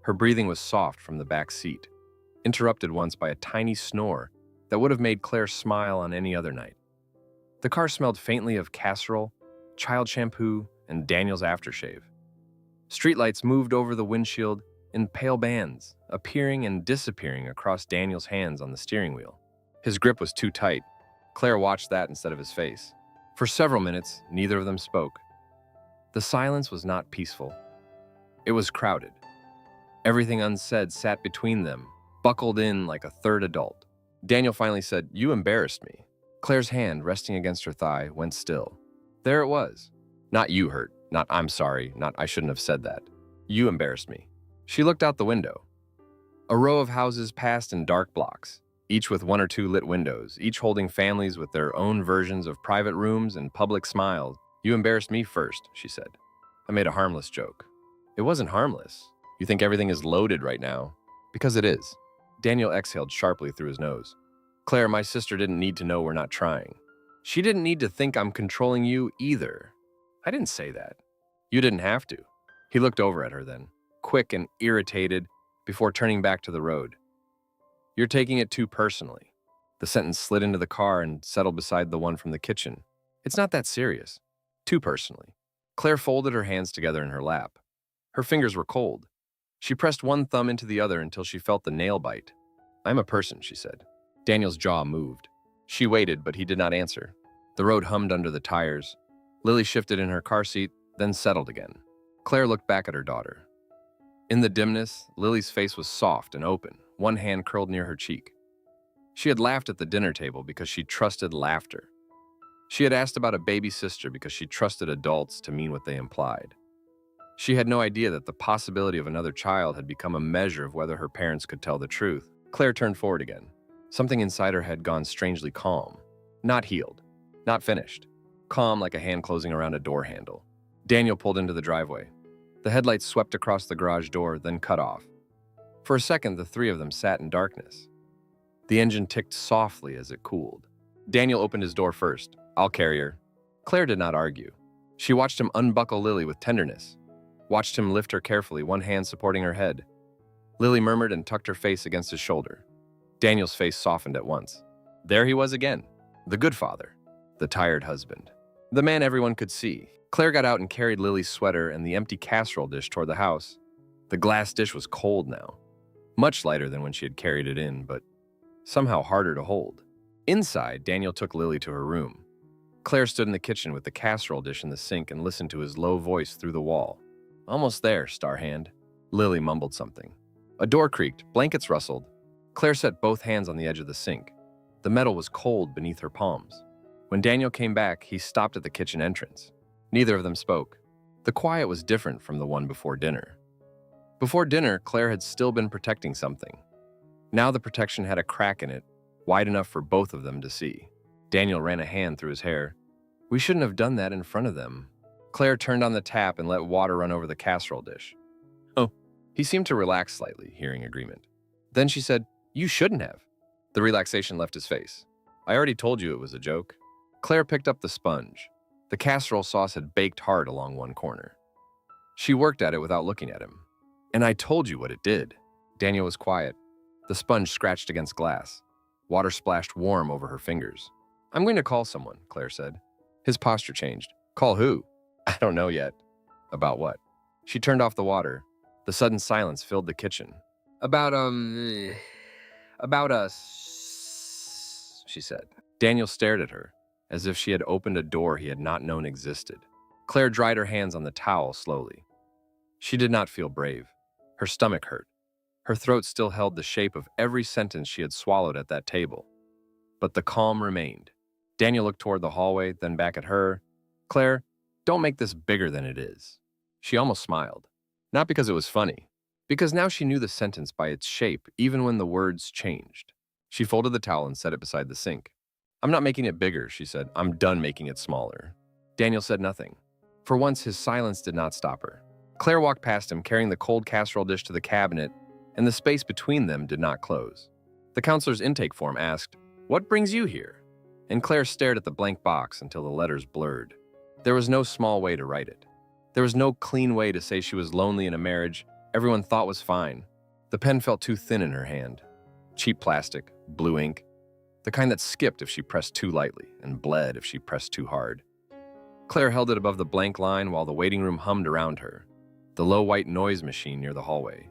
Her breathing was soft from the back seat, interrupted once by a tiny snore that would have made Claire smile on any other night. The car smelled faintly of casserole, child shampoo, and Daniel's aftershave. Streetlights moved over the windshield in pale bands, appearing and disappearing across Daniel's hands on the steering wheel. His grip was too tight. Claire watched that instead of his face. For several minutes, neither of them spoke. The silence was not peaceful. It was crowded. Everything unsaid sat between them, buckled in like a third adult. Daniel finally said, "You embarrassed me." Claire's hand, resting against her thigh, went still. There it was. Not "you hurt," not "I'm sorry," not "I shouldn't have said that." "You embarrassed me." She looked out the window. A row of houses passed in dark blocks, each with 1 or 2 lit windows, each holding families with their own versions of private rooms and public smiles. "You embarrassed me first," she said. I made a harmless joke. It wasn't harmless. You think everything is loaded right now. Because it is. Daniel exhaled sharply through his nose. "Claire, my sister didn't need to know we're not trying. She didn't need to think I'm controlling you either." "I didn't say that." "You didn't have to." He looked over at her then, quick and irritated, before turning back to the road. "You're taking it too personally." The sentence slid into the car and settled beside the one from the kitchen. "It's not that serious." "Too personally." Claire folded her hands together in her lap. Her fingers were cold. She pressed one thumb into the other until she felt the nail bite. "I'm a person," she said. Daniel's jaw moved. She waited, but he did not answer. The road hummed under the tires. Lily shifted in her car seat, then settled again. Claire looked back at her daughter. In the dimness, Lily's face was soft and open, one hand curled near her cheek. She had laughed at the dinner table because she trusted laughter. She had asked about a baby sister because she trusted adults to mean what they implied. She had no idea that the possibility of another child had become a measure of whether her parents could tell the truth. Claire turned forward again. Something inside her had gone strangely calm. Not healed. Not finished. Calm like a hand closing around a door handle. Daniel pulled into the driveway. The headlights swept across the garage door, then cut off. For a second, the three of them sat in darkness. The engine ticked softly as it cooled. Daniel opened his door first. "I'll carry her." Claire did not argue. She watched him unbuckle Lily with tenderness, watched him lift her carefully, one hand supporting her head. Lily murmured and tucked her face against his shoulder. Daniel's face softened at once. There he was again, the good father, the tired husband, the man everyone could see. Claire got out and carried Lily's sweater and the empty casserole dish toward the house. The glass dish was cold now, much lighter than when she had carried it in, but somehow harder to hold. Inside, Daniel took Lily to her room. Claire stood in the kitchen with the casserole dish in the sink and listened to his low voice through the wall. "Almost there, Starhand." Lily mumbled something. A door creaked, blankets rustled. Claire set both hands on the edge of the sink. The metal was cold beneath her palms. When Daniel came back, he stopped at the kitchen entrance. Neither of them spoke. The quiet was different from the one before dinner. Before dinner, Claire had still been protecting something. Now the protection had a crack in it, wide enough for both of them to see. Daniel ran a hand through his hair. "We shouldn't have done that in front of them." Claire turned on the tap and let water run over the casserole dish. "Oh." He seemed to relax slightly, hearing agreement. Then she said, "You shouldn't have." The relaxation left his face. "I already told you it was a joke." Claire picked up the sponge. The casserole sauce had baked hard along one corner. She worked at it without looking at him. "And I told you what it did." Daniel was quiet. The sponge scratched against glass. Water splashed warm over her fingers. "I'm going to call someone," Claire said. His posture changed. "Call who?" "I don't know yet." "About what?" She turned off the water. The sudden silence filled the kitchen. About us, she said. Daniel stared at her, as if she had opened a door he had not known existed. Claire dried her hands on the towel slowly. She did not feel brave. Her stomach hurt. Her throat still held the shape of every sentence she had swallowed at that table. But the calm remained. Daniel looked toward the hallway, then back at her. "Claire, don't make this bigger than it is." She almost smiled. Not because it was funny, because now she knew the sentence by its shape, even when the words changed. She folded the towel and set it beside the sink. "I'm not making it bigger," she said. "I'm done making it smaller." Daniel said nothing. For once, his silence did not stop her. Claire walked past him, carrying the cold casserole dish to the cabinet, and the space between them did not close. The counselor's intake form asked, "What brings you here?" And Claire stared at the blank box until the letters blurred. There was no small way to write it. There was no clean way to say she was lonely in a marriage everyone thought was fine. The pen felt too thin in her hand. Cheap plastic, blue ink, the kind that skipped if she pressed too lightly and bled if she pressed too hard. Claire held it above the blank line while the waiting room hummed around her, the low white noise machine near the hallway,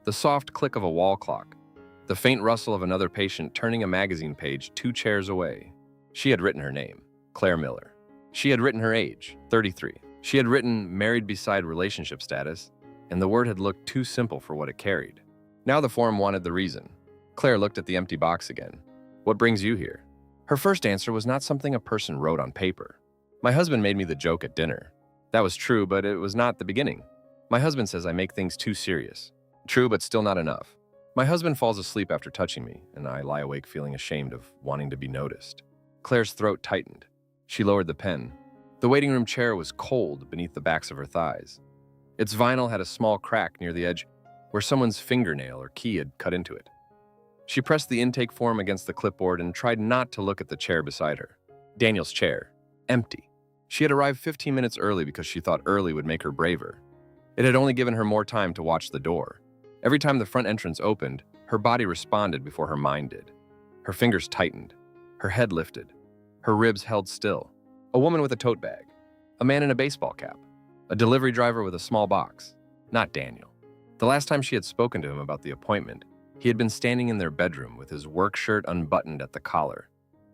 the soft click of a wall clock, the faint rustle of another patient turning a magazine page 2 chairs away. She had written her name, Claire Miller. She had written her age, 33. She had written married beside relationship status, and the word had looked too simple for what it carried. Now the form wanted the reason. Claire looked at the empty box again. "What brings you here?" Her first answer was not something a person wrote on paper. "My husband made me the joke at dinner." That was true, but it was not the beginning. "My husband says I make things too serious." True, but still not enough. "My husband falls asleep after touching me, and I lie awake feeling ashamed of wanting to be noticed." Claire's throat tightened. She lowered the pen. The waiting room chair was cold beneath the backs of her thighs. Its vinyl had a small crack near the edge where someone's fingernail or key had cut into it. She pressed the intake form against the clipboard and tried not to look at the chair beside her. Daniel's chair. Empty. She had arrived 15 minutes early because she thought early would make her braver. It had only given her more time to watch the door. Every time the front entrance opened, her body responded before her mind did. Her fingers tightened. Her head lifted. Her ribs held still. A woman with a tote bag. A man in a baseball cap. A delivery driver with a small box. Not Daniel. The last time she had spoken to him about the appointment, he had been standing in their bedroom with his work shirt unbuttoned at the collar,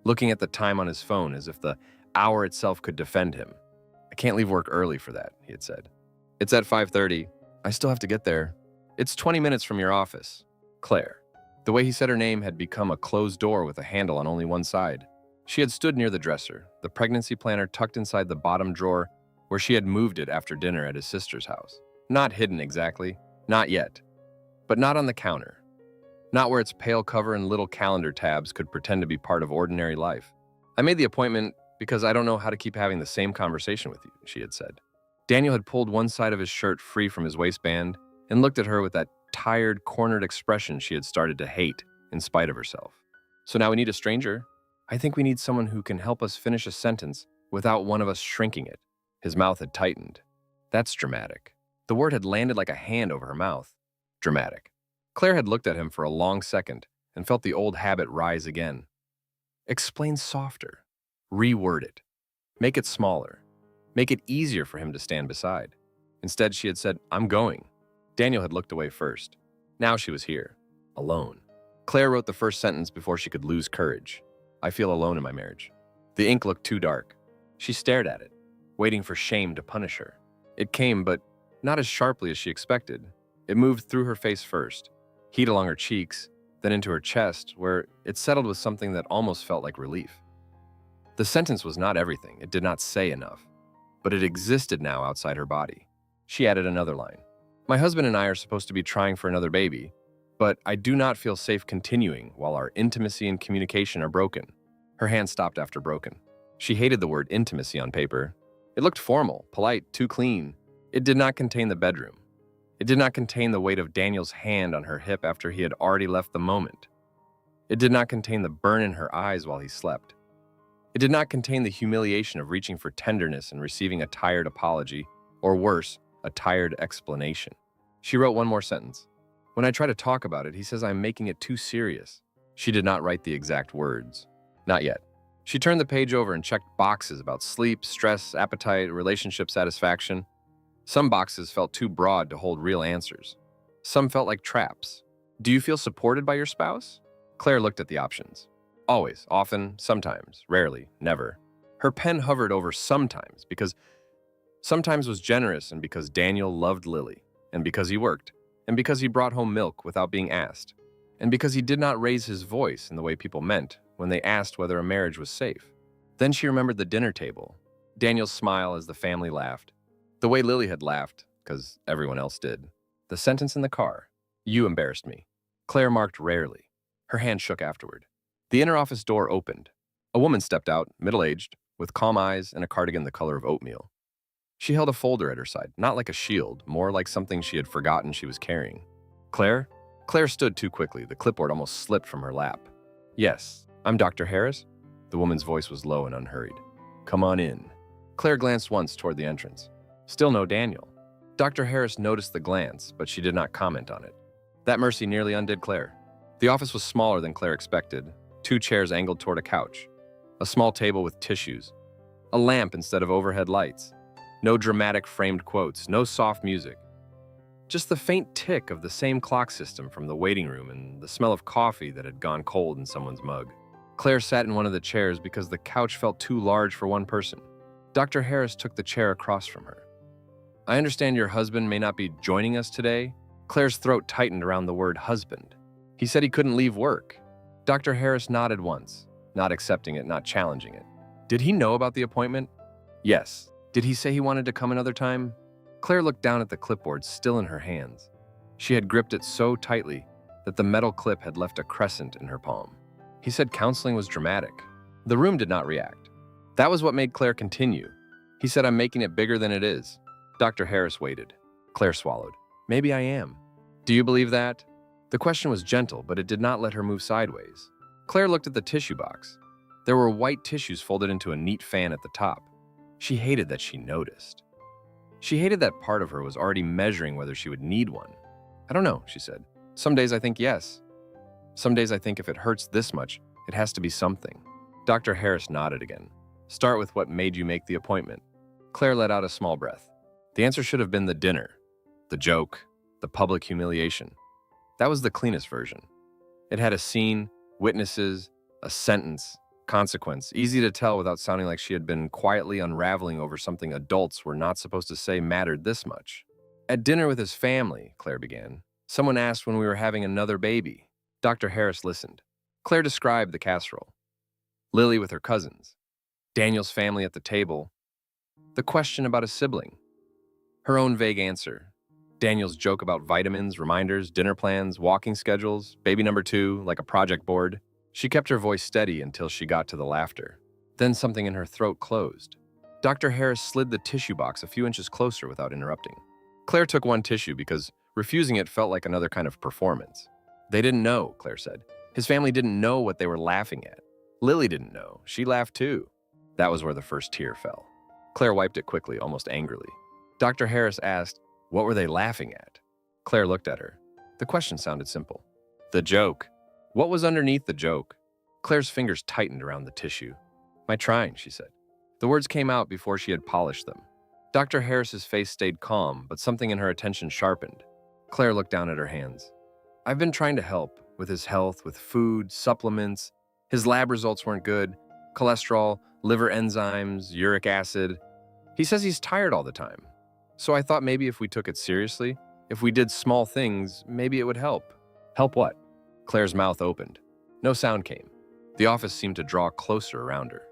looking at the time on his phone as if the hour itself could defend him. "I can't leave work early for that," he had said. "It's at 5:30. I still have to get there." "It's 20 minutes from your office." Claire. The way he said her name had become a closed door with a handle on only one side. She had stood near the dresser, the pregnancy planner tucked inside the bottom drawer where she had moved it after dinner at his sister's house. Not hidden exactly, not yet, but not on the counter. Not where its pale cover and little calendar tabs could pretend to be part of ordinary life. I made the appointment because I don't know how to keep having the same conversation with you, she had said. Daniel had pulled one side of his shirt free from his waistband and looked at her with that tired, cornered expression she had started to hate in spite of herself. So now we need a stranger? I think we need someone who can help us finish a sentence without one of us shrinking it. His mouth had tightened. That's dramatic. The word had landed like a hand over her mouth. Dramatic. Claire had looked at him for a long second and felt the old habit rise again. Explain softer. Reword it. Make it smaller. Make it easier for him to stand beside. Instead, she had said, I'm going. Daniel had looked away first. Now she was here, alone. Claire wrote the first sentence before she could lose courage. I feel alone in my marriage. The ink looked too dark. She stared at it, waiting for shame to punish her. It came, but not as sharply as she expected. It moved through her face first, heat along her cheeks, then into her chest, where it settled with something that almost felt like relief. The sentence was not everything. It did not say enough, but it existed now outside her body. She added another line. My husband and I are supposed to be trying for another baby, but I do not feel safe continuing while our intimacy and communication are broken. Her hand stopped after broken. She hated the word intimacy on paper. It looked formal, polite, too clean. It did not contain the bedroom. It did not contain the weight of Daniel's hand on her hip after he had already left the moment. It did not contain the burn in her eyes while he slept. It did not contain the humiliation of reaching for tenderness and receiving a tired apology, or worse, a tired explanation. She wrote one more sentence. When I try to talk about it, he says I'm making it too serious. She did not write the exact words. Not yet. She turned the page over and checked boxes about sleep, stress, appetite, relationship satisfaction. Some boxes felt too broad to hold real answers. Some felt like traps. Do you feel supported by your spouse? Claire looked at the options. Always, often, sometimes, rarely, never. Her pen hovered over sometimes because sometimes was generous and because Daniel loved Lily, and because he worked, and because he brought home milk without being asked, and because he did not raise his voice in the way people meant when they asked whether a marriage was safe. Then she remembered the dinner table, Daniel's smile as the family laughed, the way Lily had laughed, because everyone else did. The sentence in the car, you embarrassed me. Claire marked rarely. Her hand shook afterward. The inner office door opened. A woman stepped out, middle-aged, with calm eyes and a cardigan the color of oatmeal. She held a folder at her side, not like a shield, more like something she had forgotten she was carrying. Claire? Claire stood too quickly. The clipboard almost slipped from her lap. Yes, I'm Dr. Harris. The woman's voice was low and unhurried. Come on in. Claire glanced once toward the entrance. Still no Daniel. Dr. Harris noticed the glance, but she did not comment on it. That mercy nearly undid Claire. The office was smaller than Claire expected. 2 chairs angled toward a couch. A small table with tissues. A lamp instead of overhead lights. No dramatic framed quotes, no soft music. Just the faint tick of the same clock system from the waiting room and the smell of coffee that had gone cold in someone's mug. Claire sat in one of the chairs because the couch felt too large for one person. Dr. Harris took the chair across from her. I understand your husband may not be joining us today. Claire's throat tightened around the word husband. He said he couldn't leave work. Dr. Harris nodded once, not accepting it, not challenging it. Did he know about the appointment? Yes. Did he say he wanted to come another time? Claire looked down at the clipboard still in her hands. She had gripped it so tightly that the metal clip had left a crescent in her palm. He said counseling was dramatic. The room did not react. That was what made Claire continue. He said, I'm making it bigger than it is. Dr. Harris waited. Claire swallowed. Maybe I am. Do you believe that? The question was gentle, but it did not let her move sideways. Claire looked at the tissue box. There were white tissues folded into a neat fan at the top. She hated that she noticed. She hated that part of her was already measuring whether she would need one. I don't know, she said. Some days I think yes. Some days I think if it hurts this much, it has to be something. Dr. Harris nodded again. Start with what made you make the appointment. Claire let out a small breath. The answer should have been the dinner, the joke, the public humiliation. That was the cleanest version. It had a scene, witnesses, a sentence, consequence, easy to tell without sounding like she had been quietly unraveling over something adults were not supposed to say mattered this much. At dinner with his family, Claire began, someone asked when we were having another baby. Dr. Harris listened. Claire described the casserole. Lily with her cousins. Daniel's family at the table. The question about a sibling. Her own vague answer. Daniel's joke about vitamins, reminders, dinner plans, walking schedules, baby number 2, like a project board. She kept her voice steady until she got to the laughter. Then something in her throat closed. Dr. Harris slid the tissue box a few inches closer without interrupting. Claire took one tissue because refusing it felt like another kind of performance. They didn't know, Claire said. His family didn't know what they were laughing at. Lily didn't know. She laughed too. That was where the first tear fell. Claire wiped it quickly, almost angrily. Dr. Harris asked, what were they laughing at? Claire looked at her. The question sounded simple. The joke. What was underneath the joke? Claire's fingers tightened around the tissue. My trying, she said. The words came out before she had polished them. Dr. Harris's face stayed calm, but something in her attention sharpened. Claire looked down at her hands. I've been trying to help, with his health, with food, supplements. His lab results weren't good. Cholesterol, liver enzymes, uric acid. He says he's tired all the time. So I thought maybe if we took it seriously, if we did small things, maybe it would help. Help what? Claire's mouth opened. No sound came. The office seemed to draw closer around her.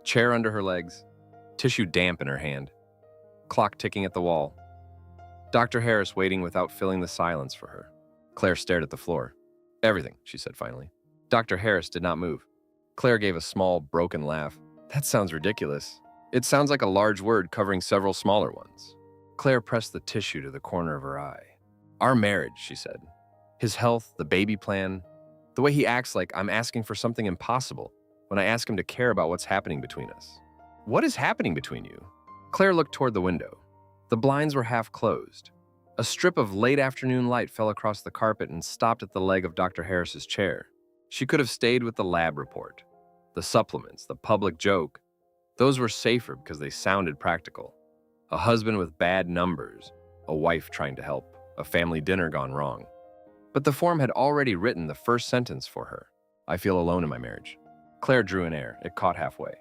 Chair under her legs, tissue damp in her hand, clock ticking at the wall. Dr. Harris waiting without filling the silence for her. Claire stared at the floor. Everything, she said finally. Dr. Harris did not move. Claire gave a small, broken laugh. That sounds ridiculous. It sounds like a large word covering several smaller ones. Claire pressed the tissue to the corner of her eye. Our marriage, she said. His health, the baby plan, the way he acts like I'm asking for something impossible when I ask him to care about what's happening between us. What is happening between you? Claire looked toward the window. The blinds were half closed. A strip of late afternoon light fell across the carpet and stopped at the leg of Dr. Harris's chair. She could have stayed with the lab report. The supplements, the public joke. Those were safer because they sounded practical. A husband with bad numbers, a wife trying to help, a family dinner gone wrong. But the form had already written the first sentence for her. I feel alone in my marriage. Claire drew an air. It caught halfway.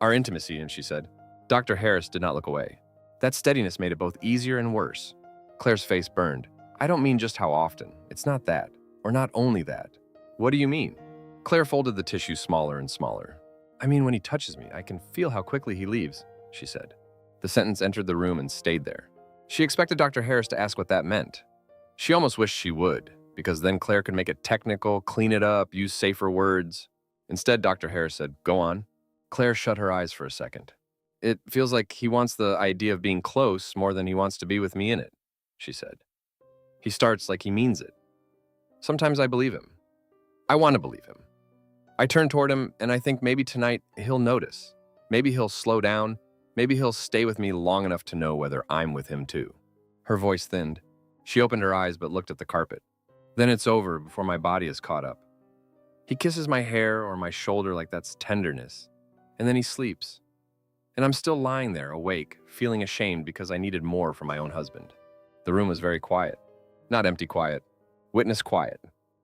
Our intimacy, and she said. Dr. Harris did not look away. That steadiness made it both easier and worse. Claire's face burned. I don't mean just how often. It's not that, or not only that. What do you mean? Claire folded the tissue smaller and smaller. I mean, when he touches me, I can feel how quickly he leaves, she said. The sentence entered the room and stayed there. She expected Dr. Harris to ask what that meant. She almost wished she would, because then Claire could make it technical, clean it up, use safer words. Instead, Dr. Harris said, go on. Claire shut her eyes for a second. It feels like he wants the idea of being close more than he wants to be with me in it, she said. He starts like he means it. Sometimes I believe him. I want to believe him. I turn toward him and I think maybe tonight he'll notice. Maybe he'll slow down. Maybe he'll stay with me long enough to know whether I'm with him too. Her voice thinned. She opened her eyes but looked at the carpet. Then it's over before my body is caught up. He kisses my hair or my shoulder like that's tenderness. And then he sleeps. And I'm still lying there, awake, feeling ashamed because I needed more from my own husband. The room was very quiet. Not empty quiet. Witness quiet.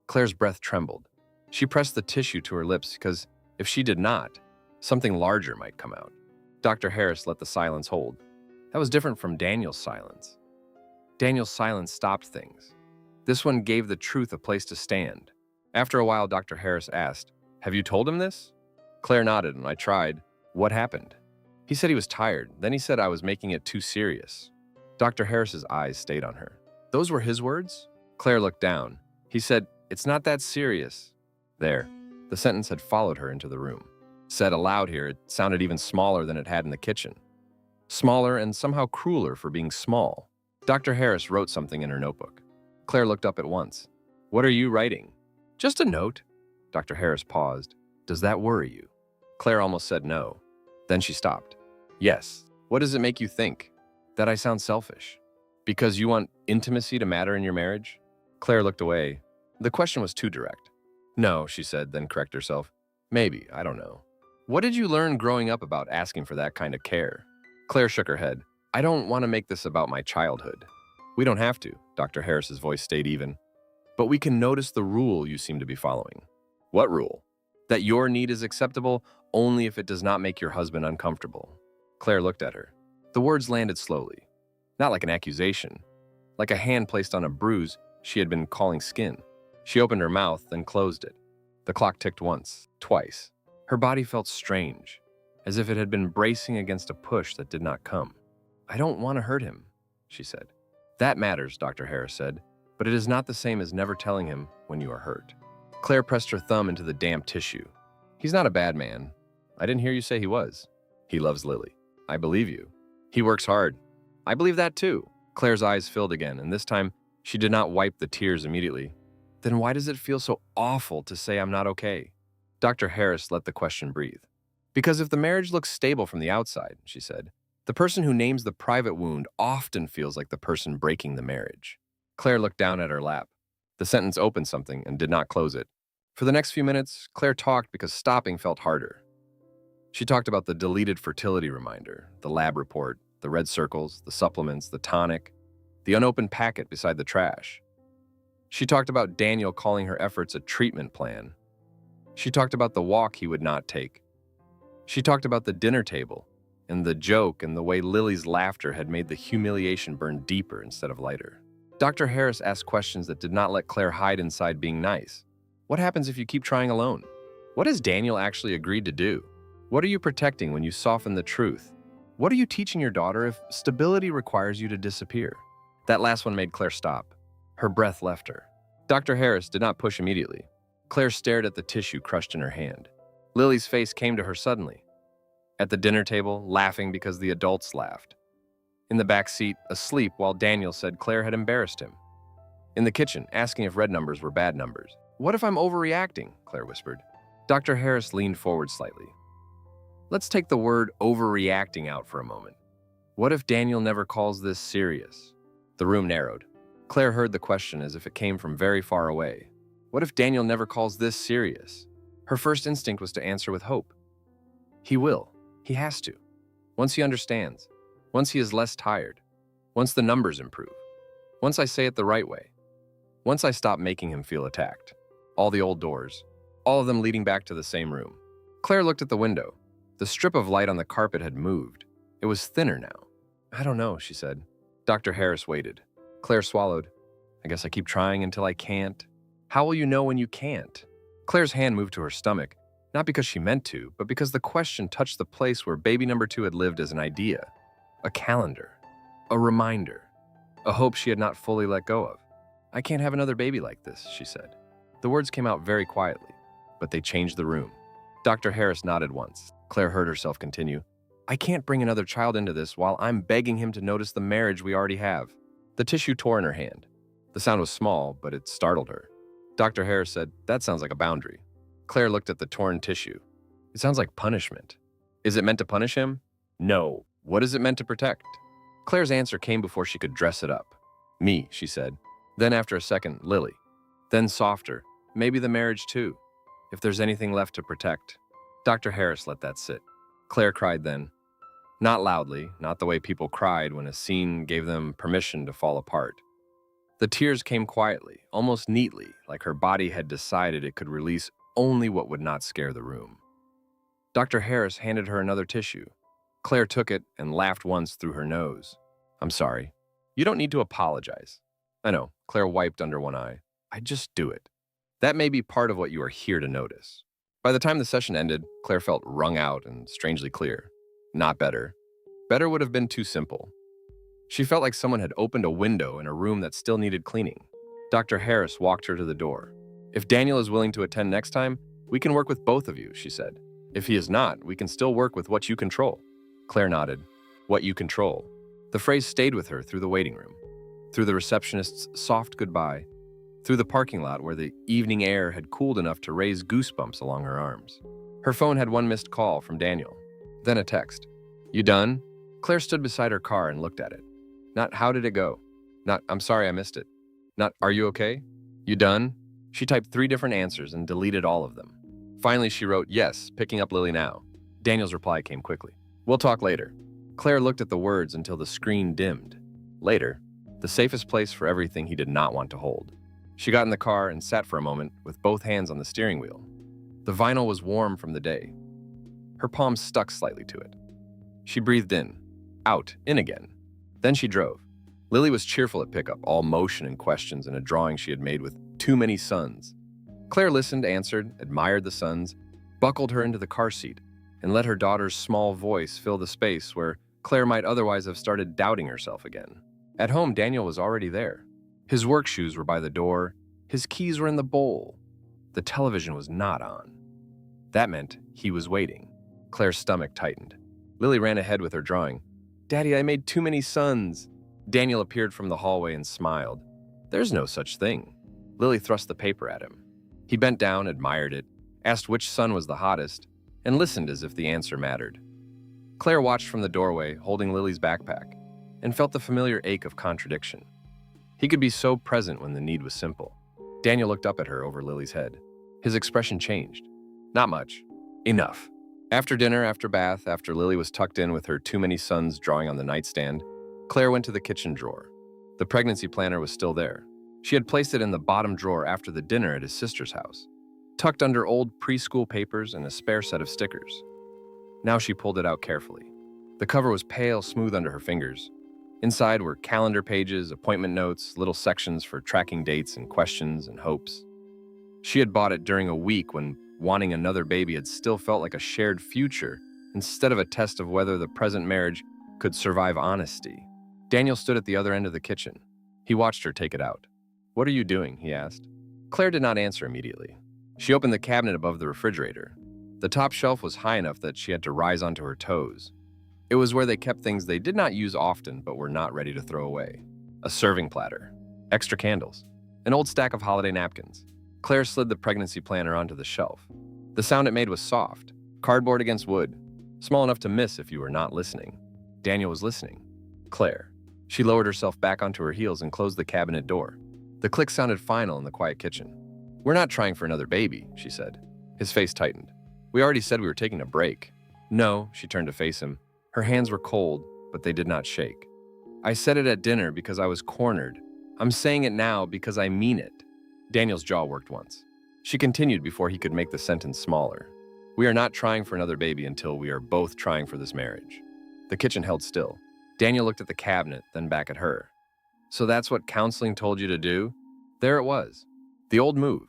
Claire's breath trembled. She pressed the tissue to her lips because if she did not, something larger might come out. Dr. Harris let the silence hold. That was different from Daniel's silence. Daniel's silence stopped things. This one gave the truth a place to stand. After a while, Dr. Harris asked, have you told him this? Claire nodded and I tried. What happened? He said he was tired. Then he said I was making it too serious. Dr. Harris's eyes stayed on her. Those were his words? Claire looked down. He said, it's not that serious. There. The sentence had followed her into the room. Said aloud here, it sounded even smaller than it had in the kitchen. Smaller and somehow crueler for being small. Dr. Harris wrote something in her notebook. Claire looked up at once. What are you writing? Just a note. Dr. Harris paused. Does that worry you? Claire almost said no. Then she stopped. Yes. What does it make you think? That I sound selfish? Because you want intimacy to matter in your marriage? Claire looked away. The question was too direct. No, she said, then corrected herself. Maybe, I don't know. What did you learn growing up about asking for that kind of care? Claire shook her head. I don't want to make this about my childhood. We don't have to. Dr. Harris's voice stayed even. But we can notice the rule you seem to be following. What rule? That your need is acceptable only if it does not make your husband uncomfortable. Claire looked at her. The words landed slowly. Not like an accusation. Like a hand placed on a bruise she had been calling skin. She opened her mouth, then closed it. The clock ticked once, twice. Her body felt strange, as if it had been bracing against a push that did not come. "I don't want to hurt him," she said. "That matters," Dr. Harris said, "but it is not the same as never telling him when you are hurt." Claire pressed her thumb into the damp tissue. "He's not a bad man. I didn't hear you say he was. He loves Lily. I believe you. He works hard. I believe that too." Claire's eyes filled again, and this time she did not wipe the tears immediately. "Then why does it feel so awful to say I'm not okay?" Dr. Harris let the question breathe. "Because if the marriage looks stable from the outside," she said, "the person who names the private wound often feels like the person breaking the marriage." Claire looked down at her lap. The sentence opened something and did not close it. For the next few minutes, Claire talked because stopping felt harder. She talked about the deleted fertility reminder, the lab report, the red circles, the supplements, the tonic, the unopened packet beside the trash. She talked about Daniel calling her efforts a treatment plan. She talked about the walk he would not take. She talked about the dinner table and the joke and the way Lily's laughter had made the humiliation burn deeper instead of lighter. Dr. Harris asked questions that did not let Claire hide inside being nice. What happens if you keep trying alone? What has Daniel actually agreed to do? What are you protecting when you soften the truth? What are you teaching your daughter if stability requires you to disappear? That last one made Claire stop. Her breath left her. Dr. Harris did not push immediately. Claire stared at the tissue crushed in her hand. Lily's face came to her suddenly. At the dinner table, laughing because the adults laughed. In the back seat, asleep while Daniel said Claire had embarrassed him. In the kitchen, asking if red numbers were bad numbers. "What if I'm overreacting?" Claire whispered. Dr. Harris leaned forward slightly. "Let's take the word overreacting out for a moment. What if Daniel never calls this serious?" The room narrowed. Claire heard the question as if it came from very far away. What if Daniel never calls this serious? Her first instinct was to answer with hope. He will. He has to. Once he understands. Once he is less tired. Once the numbers improve. Once I say it the right way. Once I stop making him feel attacked. All the old doors. All of them leading back to the same room. Claire looked at the window. The strip of light on the carpet had moved. It was thinner now. "I don't know," she said. Dr. Harris waited. Claire swallowed. "I guess I keep trying until I can't." "How will you know when you can't?" Claire's hand moved to her stomach, not because she meant to, but because the question touched the place where baby number 2 had lived as an idea, a calendar, a reminder, a hope she had not fully let go of. "I can't have another baby like this," she said. The words came out very quietly, but they changed the room. Dr. Harris nodded once. Claire heard herself continue. "I can't bring another child into this while I'm begging him to notice the marriage we already have." The tissue tore in her hand. The sound was small, but it startled her. Dr. Harris said, "That sounds like a boundary." Claire looked at the torn tissue. "It sounds like punishment." "Is it meant to punish him?" "No. What is it meant to protect?" Claire's answer came before she could dress it up. "Me," she said. Then after a second, "Lily." Then softer, "Maybe the marriage too, if there's anything left to protect." Dr. Harris let that sit. Claire cried then. Not loudly, not the way people cried when a scene gave them permission to fall apart. The tears came quietly, almost neatly, like her body had decided it could release only what would not scare the room. Dr. Harris handed her another tissue. Claire took it and laughed once through her nose. "I'm sorry. You don't need to apologize." "I know," Claire wiped under one eye. "I just do it. That may be part of what you are here to notice." By the time the session ended, Claire felt wrung out and strangely clear. Not better. Better would have been too simple. She felt like someone had opened a window in a room that still needed cleaning. Dr. Harris walked her to the door. "If Daniel is willing to attend next time, we can work with both of you," she said. "If he is not, we can still work with what you control." Claire nodded. What you control. The phrase stayed with her through the waiting room, through the receptionist's soft goodbye, through the parking lot where the evening air had cooled enough to raise goosebumps along her arms. Her phone had one missed call from Daniel, then a text. "You done?" Claire stood beside her car and looked at it. Not "how did it go?" Not "I'm sorry I missed it." Not "are you okay?" "You done?" She typed 3 different answers and deleted all of them. Finally, she wrote, "Yes, picking up Lily now." Daniel's reply came quickly. "We'll talk later." Claire looked at the words until the screen dimmed. Later, the safest place for everything he did not want to hold. She got in the car and sat for a moment with both hands on the steering wheel. The vinyl was warm from the day. Her palms stuck slightly to it. She breathed in, out, in again. Then she drove. Lily was cheerful at pickup, all motion and questions in a drawing she had made with too many sons. Claire listened, answered, admired the sons, buckled her into the car seat, and let her daughter's small voice fill the space where Claire might otherwise have started doubting herself again. At home, Daniel was already there. His work shoes were by the door. His keys were in the bowl. The television was not on. That meant he was waiting. Claire's stomach tightened. Lily ran ahead with her drawing. "Daddy, I made too many sons." Daniel appeared from the hallway and smiled. "There's no such thing." Lily thrust the paper at him. He bent down, admired it, asked which son was the hottest, and listened as if the answer mattered. Claire watched from the doorway, holding Lily's backpack, and felt the familiar ache of contradiction. He could be so present when the need was simple. Daniel looked up at her over Lily's head. His expression changed. Not much. Enough. After dinner, after bath, after Lily was tucked in with her too many sons drawing on the nightstand, Claire went to the kitchen drawer. The pregnancy planner was still there. She had placed it in the bottom drawer after the dinner at his sister's house, tucked under old preschool papers and a spare set of stickers. Now she pulled it out carefully. The cover was pale smooth under her fingers. Inside were calendar pages, appointment notes, little sections for tracking dates and questions and hopes. She had bought it during a week when wanting another baby had still felt like a shared future instead of a test of whether the present marriage could survive honesty. Daniel stood at the other end of the kitchen. He watched her take it out. "What are you doing?" he asked. Claire did not answer immediately. She opened the cabinet above the refrigerator. The top shelf was high enough that she had to rise onto her toes. It was where they kept things they did not use often but were not ready to throw away. A serving platter, extra candles, an old stack of holiday napkins. Claire slid the pregnancy planner onto the shelf. The sound it made was soft, cardboard against wood, small enough to miss if you were not listening. Daniel was listening. Claire. She lowered herself back onto her heels and closed the cabinet door. The click sounded final in the quiet kitchen. "We're not trying for another baby," she said. His face tightened. "We already said we were taking a break." "No," she turned to face him. Her hands were cold, but they did not shake. "I said it at dinner because I was cornered. I'm saying it now because I mean it." Daniel's jaw worked once. She continued before he could make the sentence smaller. "We are not trying for another baby until we are both trying for this marriage." The kitchen held still. Daniel looked at the cabinet, then back at her. "So that's what counseling told you to do?" There it was. The old move.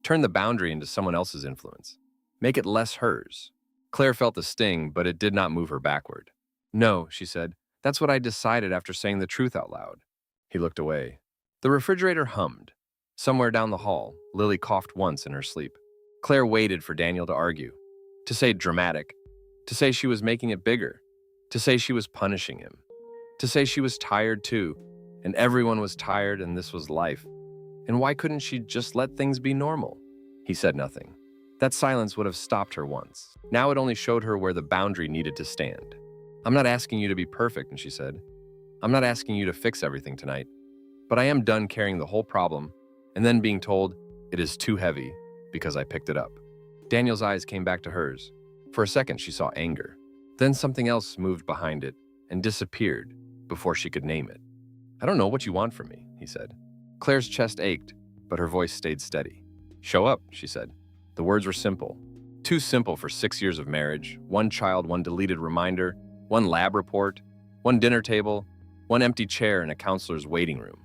Turn the boundary into someone else's influence. Make it less hers. Claire felt the sting, but it did not move her backward. "No," she said. "That's what I decided after saying the truth out loud." He looked away. The refrigerator hummed. Somewhere down the hall, Lily coughed once in her sleep. Claire waited for Daniel to argue, to say dramatic, to say she was making it bigger, to say she was punishing him, to say she was tired too, and everyone was tired and this was life. And why couldn't she just let things be normal? He said nothing. That silence would have stopped her once. Now it only showed her where the boundary needed to stand. "I'm not asking you to be perfect," and she said. "I'm not asking you to fix everything tonight, but I am done carrying the whole problem and then being told it is too heavy because I picked it up." Daniel's eyes came back to hers. For a second, she saw anger. Then something else moved behind it and disappeared before she could name it. "I don't know what you want from me," he said. Claire's chest ached, but her voice stayed steady. "Show up," she said. The words were simple. Too simple for 6 years of marriage, one child, one deleted reminder, one lab report, one dinner table, one empty chair in a counselor's waiting room.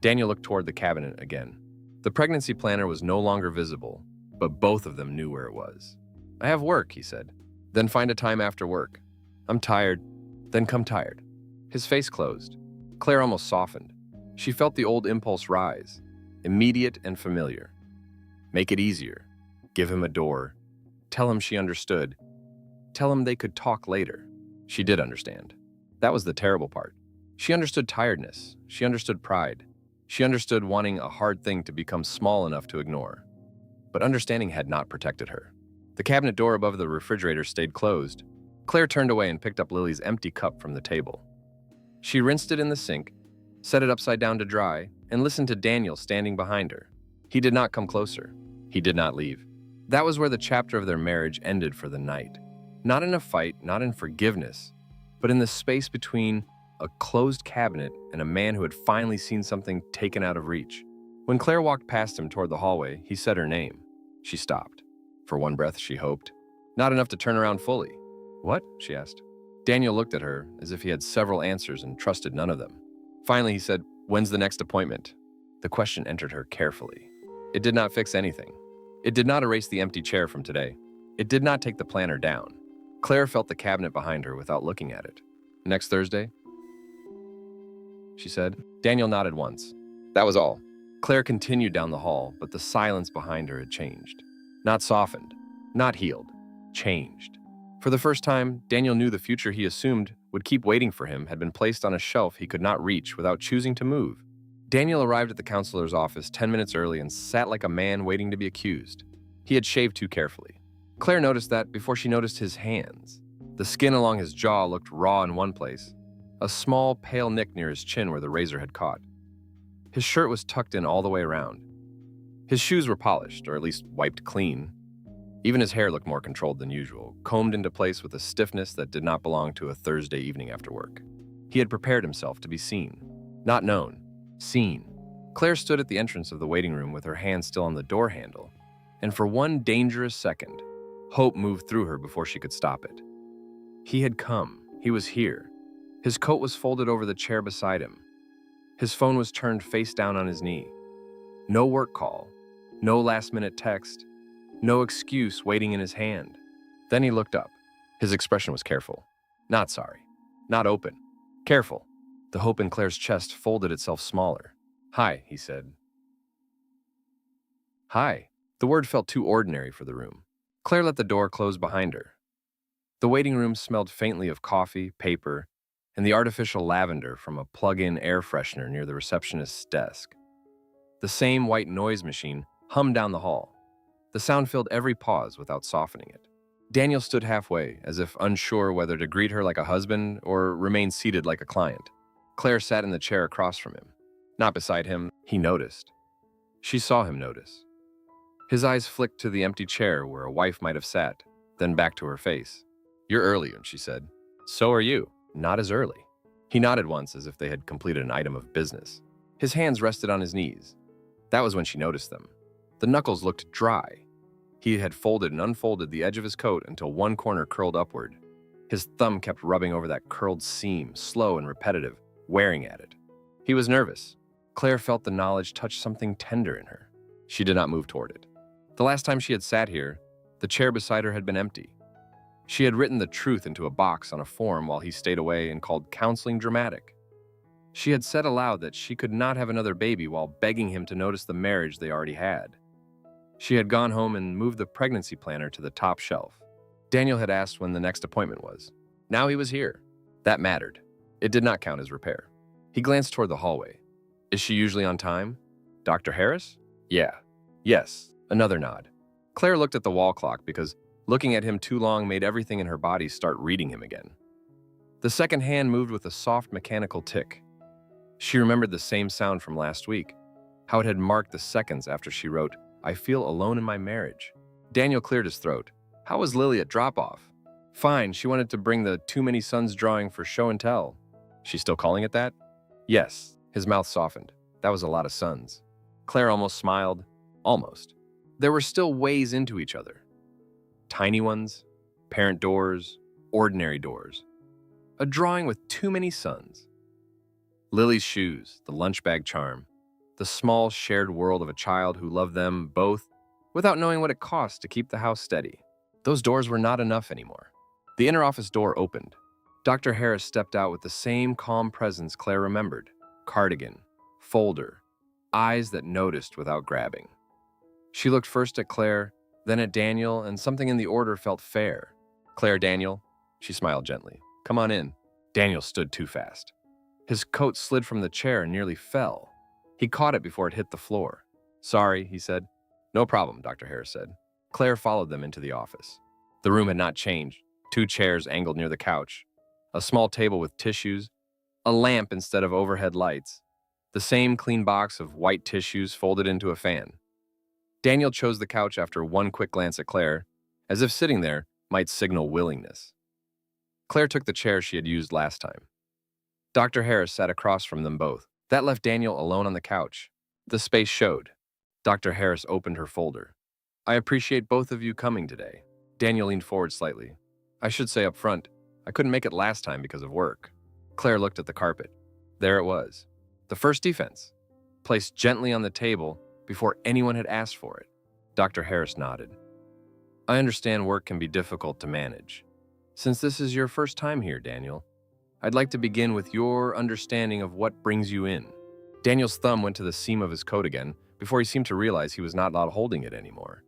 Daniel looked toward the cabinet again. The pregnancy planner was no longer visible, but both of them knew where it was. "I have work," he said. "Then find a time after work. I'm tired. Then come tired." His face closed. Claire almost softened. She felt the old impulse rise, immediate and familiar. Make it easier. Give him a door. Tell him she understood. Tell him they could talk later. She did understand. That was the terrible part. She understood tiredness. She understood pride. She understood wanting a hard thing to become small enough to ignore. But understanding had not protected her. The cabinet door above the refrigerator stayed closed. Claire turned away and picked up Lily's empty cup from the table. She rinsed it in the sink, set it upside down to dry, and listened to Daniel standing behind her. He did not come closer. He did not leave. That was where the chapter of their marriage ended for the night. Not in a fight, not in forgiveness, but in the space between a closed cabinet and a man who had finally seen something taken out of reach. When Claire walked past him toward the hallway, he said her name. She stopped. For one breath, she hoped. Not enough to turn around fully. "What?" she asked. Daniel looked at her as if he had several answers and trusted none of them. Finally, he said, "When's the next appointment?" The question entered her carefully. It did not fix anything. It did not erase the empty chair from today. It did not take the planner down. Claire felt the cabinet behind her without looking at it. Next Thursday? She said. Daniel nodded once. That was all. Claire continued down the hall, but the silence behind her had changed. Not softened, not healed, changed. For the first time, Daniel knew the future he assumed would keep waiting for him had been placed on a shelf he could not reach without choosing to move. Daniel arrived at the counselor's office 10 minutes early and sat like a man waiting to be accused. He had shaved too carefully. Claire noticed that before she noticed his hands. The skin along his jaw looked raw in one place, a small, pale nick near his chin where the razor had caught. His shirt was tucked in all the way around. His shoes were polished, or at least wiped clean. Even his hair looked more controlled than usual, combed into place with a stiffness that did not belong to a Thursday evening after work. He had prepared himself to be seen. Not known. Seen. Claire stood at the entrance of the waiting room with her hand still on the door handle, and for one dangerous second, hope moved through her before she could stop it. He had come. He was here. His coat was folded over the chair beside him. His phone was turned face down on his knee. No work call, no last-minute text, no excuse waiting in his hand. Then he looked up. His expression was careful. Not sorry. Not open. Careful. The hope in Claire's chest folded itself smaller. Hi, he said. Hi. The word felt too ordinary for the room. Claire let the door close behind her. The waiting room smelled faintly of coffee, paper, and the artificial lavender from a plug-in air freshener near the receptionist's desk. The same white noise machine hummed down the hall. The sound filled every pause without softening it. Daniel stood halfway, as if unsure whether to greet her like a husband or remain seated like a client. Claire sat in the chair across from him. Not beside him, he noticed. She saw him notice. His eyes flicked to the empty chair where a wife might have sat, then back to her face. You're early, she said. So are you. Not as early. He nodded once as if they had completed an item of business. His hands rested on his knees. That was when she noticed them. The knuckles looked dry. He had folded and unfolded the edge of his coat until one corner curled upward. His thumb kept rubbing over that curled seam, slow and repetitive, wearing at it. He was nervous. Claire felt the knowledge touch something tender in her. She did not move toward it. The last time she had sat here, the chair beside her had been empty. She had written the truth into a box on a form while he stayed away and called counseling dramatic. She had said aloud that she could not have another baby while begging him to notice the marriage they already had. She had gone home and moved the pregnancy planner to the top shelf. Daniel had asked when the next appointment was. Now he was here. That mattered. It did not count as repair. He glanced toward the hallway. Is she usually on time? Dr. Harris? Yeah. Yes. Another nod. Claire looked at the wall clock because looking at him too long made everything in her body start reading him again. The second hand moved with a soft mechanical tick. She remembered the same sound from last week, how it had marked the seconds after she wrote, I feel alone in my marriage. Daniel cleared his throat. How was Lily at drop-off? Fine, she wanted to bring the Too Many Sons drawing for show and tell. She's still calling it that? Yes. His mouth softened. That was a lot of sons. Claire almost smiled. Almost. There were still ways into each other. Tiny ones, parent doors, ordinary doors. A drawing with too many sons. Lily's shoes, the lunch bag charm, the small shared world of a child who loved them both without knowing what it cost to keep the house steady. Those doors were not enough anymore. The inner office door opened. Dr. Harris stepped out with the same calm presence Claire remembered. Cardigan, folder, eyes that noticed without grabbing. She looked first at Claire, then at Daniel, and something in the order felt fair. Claire, Daniel. She smiled gently. Come on in. Daniel stood too fast. His coat slid from the chair and nearly fell. He caught it before it hit the floor. Sorry, he said. No problem, Dr. Harris said. Claire followed them into the office. The room had not changed. 2 chairs angled near the couch, a small table with tissues, a lamp instead of overhead lights, the same clean box of white tissues folded into a fan. Daniel chose the couch after one quick glance at Claire, as if sitting there might signal willingness. Claire took the chair she had used last time. Dr. Harris sat across from them both. That left Daniel alone on the couch. The space showed. Dr. Harris opened her folder. I appreciate both of you coming today. Daniel leaned forward slightly. I should say up front, I couldn't make it last time because of work. Claire looked at the carpet. There it was. The first defense. Placed gently on the table, before anyone had asked for it. Dr. Harris nodded. I understand work can be difficult to manage. Since this is your first time here, Daniel, I'd like to begin with your understanding of what brings you in. Daniel's thumb went to the seam of his coat again before he seemed to realize he was not holding it anymore.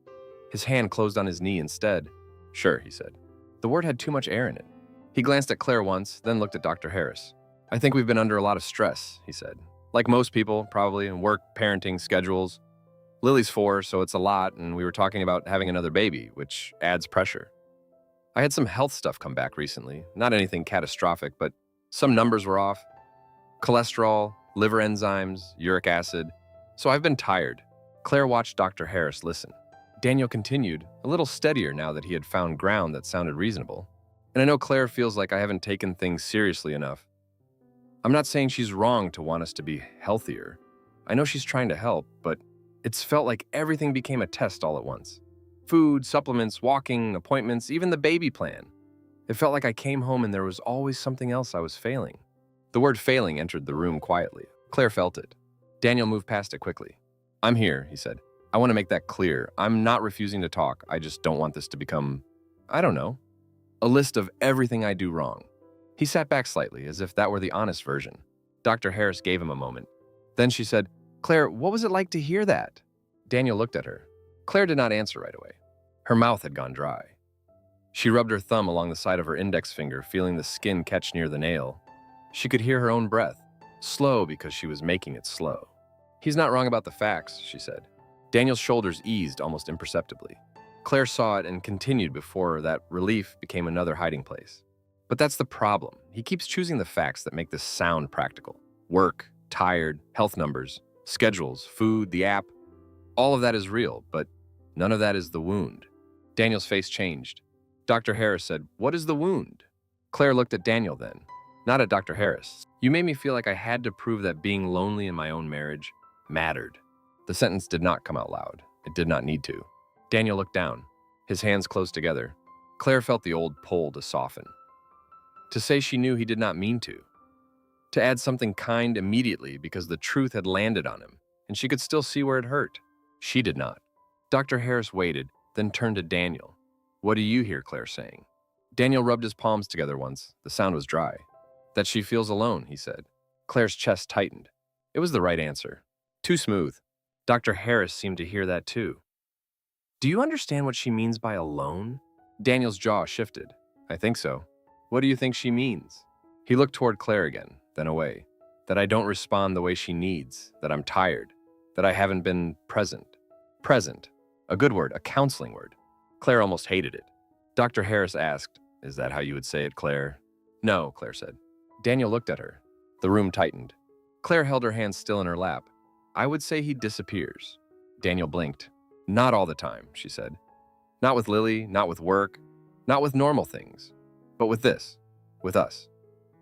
His hand closed on his knee instead. Sure, he said. The word had too much air in it. He glanced at Claire once, then looked at Dr. Harris. I think we've been under a lot of stress, he said. Like most people, probably, in work, parenting, schedules. Lily's 4, so it's a lot, and we were talking about having another baby, which adds pressure. I had some health stuff come back recently. Not anything catastrophic, but some numbers were off. Cholesterol, liver enzymes, uric acid. So I've been tired. Claire watched Dr. Harris listen. Daniel continued, a little steadier now that he had found ground that sounded reasonable. And I know Claire feels like I haven't taken things seriously enough. I'm not saying she's wrong to want us to be healthier. I know she's trying to help, but it's felt like everything became a test all at once. Food, supplements, walking, appointments, even the baby plan. It felt like I came home and there was always something else I was failing. The word failing entered the room quietly. Claire felt it. Daniel moved past it quickly. I'm here, he said. I want to make that clear. I'm not refusing to talk. I just don't want this to become, I don't know, a list of everything I do wrong. He sat back slightly, as if that were the honest version. Dr. Harris gave him a moment. Then she said, Claire, what was it like to hear that? Daniel looked at her. Claire did not answer right away. Her mouth had gone dry. She rubbed her thumb along the side of her index finger, feeling the skin catch near the nail. She could hear her own breath, slow because she was making it slow. He's not wrong about the facts, she said. Daniel's shoulders eased almost imperceptibly. Claire saw it and continued before that relief became another hiding place. But that's the problem. He keeps choosing the facts that make this sound practical. Work, tired, health numbers, schedules, food, the app. All of that is real, but none of that is the wound. Daniel's face changed. Dr. Harris said, What is the wound? Claire looked at Daniel then, not at Dr. Harris. You made me feel like I had to prove that being lonely in my own marriage mattered. The sentence did not come out loud. It did not need to. Daniel looked down. His hands closed together. Claire felt the old pull to soften. To say she knew he did not mean to. To add something kind immediately because the truth had landed on him, and she could still see where it hurt. She did not. Dr. Harris waited, then turned to Daniel. What do you hear Claire saying? Daniel rubbed his palms together once. The sound was dry. That she feels alone, he said. Claire's chest tightened. It was the right answer. Too smooth. Dr. Harris seemed to hear that too. Do you understand what she means by alone? Daniel's jaw shifted. I think so. What do you think she means? He looked toward Claire again, then away. That I don't respond the way she needs, that I'm tired, that I haven't been present. Present. A good word, a counseling word. Claire almost hated it. Dr. Harris asked, Is that how you would say it, Claire? No, Claire said. Daniel looked at her. The room tightened. Claire held her hands still in her lap. I would say he disappears. Daniel blinked. Not all the time, she said. Not with Lily, not with work, not with normal things. But with this, with us.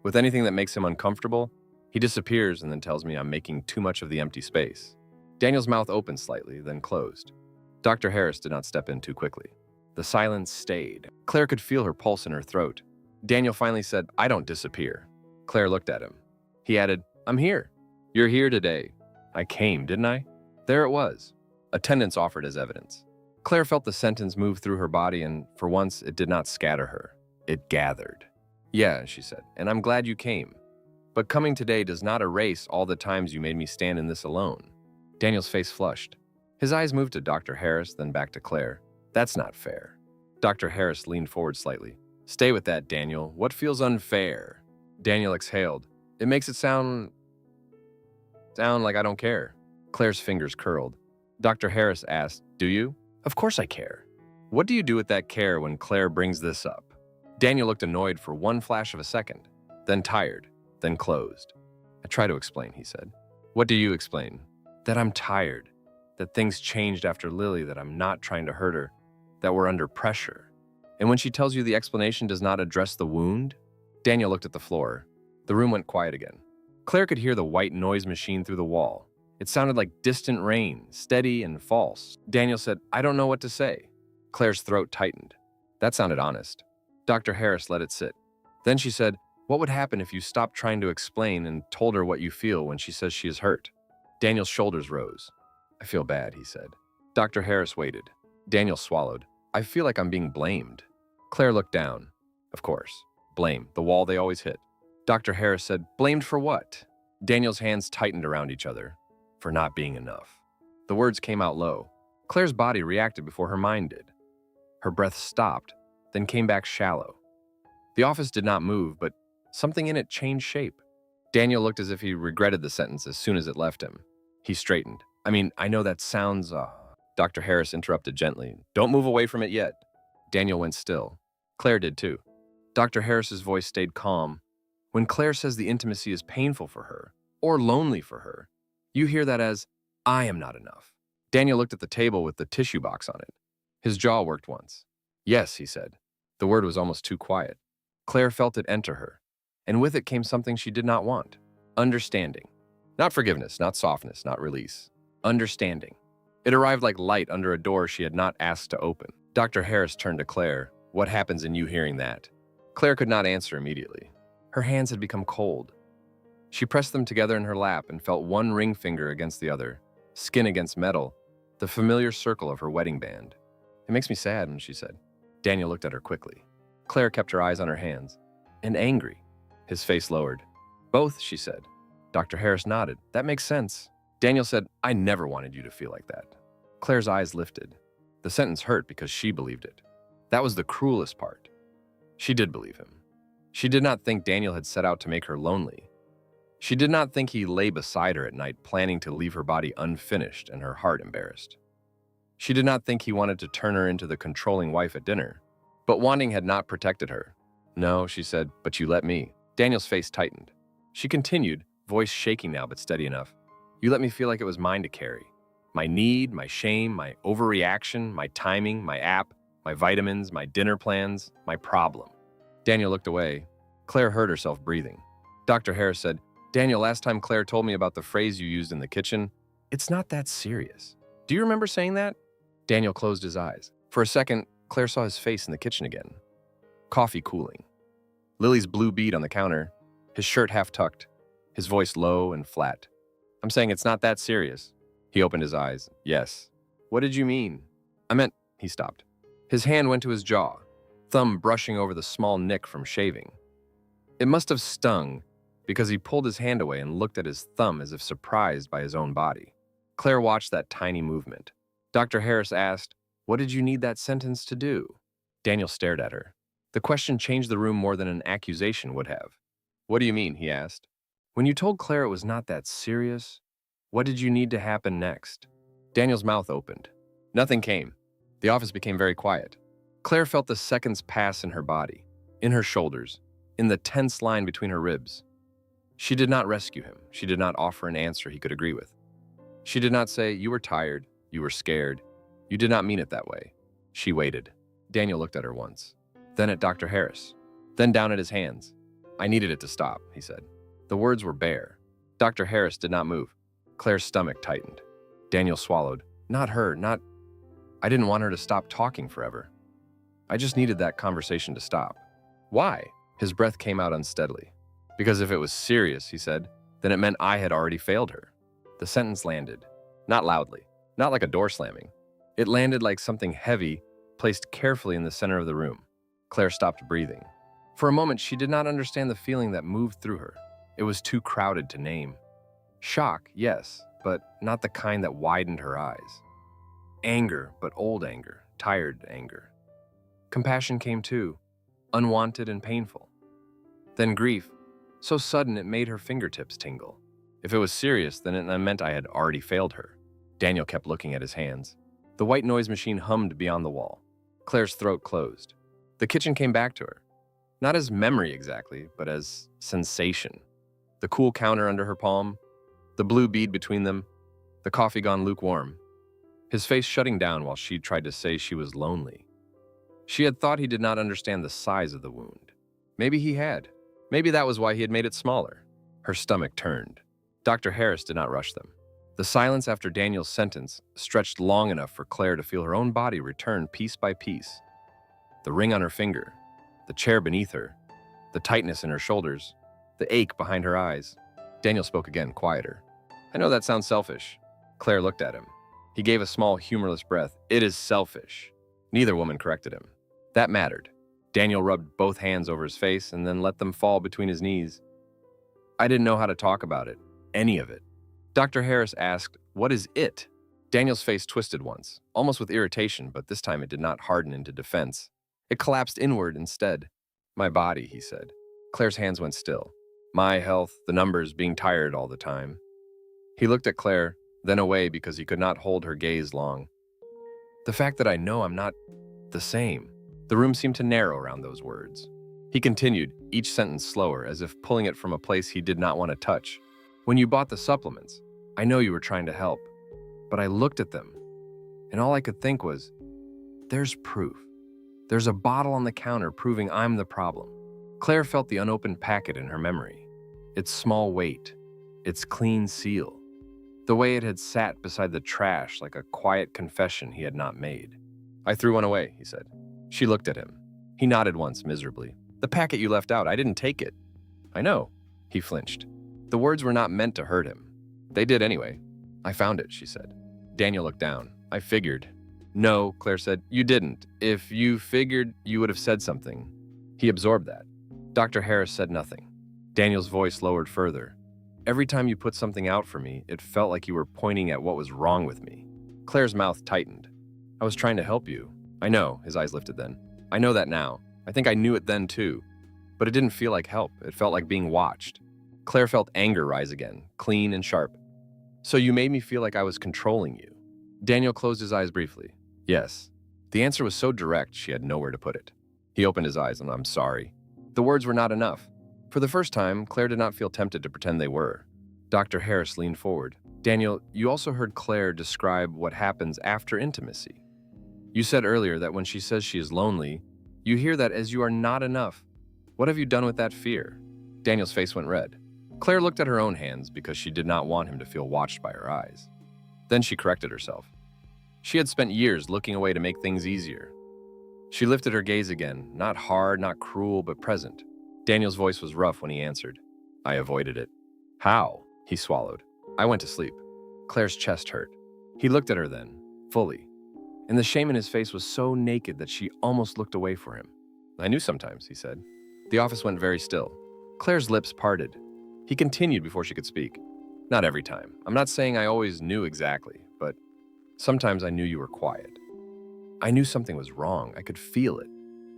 With anything that makes him uncomfortable, he disappears and then tells me I'm making too much of the empty space. Daniel's mouth opened slightly, then closed. Dr. Harris did not step in too quickly. The silence stayed. Claire could feel her pulse in her throat. Daniel finally said, I don't disappear. Claire looked at him. He added, I'm here. You're here today. I came, didn't I? There it was. Attendance offered as evidence. Claire felt the sentence move through her body, and for once, it did not scatter her. It gathered. Yeah, she said, and I'm glad you came. But coming today does not erase all the times you made me stand in this alone. Daniel's face flushed. His eyes moved to Dr. Harris, then back to Claire. That's not fair. Dr. Harris leaned forward slightly. Stay with that, Daniel. What feels unfair? Daniel exhaled. It makes it sound like I don't care. Claire's fingers curled. Dr. Harris asked, Do you? Of course I care. What do you do with that care when Claire brings this up? Daniel looked annoyed for one flash of a second, then tired, then closed. I try to explain, he said. What do you explain? That I'm tired, that things changed after Lily, that I'm not trying to hurt her, that we're under pressure. And when she tells you the explanation does not address the wound? Daniel looked at the floor. The room went quiet again. Claire could hear the white noise machine through the wall. It sounded like distant rain, steady and false. Daniel said, I don't know what to say. Claire's throat tightened. That sounded honest. Dr. Harris let it sit. Then she said, What would happen if you stopped trying to explain and told her what you feel when she says she is hurt? Daniel's shoulders rose. I feel bad, he said. Dr. Harris waited. Daniel swallowed. I feel like I'm being blamed. Claire looked down. Of course. Blame, the wall they always hit. Dr. Harris said, blamed for what? Daniel's hands tightened around each other. For not being enough. The words came out low. Claire's body reacted before her mind did. Her breath stopped, then came back shallow. The office did not move, but something in it changed shape. Daniel looked as if he regretted the sentence as soon as it left him. He straightened. I know that sounds, Dr. Harris interrupted gently. Don't move away from it yet. Daniel went still. Claire did too. Dr. Harris's voice stayed calm. When Claire says the intimacy is painful for her, or lonely for her, you hear that as, I am not enough. Daniel looked at the table with the tissue box on it. His jaw worked once. Yes, he said. The word was almost too quiet. Claire felt it enter her, and with it came something she did not want. Understanding. Not forgiveness, not softness, not release. Understanding. It arrived like light under a door she had not asked to open. Dr. Harris turned to Claire. What happens in you hearing that? Claire could not answer immediately. Her hands had become cold. She pressed them together in her lap and felt one ring finger against the other, skin against metal, the familiar circle of her wedding band. It makes me sad, she said. Daniel looked at her quickly. Claire kept her eyes on her hands. And angry. His face lowered. Both, she said. Dr. Harris nodded. That makes sense. Daniel said, I never wanted you to feel like that. Claire's eyes lifted. The sentence hurt because she believed it. That was the cruelest part. She did believe him. She did not think Daniel had set out to make her lonely. She did not think he lay beside her at night planning to leave her body unfinished and her heart embarrassed. She did not think he wanted to turn her into the controlling wife at dinner. But wanting had not protected her. No, she said, but you let me. Daniel's face tightened. She continued, voice shaking now but steady enough. You let me feel like it was mine to carry. My need, my shame, my overreaction, my timing, my app, my vitamins, my dinner plans, my problem. Daniel looked away. Claire heard herself breathing. Dr. Harris said, Daniel, last time Claire told me about the phrase you used in the kitchen, it's not that serious. Do you remember saying that? Daniel closed his eyes. For a second, Claire saw his face in the kitchen again. Coffee cooling. Lily's blue bead on the counter, his shirt half tucked, his voice low and flat. I'm saying it's not that serious. He opened his eyes. Yes. What did you mean? I meant, he stopped. His hand went to his jaw, thumb brushing over the small nick from shaving. It must have stung because he pulled his hand away and looked at his thumb as if surprised by his own body. Claire watched that tiny movement. Dr. Harris asked, what did you need that sentence to do? Daniel stared at her. The question changed the room more than an accusation would have. What do you mean? He asked. When you told Claire it was not that serious, what did you need to happen next? Daniel's mouth opened. Nothing came. The office became very quiet. Claire felt the seconds pass in her body, in her shoulders, in the tense line between her ribs. She did not rescue him. She did not offer an answer he could agree with. She did not say, you were tired, you were scared. You did not mean it that way. She waited. Daniel looked at her once, then at Dr. Harris, then down at his hands. I needed it to stop, he said. The words were bare. Dr. Harris did not move. Claire's stomach tightened. Daniel swallowed. Not her, I didn't want her to stop talking forever. I just needed that conversation to stop. Why? His breath came out unsteadily. Because if it was serious, he said, then it meant I had already failed her. The sentence landed. Not loudly. Not like a door slamming. It landed like something heavy, placed carefully in the center of the room. Claire stopped breathing. For a moment, she did not understand the feeling that moved through her. It was too crowded to name. Shock, yes, but not the kind that widened her eyes. Anger, but old anger, tired anger. Compassion came too, unwanted and painful. Then grief, so sudden it made her fingertips tingle. If it was serious, then it meant I had already failed her. Daniel kept looking at his hands. The white noise machine hummed beyond the wall. Claire's throat closed. The kitchen came back to her. Not as memory exactly, but as sensation. The cool counter under her palm, the blue bead between them, the coffee gone lukewarm. His face shutting down while she tried to say she was lonely. She had thought he did not understand the size of the wound. Maybe he had. Maybe that was why he had made it smaller. Her stomach turned. Dr. Harris did not rush them. The silence after Daniel's sentence stretched long enough for Claire to feel her own body return piece by piece. The ring on her finger, the chair beneath her, the tightness in her shoulders, the ache behind her eyes. Daniel spoke again, quieter. I know that sounds selfish. Claire looked at him. He gave a small, humorless breath. It is selfish. Neither woman corrected him. That mattered. Daniel rubbed both hands over his face and then let them fall between his knees. I didn't know how to talk about it. Any of it. Dr. Harris asked, "What is it?" Daniel's face twisted once, almost with irritation, but this time it did not harden into defense. It collapsed inward instead. "My body," he said. Claire's hands went still. "My health, the numbers, being tired all the time." He looked at Claire, then away because he could not hold her gaze long. "The fact that I know I'm not the same." The room seemed to narrow around those words. He continued, each sentence slower, as if pulling it from a place he did not want to touch. "When you bought the supplements, I know you were trying to help, but I looked at them, and all I could think was, there's proof. There's a bottle on the counter proving I'm the problem." Claire felt the unopened packet in her memory. Its small weight, its clean seal, the way it had sat beside the trash like a quiet confession he had not made. "I threw one away," he said. She looked at him. He nodded once miserably. "The packet you left out, I didn't take it." "I know." He flinched. The words were not meant to hurt him. They did anyway. "I found it," she said. Daniel looked down. "I figured." "No," Claire said. "You didn't. If you figured, you would have said something." He absorbed that. Dr. Harris said nothing. Daniel's voice lowered further. "Every time you put something out for me, it felt like you were pointing at what was wrong with me." Claire's mouth tightened. "I was trying to help you." "I know," his eyes lifted then. "I know that now. I think I knew it then too. But it didn't feel like help. It felt like being watched." Claire felt anger rise again, clean and sharp. "So you made me feel like I was controlling you." Daniel closed his eyes briefly. "Yes." The answer was so direct she had nowhere to put it. He opened his eyes and "I'm sorry." The words were not enough. For the first time, Claire did not feel tempted to pretend they were. Dr. Harris leaned forward. "Daniel, you also heard Claire describe what happens after intimacy. You said earlier that when she says she is lonely, you hear that as you are not enough. What have you done with that fear?" Daniel's face went red. Claire looked at her own hands because she did not want him to feel watched by her eyes. Then she corrected herself. She had spent years looking away to make things easier. She lifted her gaze again, not hard, not cruel, but present. Daniel's voice was rough when he answered. "I avoided it." "How?" He swallowed. "I went to sleep." Claire's chest hurt. He looked at her then, fully. And the shame in his face was so naked that she almost looked away for him. "I knew sometimes," he said. The office went very still. Claire's lips parted. He continued before she could speak. "Not every time. I'm not saying I always knew exactly, but sometimes I knew you were quiet. I knew something was wrong. I could feel it.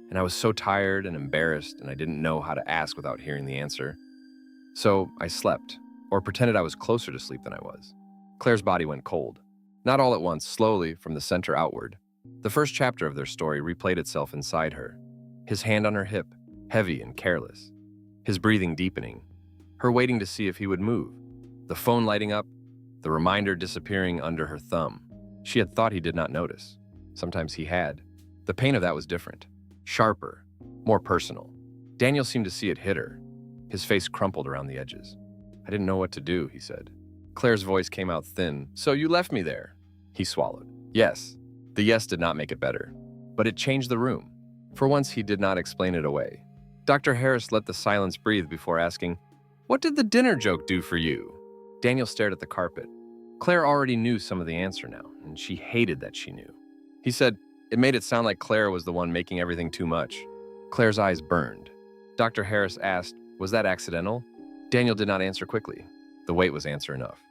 And I was so tired and embarrassed, and I didn't know how to ask without hearing the answer. So I slept, or pretended I was closer to sleep than I was." Claire's body went cold. Not all at once, slowly, from the center outward. The first chapter of their story replayed itself inside her. His hand on her hip, heavy and careless. His breathing deepening. Her waiting to see if he would move. The phone lighting up, the reminder disappearing under her thumb. She had thought he did not notice. Sometimes he had. The pain of that was different. Sharper. More personal. Daniel seemed to see it hit her. His face crumpled around the edges. "I didn't know what to do," he said. Claire's voice came out thin. "So you left me there?" He swallowed. "Yes." The yes did not make it better. But it changed the room. For once, he did not explain it away. Dr. Harris let the silence breathe before asking, "What did the dinner joke do for you?" Daniel stared at the carpet. Claire already knew some of the answer now, and she hated that she knew. He said, "It made it sound like Claire was the one making everything too much." Claire's eyes burned. Dr. Harris asked, "Was that accidental?" Daniel did not answer quickly. The wait was answer enough.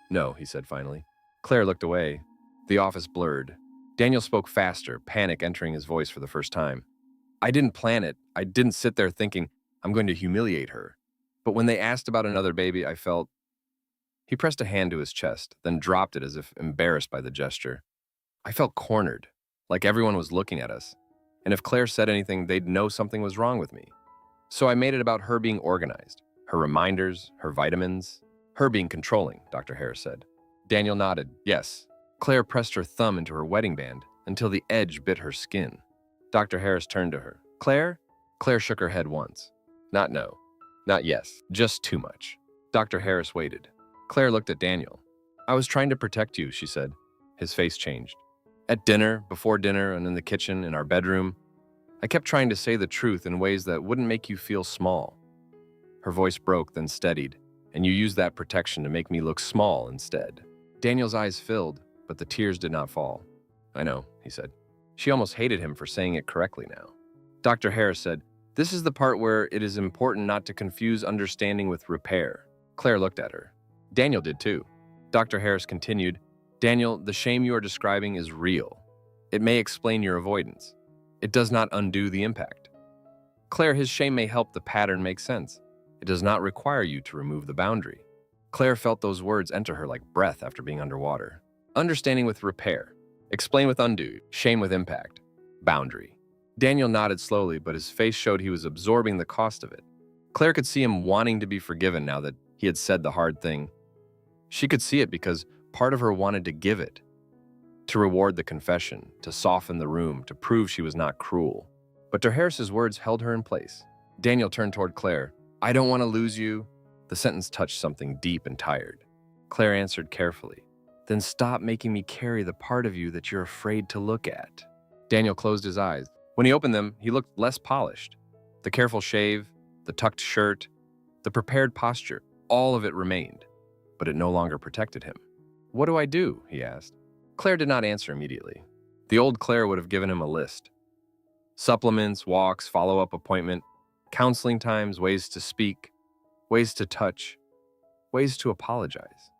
"No," he said finally. Claire looked away. The office blurred. Daniel spoke faster, panic entering his voice for the first time. "I didn't plan it. I didn't sit there thinking, I'm going to humiliate her. But when they asked about another baby, I felt..." He pressed a hand to his chest, then dropped it as if embarrassed by the gesture. "I felt cornered, like everyone was looking at us. And if Claire said anything, they'd know something was wrong with me. So I made it about her being organized, her reminders, her vitamins, her being controlling," Dr. Harris said. Daniel nodded, yes. Claire pressed her thumb into her wedding band until the edge bit her skin. Dr. Harris turned to her. "Claire?" Claire shook her head once. Not no. Not yes. Just too much." Dr. Harris waited. Claire looked at Daniel. "I was trying to protect you," she said. His face changed. "At dinner, before dinner, and in the kitchen, in our bedroom, I kept trying to say the truth in ways that wouldn't make you feel small." Her voice broke, then steadied, "And you used that protection to make me look small instead." Daniel's eyes filled, but the tears did not fall. "I know," he said. She almost hated him for saying it correctly now. Dr. Harris said, "This is the part where it is important not to confuse understanding with repair." Claire looked at her. Daniel did too. Dr. Harris continued, "Daniel, the shame you are describing is real. It may explain your avoidance. It does not undo the impact. Claire, his shame may help the pattern make sense. It does not require you to remove the boundary." Claire felt those words enter her like breath after being underwater. Understanding with repair. Explain with undo. Shame with impact. Boundary. Daniel nodded slowly, but his face showed he was absorbing the cost of it. Claire could see him wanting to be forgiven now that he had said the hard thing. She could see it because part of her wanted to give it, to reward the confession, to soften the room, to prove she was not cruel. But Dr. Harris's words held her in place. Daniel turned toward Claire. "I don't want to lose you." The sentence touched something deep and tired. Claire answered carefully, "Then stop making me carry the part of you that you're afraid to look at." Daniel closed his eyes. When he opened them, he looked less polished. The careful shave, the tucked shirt, the prepared posture, all of it remained, but it no longer protected him. "What do I do?" he asked. Claire did not answer immediately. The old Claire would have given him a list. Supplements, walks, follow-up appointment, counseling times, ways to speak, ways to touch, ways to apologize.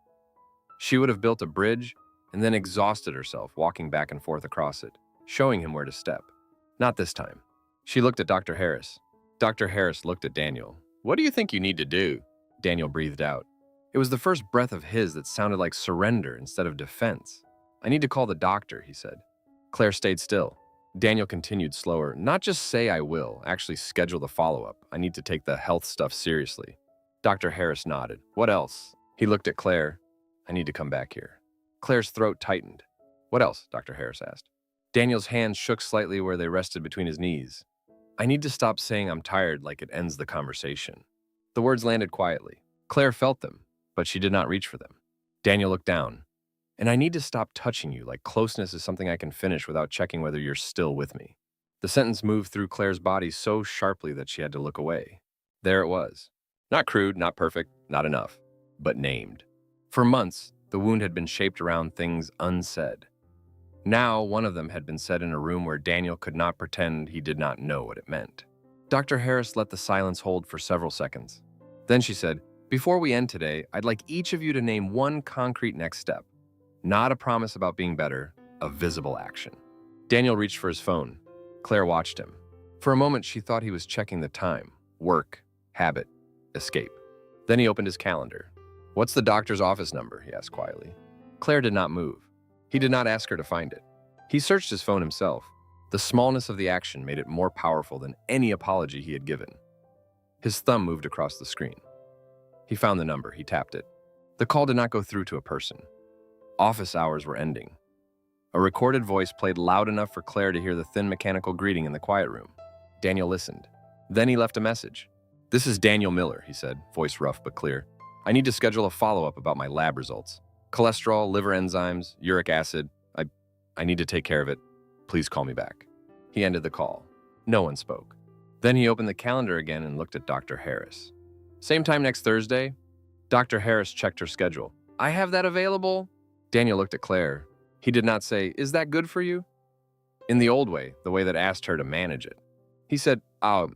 She would have built a bridge and then exhausted herself walking back and forth across it, showing him where to step. Not this time. She looked at Dr. Harris. Dr. Harris looked at Daniel. "What do you think you need to do?" Daniel breathed out. It was the first breath of his that sounded like surrender instead of defense. "I need to call the doctor," he said. Claire stayed still. Daniel continued slower. "Not just say I will, actually schedule the follow-up. I need to take the health stuff seriously." Dr. Harris nodded. "What else?" He looked at Claire. "I need to come back here." Claire's throat tightened. "What else?" Dr. Harris asked. Daniel's hands shook slightly where they rested between his knees. "I need to stop saying I'm tired like it ends the conversation." The words landed quietly. Claire felt them, but she did not reach for them. Daniel looked down. "And I need to stop touching you like closeness is something I can finish without checking whether you're still with me." The sentence moved through Claire's body so sharply that she had to look away. There it was. Not crude, not perfect, not enough, but named. For months, the wound had been shaped around things unsaid. Now, one of them had been said in a room where Daniel could not pretend he did not know what it meant. Dr. Harris let the silence hold for several seconds. Then she said, "Before we end today, I'd like each of you to name one concrete next step. Not a promise about being better, a visible action." Daniel reached for his phone. Claire watched him. For a moment, she thought he was checking the time. Work, habit, escape. Then he opened his calendar. "What's the doctor's office number?" he asked quietly. Claire did not move. He did not ask her to find it. He searched his phone himself. The smallness of the action made it more powerful than any apology he had given. His thumb moved across the screen. He found the number. He tapped it. The call did not go through to a person. Office hours were ending. A recorded voice played loud enough for Claire to hear the thin mechanical greeting in the quiet room. Daniel listened. Then he left a message. "This is Daniel Miller," he said, voice rough but clear. "I need to schedule a follow-up about my lab results. Cholesterol, liver enzymes, uric acid. I need to take care of it. Please call me back." He ended the call. No one spoke. Then he opened the calendar again and looked at Dr. Harris. "Same time next Thursday?" Dr. Harris checked her schedule. "I have that available." Daniel looked at Claire. He did not say, "Is that good for you?" In the old way, the way that asked her to manage it. He said, I'll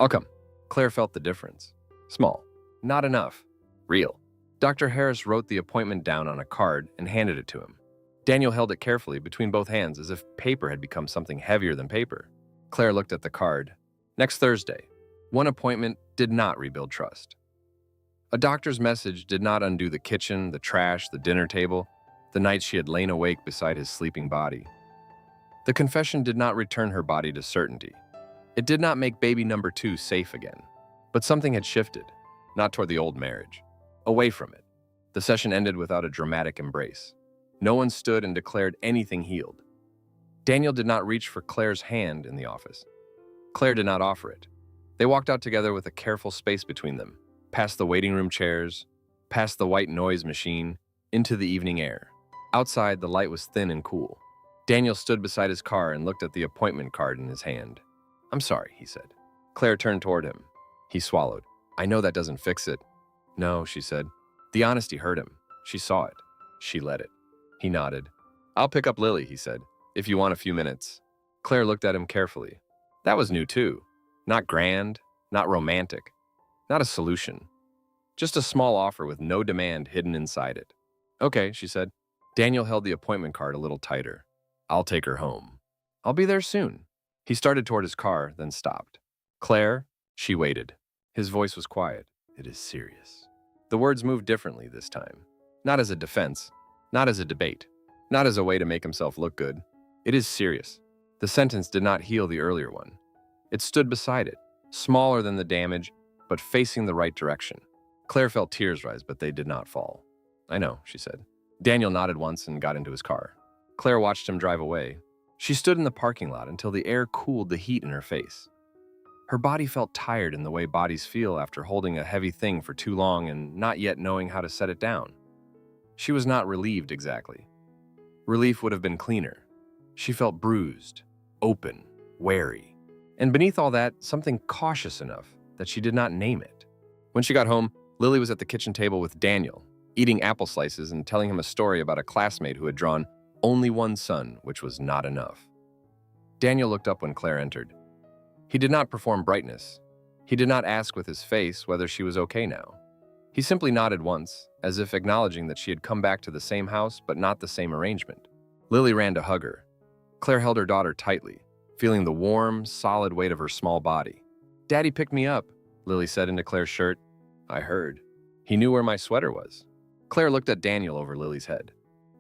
come." Claire felt the difference. Small. Not enough. Real. Dr. Harris wrote the appointment down on a card and handed it to him. Daniel held it carefully between both hands as if paper had become something heavier than paper. Claire looked at the card. Next Thursday. One appointment did not rebuild trust. A doctor's message did not undo the kitchen, the trash, the dinner table, the nights she had lain awake beside his sleeping body. The confession did not return her body to certainty. It did not make baby number 2 safe again. But something had shifted, not toward the old marriage, away from it. The session ended without a dramatic embrace. No one stood and declared anything healed. Daniel did not reach for Claire's hand in the office. Claire did not offer it. They walked out together with a careful space between them, past the waiting room chairs, past the white noise machine, into the evening air. Outside, the light was thin and cool. Daniel stood beside his car and looked at the appointment card in his hand. "I'm sorry," he said. Claire turned toward him. He swallowed. "I know that doesn't fix it." "No," she said. The honesty hurt him. She saw it. She let it. He nodded. "I'll pick up Lily," he said, "if you want a few minutes." Claire looked at him carefully. That was new too. Not grand, not romantic, not a solution. Just a small offer with no demand hidden inside it. "Okay," she said. Daniel held the appointment card a little tighter. "I'll take her home. I'll be there soon." He started toward his car, then stopped. "Claire?" She waited. His voice was quiet. "It is serious." The words moved differently this time. Not as a defense, not as a debate, not as a way to make himself look good. "It is serious." The sentence did not heal the earlier one. It stood beside it, smaller than the damage, but facing the right direction. Claire felt tears rise, but they did not fall. "I know," she said. Daniel nodded once and got into his car. Claire watched him drive away. She stood in the parking lot until the air cooled the heat in her face. Her body felt tired in the way bodies feel after holding a heavy thing for too long and not yet knowing how to set it down. She was not relieved exactly. Relief would have been cleaner. She felt bruised, open, wary. And beneath all that, something cautious enough that she did not name it. When she got home, Lily was at the kitchen table with Daniel, eating apple slices and telling him a story about a classmate who had drawn only one son, which was not enough. Daniel looked up when Claire entered. He did not perform brightness. He did not ask with his face whether she was okay now. He simply nodded once, as if acknowledging that she had come back to the same house but not the same arrangement. Lily ran to hug her. Claire held her daughter tightly, feeling the warm, solid weight of her small body. "Daddy picked me up," Lily said into Claire's shirt. "I heard. He knew where my sweater was." Claire looked at Daniel over Lily's head.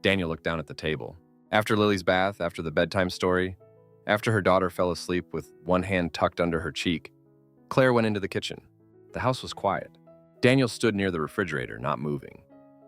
Daniel looked down at the table. After Lily's bath, after the bedtime story, after her daughter fell asleep with one hand tucked under her cheek, Claire went into the kitchen. The house was quiet. Daniel stood near the refrigerator, not moving.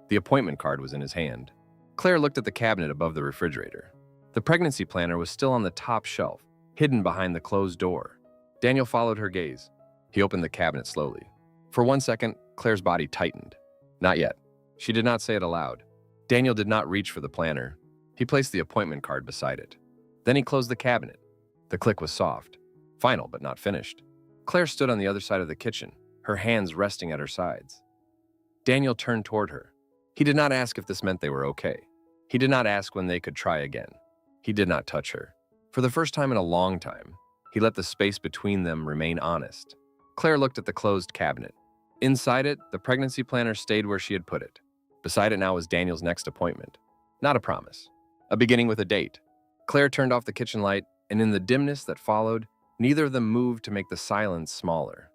The appointment card was in his hand. Claire looked at the cabinet above the refrigerator. The pregnancy planner was still on the top shelf, hidden behind the closed door. Daniel followed her gaze. He opened the cabinet slowly. For 1 second, Claire's body tightened. Not yet. She did not say it aloud. Daniel did not reach for the planner. He placed the appointment card beside it. Then he closed the cabinet. The click was soft. Final, but not finished. Claire stood on the other side of the kitchen, her hands resting at her sides. Daniel turned toward her. He did not ask if this meant they were okay. He did not ask when they could try again. He did not touch her. For the first time in a long time, he let the space between them remain honest. Claire looked at the closed cabinet. Inside it, the pregnancy planner stayed where she had put it. Beside it now was Daniel's next appointment. Not a promise. A beginning with a date. Claire turned off the kitchen light, and in the dimness that followed, neither of them moved to make the silence smaller.